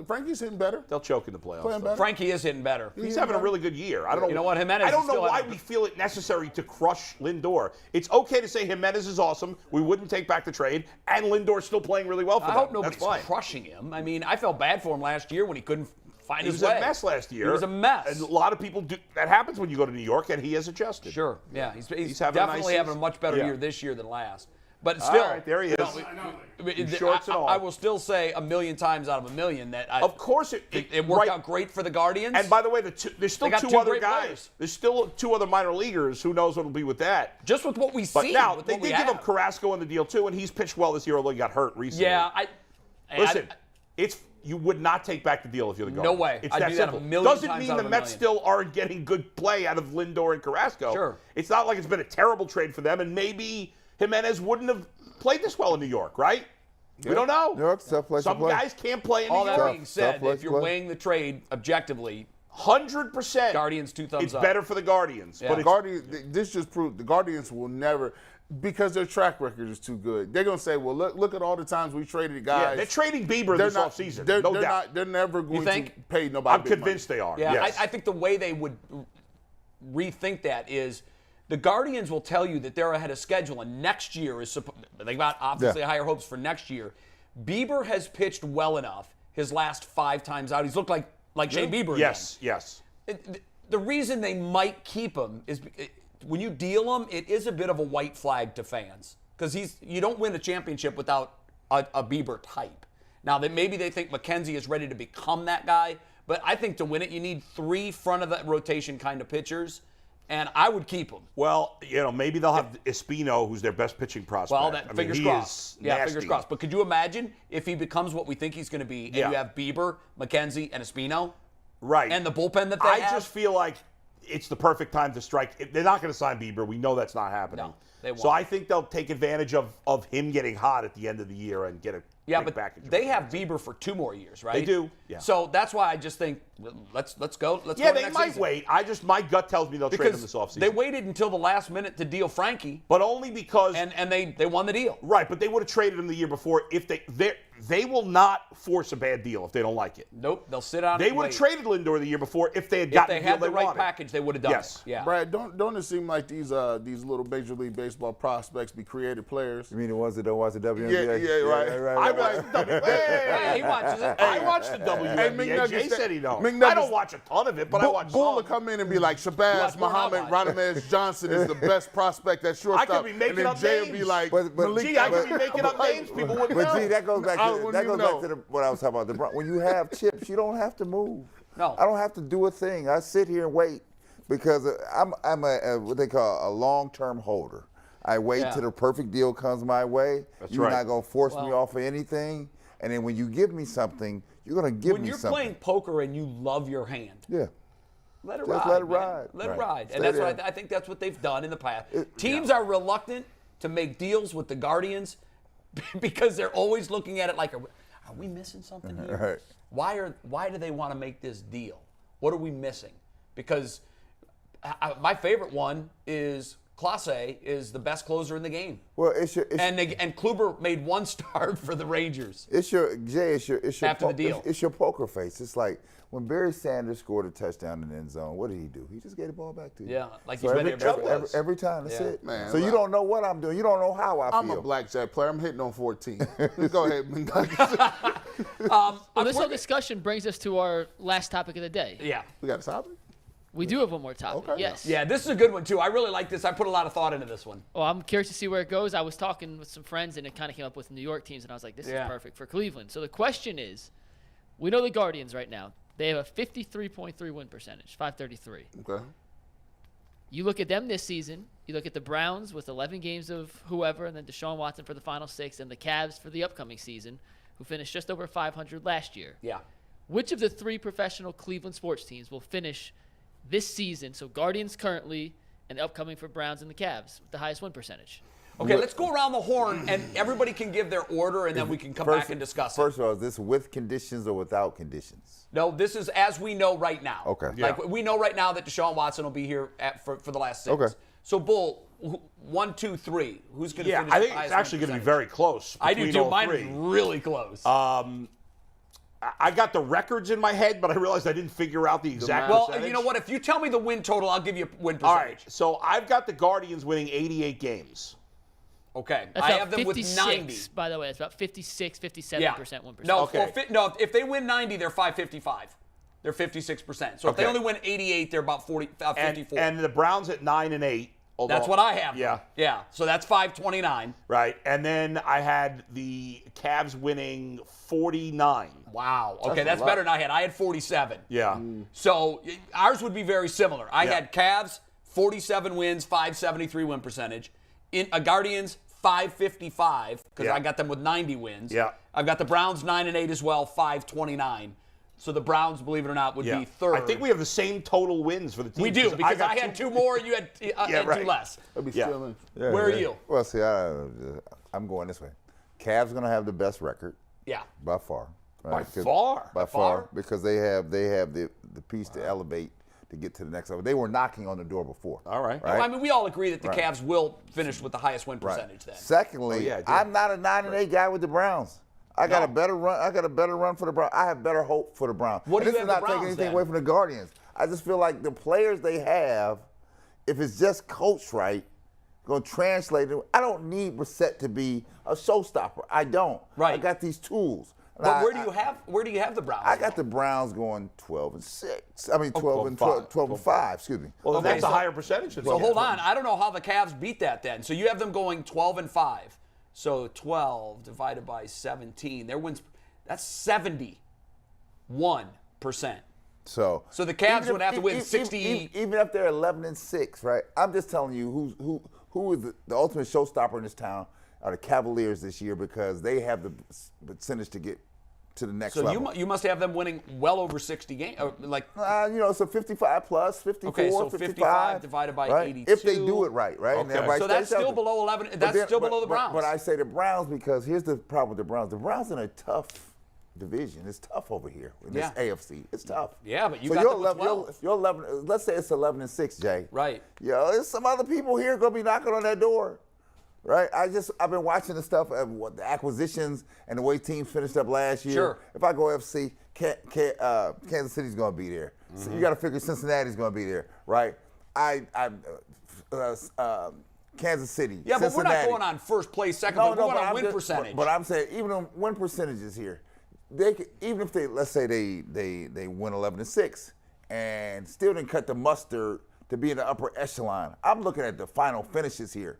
Frankie's hitting better. They'll choke in the playoffs. Playing though. better. Frankie is hitting better. He's having a really good year. I don't know. You know what, Jimenez I don't is know still why having- we feel it necessary to crush Lindor. It's okay to say Jimenez is awesome. We wouldn't take back the trade, and Lindor's still playing really well for I them. hope That's nobody's fine. crushing him. I mean, I felt bad for him last year when he couldn't find He his was way. a mess last year. He was a mess. And a lot of people do. That happens when you go to New York, and he has adjusted. Sure. Yeah, he's having a nice definitely having a season. much better Yeah. year this year than last. But All still, right, there he is. In shorts and all. I will still say a million times out of a million that Of course, it worked out great for the Guardians. And by the way, there's still They got 2 2 other great guys. players. There's still 2 other minor leaguers. Who knows what will be with that? just with what we But see, now with they what did we give have. up Carrasco in the deal too, and he's pitched well this year, although he got hurt recently. Yeah, Listen, you would not take back the deal if you're the No Guardians. way. It's I'd that do that a simple. million Doesn't times mean out the of a Mets million. still aren't getting good play out of Lindor and Carrasco. Sure. It's not like it's been a terrible trade for them, and maybe Jimenez wouldn't have played this well in New York, right? We don't know. New York's a tough place to Some play. guys can't play in all New that York. being said, Tough place if you're to play. weighing the trade objectively, 100%. Guardians 2 thumbs It's up. better for the Guardians. Yeah. But The it's Guardians. This just proved the Guardians will never, because their track record is too good. They're gonna say, well, look at all the times we traded guys. yeah, they're trading Bieber this offseason. They're, No they're doubt. not. They're never going to think? pay nobody. I'm big money. convinced they are. Yeah, Yes. I think the way they would rethink that is the Guardians will tell you that they're ahead of schedule, and next year is they got obviously higher hopes for next year. Bieber has pitched well enough his last 5 times out. He's looked like Shane Bieber. Yes, yes. The reason they might keep him is when you deal him, it is a bit of a white flag to fans because you don't win a championship without a Bieber type. Now that maybe they think McKenzie is ready to become that guy, but I think to win it you need 3 front of the rotation kind of pitchers, and I would keep him. Well, maybe they'll have Espino, who's their best pitching prospect. Well, I mean, fingers he crossed. is Yeah, nasty. fingers crossed. But could you imagine if he becomes what we think he's going to be, and Yeah. you have Bieber, McKenzie, and Espino, Right. and the bullpen that they I have? just feel like it's the perfect time to strike. They're not going to sign Bieber. We know that's not happening. No, they won't. So I think they'll take advantage of him getting hot at the end of the year and get a Yeah, big but package. they have Bieber for 2 more years, right? They do, yeah. So that's why I just think let's go. Let's Yeah, go to they next might season. wait. My gut tells me they'll trade him Because this offseason. they waited until the last minute to deal Frankie, but only because and they won the deal. Right, but they would have traded him the year before if they will not force a bad deal if they don't like it. Nope, they'll sit on. They and would have wait. traded Lindor the year before if they had If gotten they the deal had the right wanted. package, they would have done Yes. it. Yeah. Brad, don't it seem like these little Major League Baseball prospects be creative players? You mean the ones that don't watch the WNBA? Yeah, right. I watched the WNBA. Hey, he watches it. I watched the WNBA. McNuggets Jay said he don't. McNuggets- I don't watch a ton of it, but I watch Bull will some. come in and be like, You Shabazz watch more than I Muhammad watch. Radamez Johnson is the best prospect at shortstop. I could be making and then up Jay will names. be like, But- Malik. Gee, I could be making up names people wouldn't know. But gee, that goes back I to wouldn't that even goes back know. to what I was talking about. When you have chips, you don't have to move. No. I don't have to do a thing. I sit here and wait because I'm a what they call a long-term holder. I wait Yeah. till the perfect deal comes my way. You're right. not gonna force me Well- off of anything. And then when you give me something, you're gonna give When me you're something. playing poker and you love your hand, Yeah. let it Just ride. let it man. ride. Let it Right. ride. Stay And that's there. what I think that's what they've done in the past. Teams are reluctant to make deals with the Guardians because they're always looking at it like, are we missing something here? Right. Why do they want to make this deal? What are we missing? Because my favorite one is Clase is the best closer in the game. Well, and Kluber made one start for the Rangers. It's your After the deal. It's your poker face. It's like when Barry Sanders scored a touchdown in the end zone. What did he do? He just gave the ball back to you. Yeah, like So he's been there every time. That's Yeah. it. Man, so you don't know what I'm doing. You don't know how I I'm feel. a blackjack player. I'm hitting on 14. Go ahead, McNuggets. Well, this whole discussion brings us to our last topic of the day. Yeah. We got a topic? We do have one more topic. Okay. Yes. Yeah, this is a good one, too. I really like this. I put a lot of thought into this one. Well, I'm curious to see where it goes. I was talking with some friends, and it kind of came up with New York teams, and I was like, this is perfect for Cleveland. So the question is, we know the Guardians right now. They have a 53.3 win percentage, 533. Okay. You look at them this season. You look at the Browns with 11 games of whoever, and then Deshaun Watson for the final 6, and the Cavs for the upcoming season, who finished just over 500 last year. Yeah. Which of the 3 professional Cleveland sports teams will finish this season, so Guardians currently, and upcoming for Browns and the Cavs, with the highest win percentage? Okay, let's go around the horn, and everybody can give their order, and then we can come back and discuss it. First of all, is this with conditions or without conditions? No, this is as we know right now. Okay. Like, we know right now that Deshaun Watson will be here for the last 6. Okay. So, Bull, 1, 2, 3. Who's going to finish I the think it's highest actually win going to be percentage? very close. I do, between too. all Mine three. is really close. I got the records in my head, but I realized I didn't figure out the exact well, percentage. you know what? If you tell me the win total, I'll give you a win percentage. All right, so I've got the Guardians winning 88 games. Okay. That's I about have them 56, with 90. by the way. It's about 56, 57% Yeah. win percentage. No, Okay. no, if they win 90, they're 555. They're 56%. So if they Okay. only win 88, they're about 54. And the Browns at 9 and 8. although- That's what I have. Yeah. Yeah. So that's 529. Right. And then I had the Cavs winning 49. Wow. Okay, that's better than I had. I had 47. Yeah. So ours would be very similar. I Yeah. had Cavs 47 wins, 573 win percentage. Guardians 555 because Yeah. I got them with 90 wins. Yeah. I've got the Browns 9 and 8 as well, 529. So the Browns, believe it or not, would be third. I think we have the same total wins for the team. We do because I had 2 more and you had, right. 2 less. That'd be Yeah. stealing. Yeah, Where are yeah. you? Well, see, I'm going this way. Cavs going to have the best record Yeah. by far. By Right? 'Cause- far? By By far, far? because they have the piece to elevate to get to the next level. They were knocking on the door before. All right. Right? Well, I mean, we all agree that the Right. Cavs will finish with the highest win Right. percentage then. Secondly, Oh, yeah, I do. I'm not a 9 and 8 guy with the Browns. I got a better run. I got a better run for the Browns. I have better hope for the Browns. What do And you this have is the not taking Browns, anything then? away from the Guardians. I just feel like the players they have, if it's just coached right, going to translate it. I don't need Brissett to be a showstopper. I don't. Right. I got these tools. But where do you have the Browns? I got the Browns going 12 and 6. I mean 12 and 12 and 5. Excuse me. Well, Okay, that's so- a higher percentage. So hold on. I don't know how the Cavs beat that then. So you have them going 12 and 5. So 12 divided by 17. Their wins, that's 71%. So the Cavs even would have to win 60. Even if they're 11 and 6, right? I'm just telling you who is the ultimate showstopper in this town are the Cavaliers this year because they have the percentage to get to the next So level. you must have them winning well over 60 games. So 55 plus, 54, Okay, so 55 divided by right? 82. If they do it right, right? And Okay. everybody So that's stays still healthy. below 11. But That's then- still below the Browns. But I say the Browns because here's the problem with the Browns. The Browns in a tough division. It's tough over here in this AFC. It's tough. Yeah, but you so got you're them with 12. You're 11. Let's say it's 11-6, Jay. Right. There's some other people here gonna be knocking on that door. Right, I've been watching the stuff of what the acquisitions and the way teams finished up last year. Sure. If I go FC, Kansas City's going to be there. So you got to figure Cincinnati's going to be there, right? Kansas City. Yeah, but Cincinnati. we're not going on first place, second place. We're going on win percentage. But I'm saying even on win percentages here, even if they, let's say they win 11-6 and still didn't cut the mustard to be in the upper echelon. I'm looking at the final finishes here.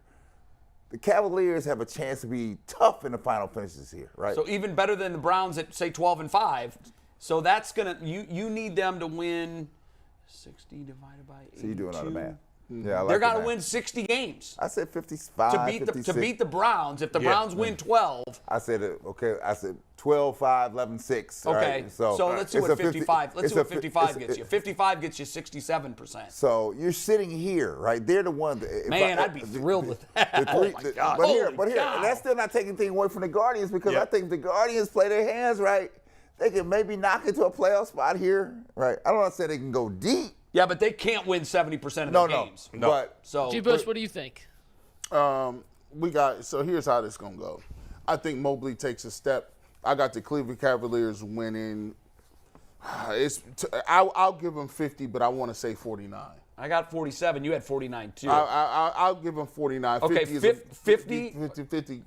The Cavaliers have a chance to be tough in the final finishes here, right? So even better than the Browns at, say, 12-5. So that's going to – you need them to win 60 divided by 82. So you're doing all the math. Yeah, I like They're got to math. win 60 games. I said 55, to beat the Browns. If the Browns win 12. I said, okay, I said 12-5, 11-6. Okay, right? so let's see what 55 let's see what 55 gets you. 55 gets you 67%. So you're sitting here, right? They're the one. I'd be thrilled with that. Oh, my God. But here, and that's still not taking anything away from the Guardians because I think if the Guardians play their hands right, they can maybe knock into a playoff spot here, right? I don't want to say they can go deep. Yeah, but they can't win 70% of their games. No. But so G. Bush, what do you think? So here's how this gonna go. I think Mobley takes a step. I got the Cleveland Cavaliers winning. I'll give them 50, but I want to say 49. I got 47. You had 49 too. I'll give them 49. Okay, 50? 50.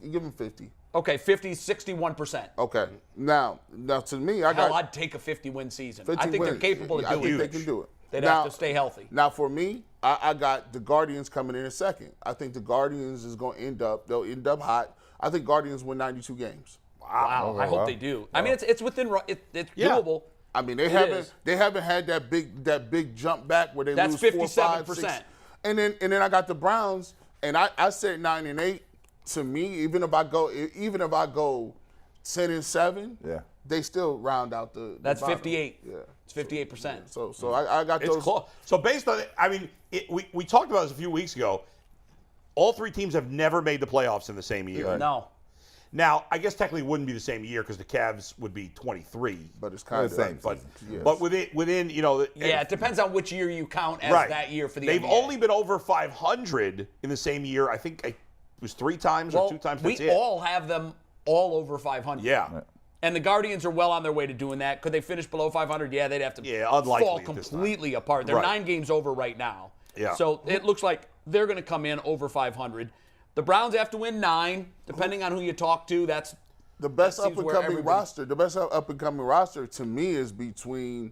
Give them 50. Okay, 50, 61%. Okay. Now to me, I'd take a 50-win season. 50 I think they're capable of doing it. I think they can do it. They'd have to stay healthy. Now, for me, I got the Guardians coming in a second. I think the Guardians is going to they'll end up hot. I think Guardians win 92 games. Wow. I hope they do. I mean, it's within, it's doable. I mean, they haven't had that big jump back where they lose 4, 5, 6. And then I got the Browns, and I said 9-8. To me, even if I go 10-7, they still round out the. That's bottom. 58. Yeah. It's 58%. So I got those. It's close. So based on it, I mean, we talked about this a few weeks ago. All three teams have never made the playoffs in the same year. Right. No. Now, I guess technically it wouldn't be the same year because the Cavs would be 23. But it's kind of the same. But within it depends on which year you count as that year for the They've NBA. only been over 500 in the same year. I think it was 3 times or 2 times. We all have them all over 500. Yeah. And the Guardians are well on their way to doing that. Could they finish below 500? Yeah, they'd have to unlikely fall completely apart. They're 9 games over right now. Yeah. So it looks like they're going to come in over 500. The Browns have to win 9, depending on who you talk to. That's the best up-and-coming roster. The best up-and-coming roster to me is between,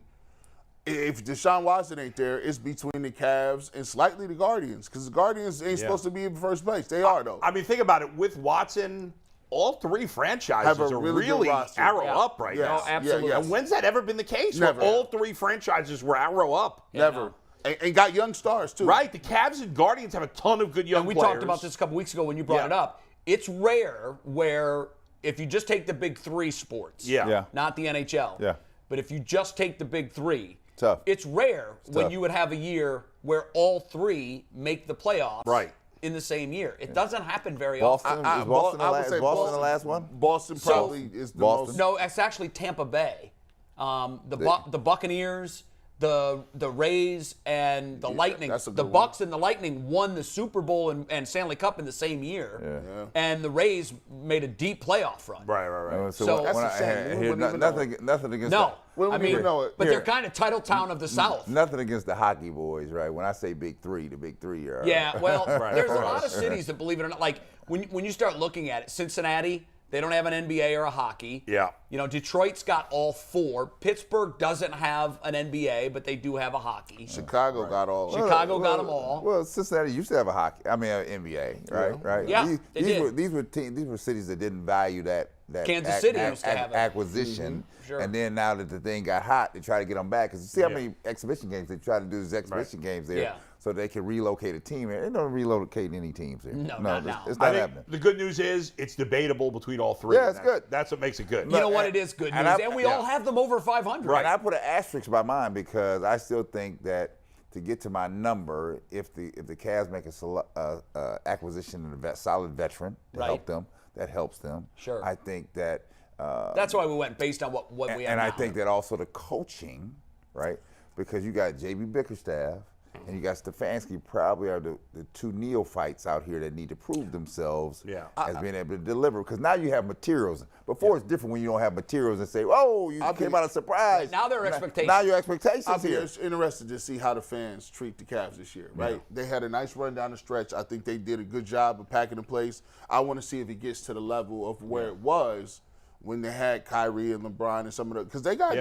if Deshaun Watson ain't there, it's between the Cavs and slightly the Guardians, because the Guardians ain't supposed to be in first place. They are, though. I mean, think about it. With Watson, all 3 franchises have a are really arrow up right now. No, absolutely. And when's that ever been the case? Never. Where all 3 franchises were arrow up? Never. And got young stars, too. Right. The Cavs and Guardians have a ton of good young And we players. talked about this a couple weeks ago when you brought it up. It's rare where if you just take the big 3 sports, not the NHL, but if you just take the big 3, tough. It's rare when you would have a year where all 3 make the playoffs in the same year. It doesn't happen very often. Is Boston the last one? Boston probably is the most. No, it's actually Tampa Bay. The Buccaneers, the Rays, and the Lightning. The Bucks and the Lightning won the Super Bowl and Stanley Cup in the same year. Yeah. And the Rays made a deep playoff run. Right. So that's a shame. Nothing against that. I mean, know it. But they're kind of title town of the South. Nothing against the hockey boys, right? When I say big 3, the big 3 are. Yeah, well, there's a lot of cities that, believe it or not, like when you start looking at it, Cincinnati, they don't have an NBA or a hockey. Yeah. You know, Detroit's got all 4. Pittsburgh doesn't have an NBA, but they do have a hockey. Chicago got all. Chicago got them all. Well, Cincinnati used to have an NBA, right? Right. Yeah, these were cities that didn't value that Kansas City used to have it. acquisition. Sure. And then now that the thing got hot, they try to get them back. Because you see how many exhibition games they try to do, these exhibition games there, so they can relocate a team. They don't relocate any teams there. No, not now. It's not happening. The good news is it's debatable between all 3. Yeah, it's good. That's what makes it good. You know what? It is good news. And we all have them over 500. Right. And I put an asterisk by mine because I still think that to get to my number, if the Cavs make a acquisition of a solid veteran to help them, that helps them. Sure. I think that That's why we went based on what we have And now. I think that also the coaching, right? Because you got J.B. Bickerstaff and you got Stefanski, probably are the two neophytes out here that need to prove themselves as being able to deliver. Because now you have materials. Before it's different when you don't have materials and say, "Oh, you came out of surprise." Now there are expectations. Now your expectations I'll be here. interested to see how the fans treat the Cavs this year, right? They had a nice run down the stretch. I think they did a good job of packing in place. I want to see if it gets to the level of where it was when they had Kyrie and LeBron and some of the, because they got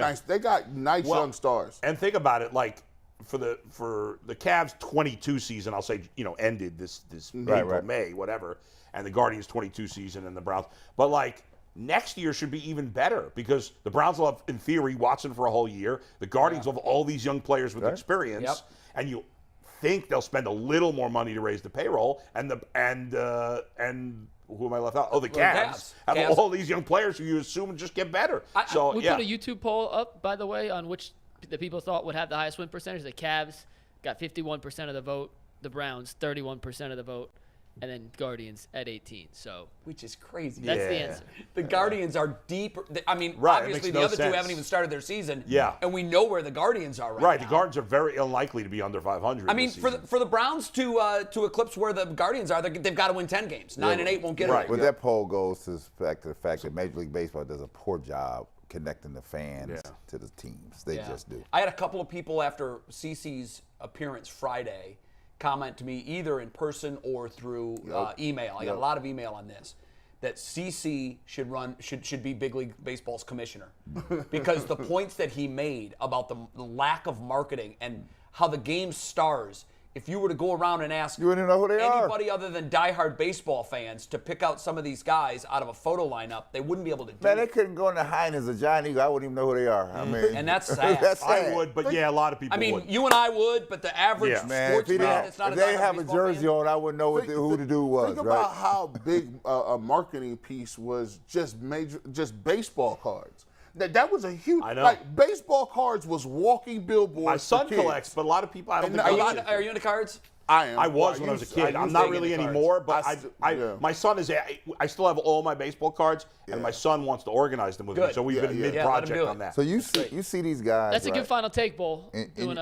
nice young stars. And think about it, like for the Cavs 22 season, I'll say, ended this April, May, whatever, and the Guardians 22 season and the Browns. But like next year should be even better because the Browns will have, in theory, Watson for a whole year. The Guardians will have all these young players with experience, and you think they'll spend a little more money to raise the payroll, and who am I left out? Oh, the Cavs have all these young players who you assume just get better. We put a YouTube poll up, by the way, on which the people thought would have the highest win percentage. The Cavs got 51% of the vote, the Browns 31% of the vote, and then Guardians at 18. So, which is crazy. That's the answer. The Guardians are deeper. I mean, Right, obviously it the makes other no two haven't sense. even started their season. Yeah. And we know where the Guardians are Right, now. the Guardians are very unlikely to be under 500. I mean, this for season. the Browns to eclipse where the Guardians are, they've got to win 10 games. 9 and 8 won't get it. But that poll goes to the fact that Major League Baseball does a poor job connecting the fans to the teams. They just do. I had a couple of people after CeCe's appearance Friday comment to me either in person or through email. I got a lot of email on this. That CeCe should be Big League Baseball's commissioner because the points that he made about the lack of marketing and how the game's stars. If you were to go around and ask you wouldn't know who they anybody other than diehard baseball fans to pick out some of these guys out of a photo lineup, they wouldn't be able to do Man, they it. couldn't go in the Highness or Giant Eagle. I wouldn't even know who they are. I mean, And that's sad. that's sad. I would, but a lot of people I mean, would. you and I would, but the average Man, sports fan that's not if a they diehard have a baseball jersey fan, on, I wouldn't know who the dude was. Think right? about how big a marketing piece was just baseball cards. That was a huge. I know. Like baseball cards was walking billboards. My son for kids. collects, but a lot of people I don't think Are you into cards? I am. I was when I was a kid. I'm not really anymore, but my son is. I still have all my baseball cards, and my son wants to organize them with me. Good. So we've been mid-project on that. So you see these guys. That's a right? good final take, Bull. Doing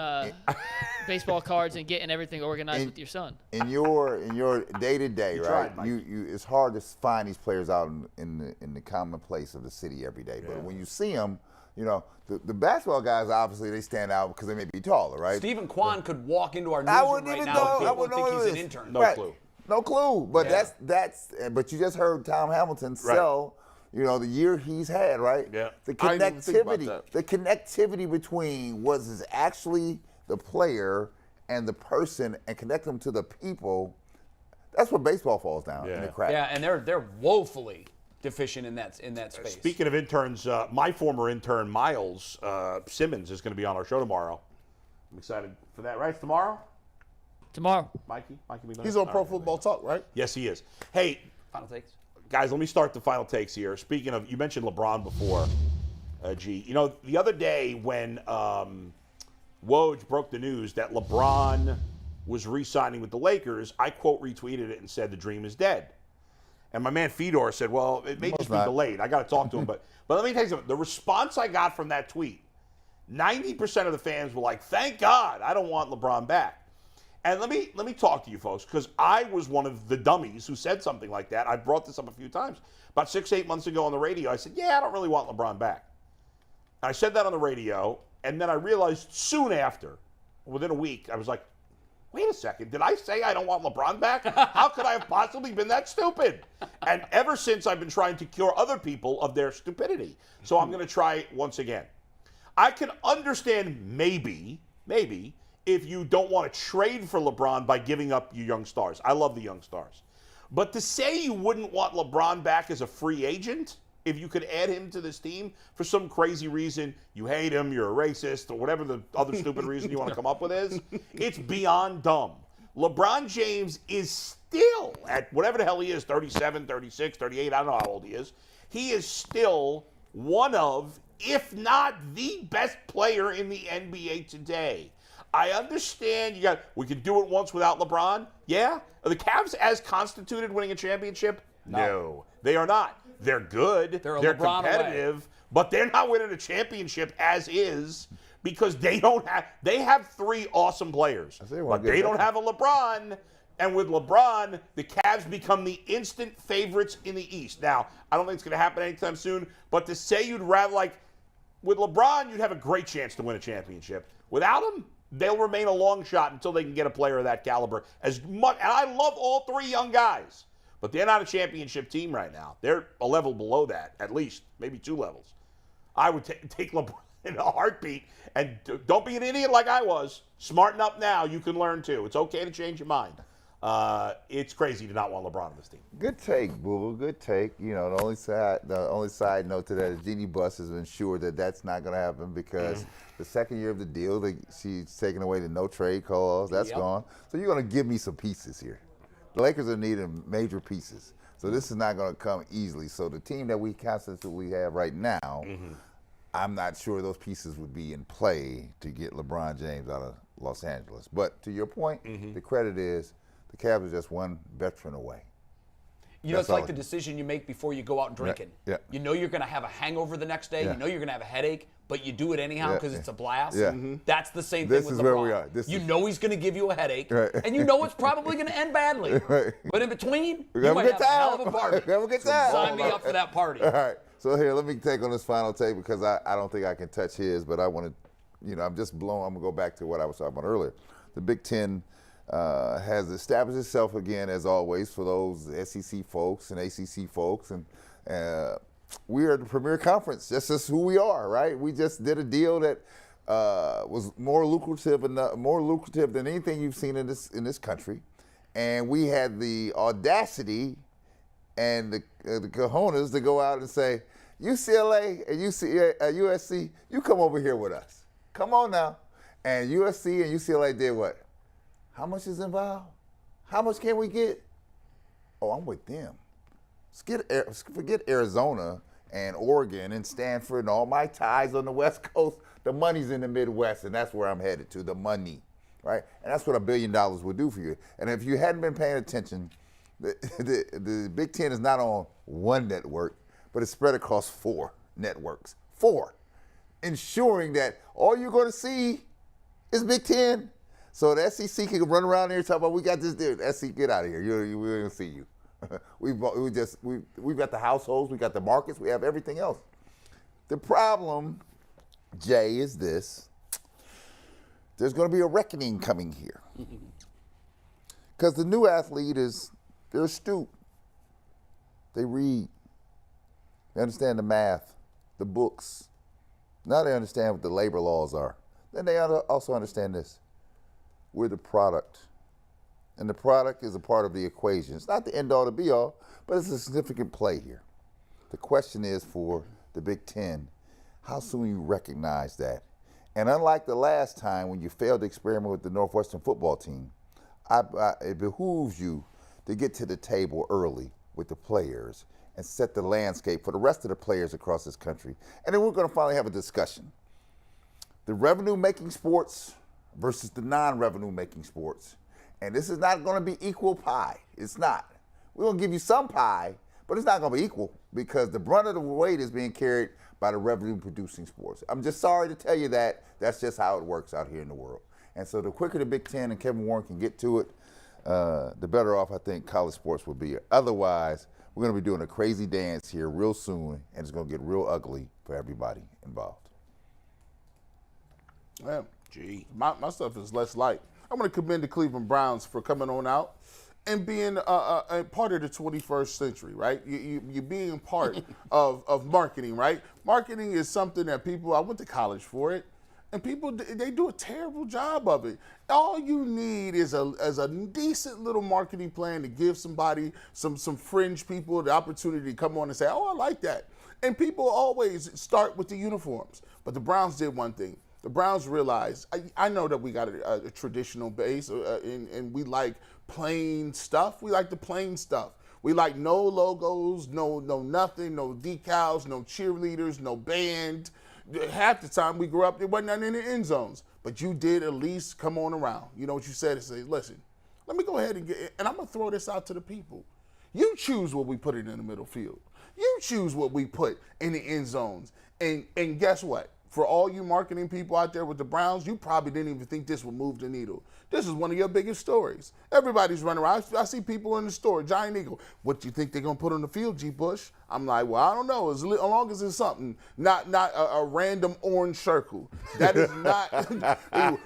baseball cards and getting everything organized with your son. In your day-to-day, right? tried, Mike. You it's hard to find these players out in the commonplace of the city every day. But when you see them, the basketball guys obviously they stand out because they may be taller, right? Stephen Kwan could walk into our I newsroom wouldn't right even now know. and I people wouldn't think know he's who an it is. intern. No clue. No clue. But Yeah. that's. But you just heard Tom Hamilton sell. The year he's had, right? Yeah. The I didn't even think about connectivity. that. The connectivity between was is actually the player and the person, and connect them to the people. That's where baseball falls down in the crack. Yeah, and they're woefully deficient in that space. Speaking of interns, my former intern Miles Simmons is going to be on our show tomorrow. I'm excited for that. Right, it's tomorrow, Mikey. He's on Pro Football Talk, right? Yes, he is. Hey, Final takes. guys, let me start the final takes here. Speaking of, you mentioned LeBron before, G. The other day when Woj broke the news that LeBron was re-signing with the Lakers, I quote retweeted it and said the dream is dead. And my man Fedor said, well, it may just be delayed. I got to talk to him. But let me tell you something. The response I got from that tweet, 90% of the fans were like, thank God, I don't want LeBron back. And let me talk to you folks, because I was one of the dummies who said something like that. I brought this up a few times. About 6-8 months ago on the radio, I said, yeah, I don't really want LeBron back. And I said that on the radio, and then I realized soon after, within a week, I was like, wait a second, did I say I don't want LeBron back? How could I have possibly been that stupid? And ever since, I've been trying to cure other people of their stupidity. So I'm going to try once again. I can understand maybe, if you don't want to trade for LeBron by giving up your young stars. I love the young stars. But to say you wouldn't want LeBron back as a free agent, if you could add him to this team for some crazy reason, you hate him, you're a racist, or whatever the other stupid reason you want to come up with is, it's beyond dumb. LeBron James is still, at whatever the hell he is, 37, 36, 38, I don't know how old he is, he is still one of, if not the best player in the NBA today. I understand we can do it once without LeBron. Yeah? Are the Cavs as constituted winning a championship? No, they are not. They're good. They're They're LeBron competitive, but they're not winning a championship as is because they have 3 awesome players, but they don't have a LeBron. And with LeBron, the Cavs become the instant favorites in the East. Now, I don't think it's going to happen anytime soon, but to say you'd rather, like, with LeBron, you'd have a great chance to win a championship. Without him, they'll remain a long shot until they can get a player of that caliber. And I love all 3 young guys, but they're not a championship team right now. They're a level below that, at least, maybe 2 levels. I would take LeBron in a heartbeat, and don't be an idiot like I was. Smarten up now. You can learn too. It's okay to change your mind. It's crazy to not want LeBron on this team. Good take, Boo. Good take. You know, the only side note to that is Jeannie Buss has ensured that that's not going to happen because the second year of the deal, she's taking away the no trade clause. That's gone. So you're going to give me some pieces here. The Lakers are needing major pieces. So this is not going to come easily. So the team that we constantly have right now, I'm not sure those pieces would be in play to get LeBron James out of Los Angeles. But to your point, the credit is the Cavs are just one veteran away. You know, it's like the decision you make before you go out drinking. Yeah. You know you're going to have a hangover the next day. You know you're going to have a headache, but you do it anyhow because it's a blast. That's the same thing with LeBron. This is where we are. You know he's going to give you a headache, and you know it's probably going to end badly. But in between, you might have a hell of a party. Have a good time. Sign me up for that party. All right. So here, let me take on this final take because I don't think I can touch his, but I want to, you know, I'm just blown. I'm going to go back to what I was talking about earlier. The Big Ten has established itself again, as always, for those SEC folks and ACC folks. And we are the premier conference. That's just who we are, right? We just did a deal that was more lucrative than anything you've seen in this country. And we had the audacity and the cojones to go out and say, UCLA and USC, you come over here with us. Come on now. And USC and UCLA did what? How much is involved? How much can we get? Oh, I'm with them. Forget Arizona and Oregon and Stanford and all my ties on the West Coast. The money's in the Midwest, and that's where I'm headed to, the money, right? And that's what $1 billion would do for you. And if you hadn't been paying attention, the Big Ten is not on one network, but it's spread across 4 networks. 4. Ensuring that all you're going to see is Big Ten. So the SEC can run around here and talk about, we got this dude. SEC, get out of here. We don't see you. We've got the households, we got the markets, we have everything else. The problem, Jay, is this. There's going to be a reckoning coming here. Because the new athlete they're astute. They read. They understand the math, the books. Now they understand what the labor laws are. Then they also understand this. We're the product. And the product is a part of the equation. It's not the end all to be all, but it's a significant play here. The question is for the Big Ten, how soon you recognize that? And unlike the last time when you failed to experiment with the Northwestern football team, it behooves you to get to the table early with the players and set the landscape for the rest of the players across this country. And then we're going to finally have a discussion. The revenue-making sports versus the non-revenue-making sports. And this is not going to be equal pie. It's not. We're going to give you some pie, but it's not going to be equal because the brunt of the weight is being carried by the revenue-producing sports. I'm just sorry to tell you that. That's just how it works out here in the world. And so the quicker the Big Ten and Kevin Warren can get to it, the better off I think college sports will be. Otherwise, we're going to be doing a crazy dance here real soon, and it's going to get real ugly for everybody involved. Well, my stuff is less light. I'm going to commend the Cleveland Browns for coming on out and being a part of the 21st century, right? You're being part of marketing, right? Marketing is something that I went to college for it, and people, they do a terrible job of it. All you need is a decent little marketing plan to give somebody, some fringe people, the opportunity to come on and say, oh, I like that. And people always start with the uniforms. But the Browns did one thing. The Browns realized, I know that we got a traditional base, and we like plain stuff. We like the plain stuff. We like no logos, no nothing, no decals, no cheerleaders, no band. Half the time we grew up, there wasn't nothing in the end zones. But you did at least come on around. You know what you said? Say, listen, let me go ahead and I'm going to throw this out to the people. You choose where we put it in the middle field. You choose what we put in the end zones. And guess what? For all you marketing people out there with the Browns, you probably didn't even think this would move the needle. This is one of your biggest stories. Everybody's running around. I see people in the store, Giant Eagle. What do you think they're going to put on the field, G. Bush? I'm like, well, I don't know. As long as it's something, not a random orange circle. That is not.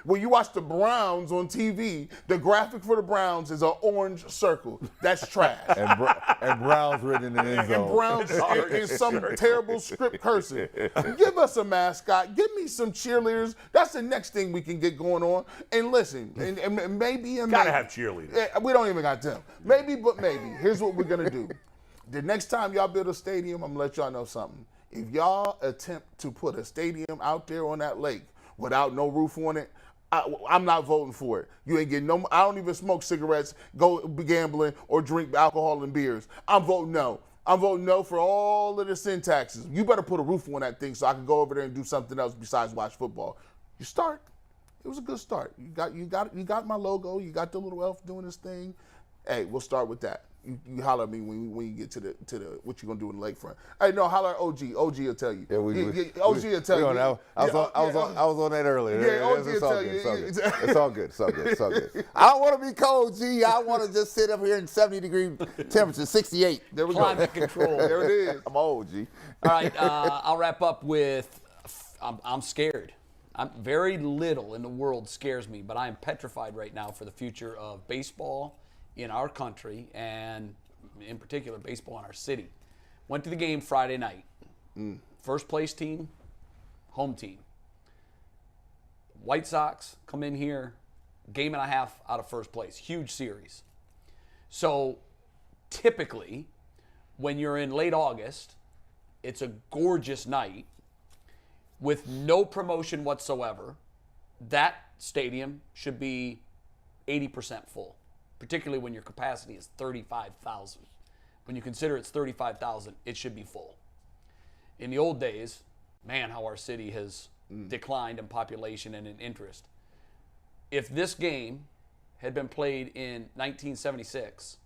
When you watch the Browns on TV, the graphic for the Browns is an orange circle. That's trash. And Browns written in the end zone. And Browns in some terrible script cursive. Give us a mascot. Give me some cheerleaders. That's the next thing we can get going on. And listen, and maybe. Gotta have cheerleaders. We don't even got them. Maybe. Here's what we're going to do. The next time y'all build a stadium, I'm going to let y'all know something. If y'all attempt to put a stadium out there on that lake without no roof on it, I'm not voting for it. You ain't getting no. I don't even smoke cigarettes, go be gambling, or drink alcohol and beers. I'm voting no. I'm voting no for all of the syntaxes. You better put a roof on that thing so I can go over there and do something else besides watch football. You start. It was a good start. You got my logo. You got the little elf doing his thing. Hey, we'll start with that. You holler at me when you get to the what you gonna do in the lakefront. Hey, no, holler at OG. OG will tell you. Yeah, OG will tell you. I was on that earlier. Yeah, OG will tell you. It's all good. It's all good. I don't want to be cold, G. I want to just sit up here in 70-degree temperature, 68. There we go. Climate control. There it is. I'm old, G. All right, I'll wrap up with I'm scared. Very little in the world scares me, but I am petrified right now for the future of baseball in our country, and in particular, baseball in our city. Went to the game Friday night. First place team, home team. White Sox come in here, game and a half out of first place. Huge series. So typically, when you're in late August, it's a gorgeous night with no promotion whatsoever. That stadium should be 80% full, particularly when your capacity is 35,000. When you consider it's 35,000, it should be full. In the old days, man, how our city has declined in population and in interest. If this game had been played in 1976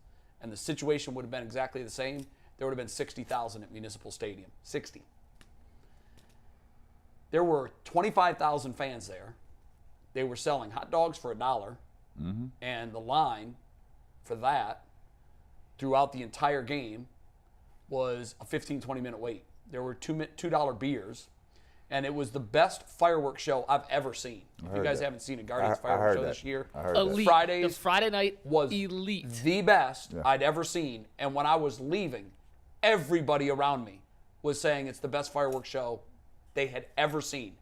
and the situation would have been exactly the same, there would have been 60,000 at Municipal Stadium. 60. There were 25,000 fans there. They were selling hot dogs for $1, and the line for that throughout the entire game was a 15, 20-minute wait. There were $2 beers, and it was the best fireworks show I've ever seen. If you guys haven't seen a Guardians fireworks show this year, Elite. Fridays, the Friday night was elite. the best I'd ever seen. And when I was leaving, everybody around me was saying it's the best fireworks show they had ever seen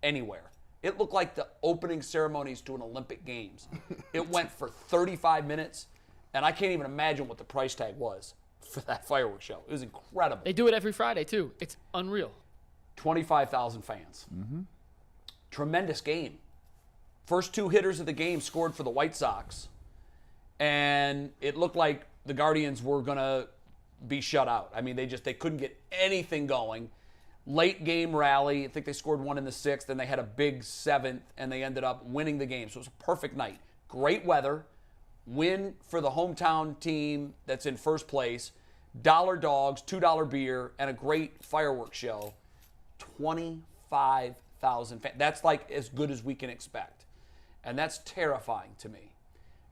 anywhere. It looked like the opening ceremonies to an Olympic Games. It went for 35 minutes, and I can't even imagine what the price tag was for that fireworks show. It was incredible. They do it every Friday, too. It's unreal. 25,000 fans. Tremendous game. First two hitters of the game scored for the White Sox, and it looked like the Guardians were going to be shut out. I mean, they couldn't get anything going. Late game rally. I think they scored one in the sixth, and they had a big seventh, and they ended up winning the game. So it was a perfect night. Great weather. Win for the hometown team that's in first place. $1 dogs, $2 beer, and a great fireworks show. 25,000 fans. That's like as good as we can expect. And that's terrifying to me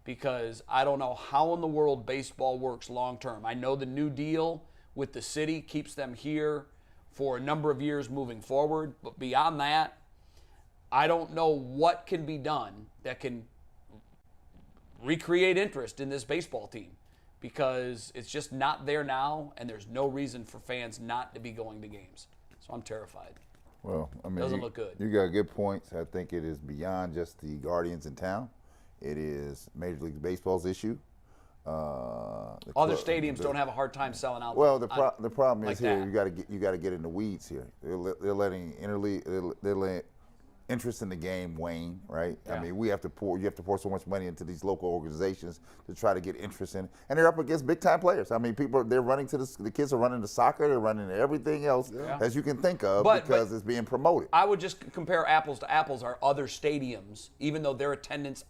because I don't know how in the world baseball works long term. I know the new deal with the city keeps them here for a number of years moving forward, but beyond that, I don't know what can be done that can recreate interest in this baseball team because it's just not there now, and there's no reason for fans not to be going to games. So I'm terrified. Well, I mean, doesn't look good. You got good points. I think it is beyond just the Guardians in town. It is Major League Baseball's issue. Other stadiums don't have a hard time selling out. Well, the problem is like here that. you got to get in the weeds here. They're letting they're letting interest in the game wane, right? Yeah. I mean, you have to pour so much money into these local organizations to try to get interest in it. And they're up against big time players. I mean, they're running to the kids are running to soccer, they're running to everything else as you can think of because it's being promoted. I would just compare apples to apples. Our other stadiums, even though their attendance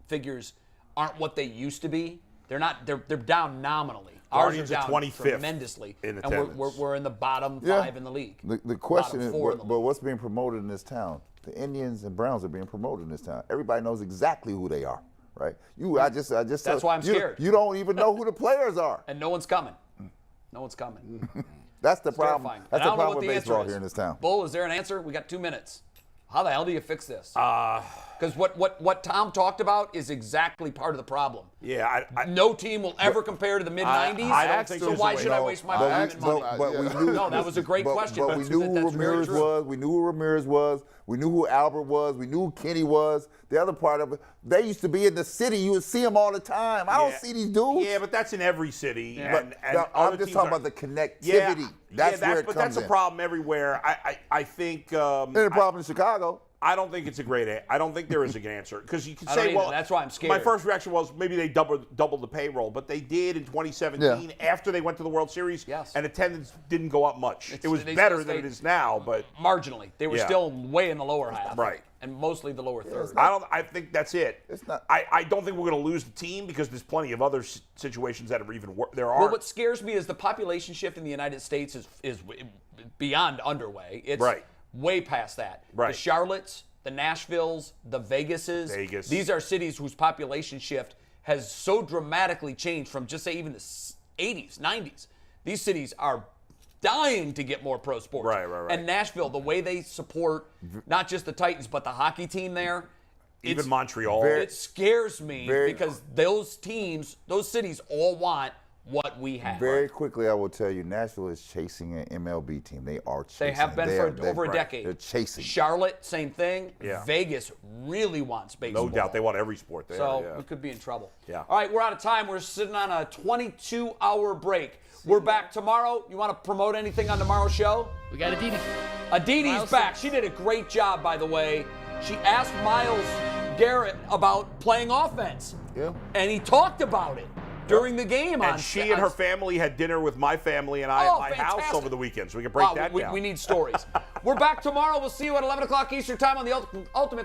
figures aren't what they used to be, They're not. They're down nominally. Guardians Ours are are down 25th tremendously, in and attendance. we're in the bottom Yeah. 5 in the league. The question Bottom is, 4 in the but league. what's being promoted in this town? The Indians and Browns are being promoted in this town. Everybody knows exactly who they are, right? I just. That's why I'm scared. You don't even know who the players are. And no one's coming. No one's coming. That's the It's problem. terrifying. That's And I the don't know problem what with the baseball answer is. here in this town. Bull, is there an answer? We got 2 minutes. How the hell do you fix this? Because what Tom talked about is exactly part of the problem. Yeah, No team will ever compare to the mid-'90s. I don't think so there's why a way. should I No, waste my But time we- and money? but we knew, No, that was a great question. But we knew who that's very Ramirez true. was. We knew who Ramirez was. We knew who Albert was. We knew who Kenny was. The other part of it, they used to be in the city. You would see them all the time. I don't see these dudes. Yeah, but that's in every city. Yeah. And No, other I'm just teams talking are- about the connectivity. Yeah, That's where it but comes that's a in. problem everywhere. I think. And the problem in Chicago. I don't think it's a great. I don't think there is a good answer because you can I don't say, either. well, That's why I'm scared. My first reaction was maybe they doubled the payroll, but they did in 2017 after they went to the World Series. Yes. And attendance didn't go up much. It was they better still than it stayed- is now, but Marginally. They were Yeah. still way in the lower half. Right. And mostly the lower third. I think that's it. It's not- I don't think we're going to lose the team because there's plenty of other situations that are even worse. There are. Well, what scares me is the population shift in the United States is beyond underway. It's Right. way past that. Right. The Charlottes, the Nashvilles, the Vegases. Vegas. These are cities whose population shift has so dramatically changed from just say even the 80s, 90s. These cities are dying to get more pro sports. Right. And Nashville, the way they support not just the Titans but the hockey team there, even Montreal. it scares me Very- because those teams, those cities all want what we have. Very quickly, I will tell you, Nashville is chasing an MLB team. They are chasing. They have been for over a decade. They're chasing. Charlotte, same thing. Yeah. Vegas really wants baseball. No doubt. They want every sport there. So yeah. we could be in trouble. Yeah. All right, we're out of time. We're sitting on a 22-hour break. We're back tomorrow. You want to promote anything on tomorrow's show? We got Aditi. Aditi's Miles back. She did a great job, by the way. She asked Miles Garrett about playing offense. Yeah. And he talked about it during the game. And she and her family had dinner with my family and I Oh, at my house fantastic. over the weekend, so we can break Wow, that down. we need stories. We're back tomorrow. We'll see you at 11 o'clock Eastern Time on the Ultimate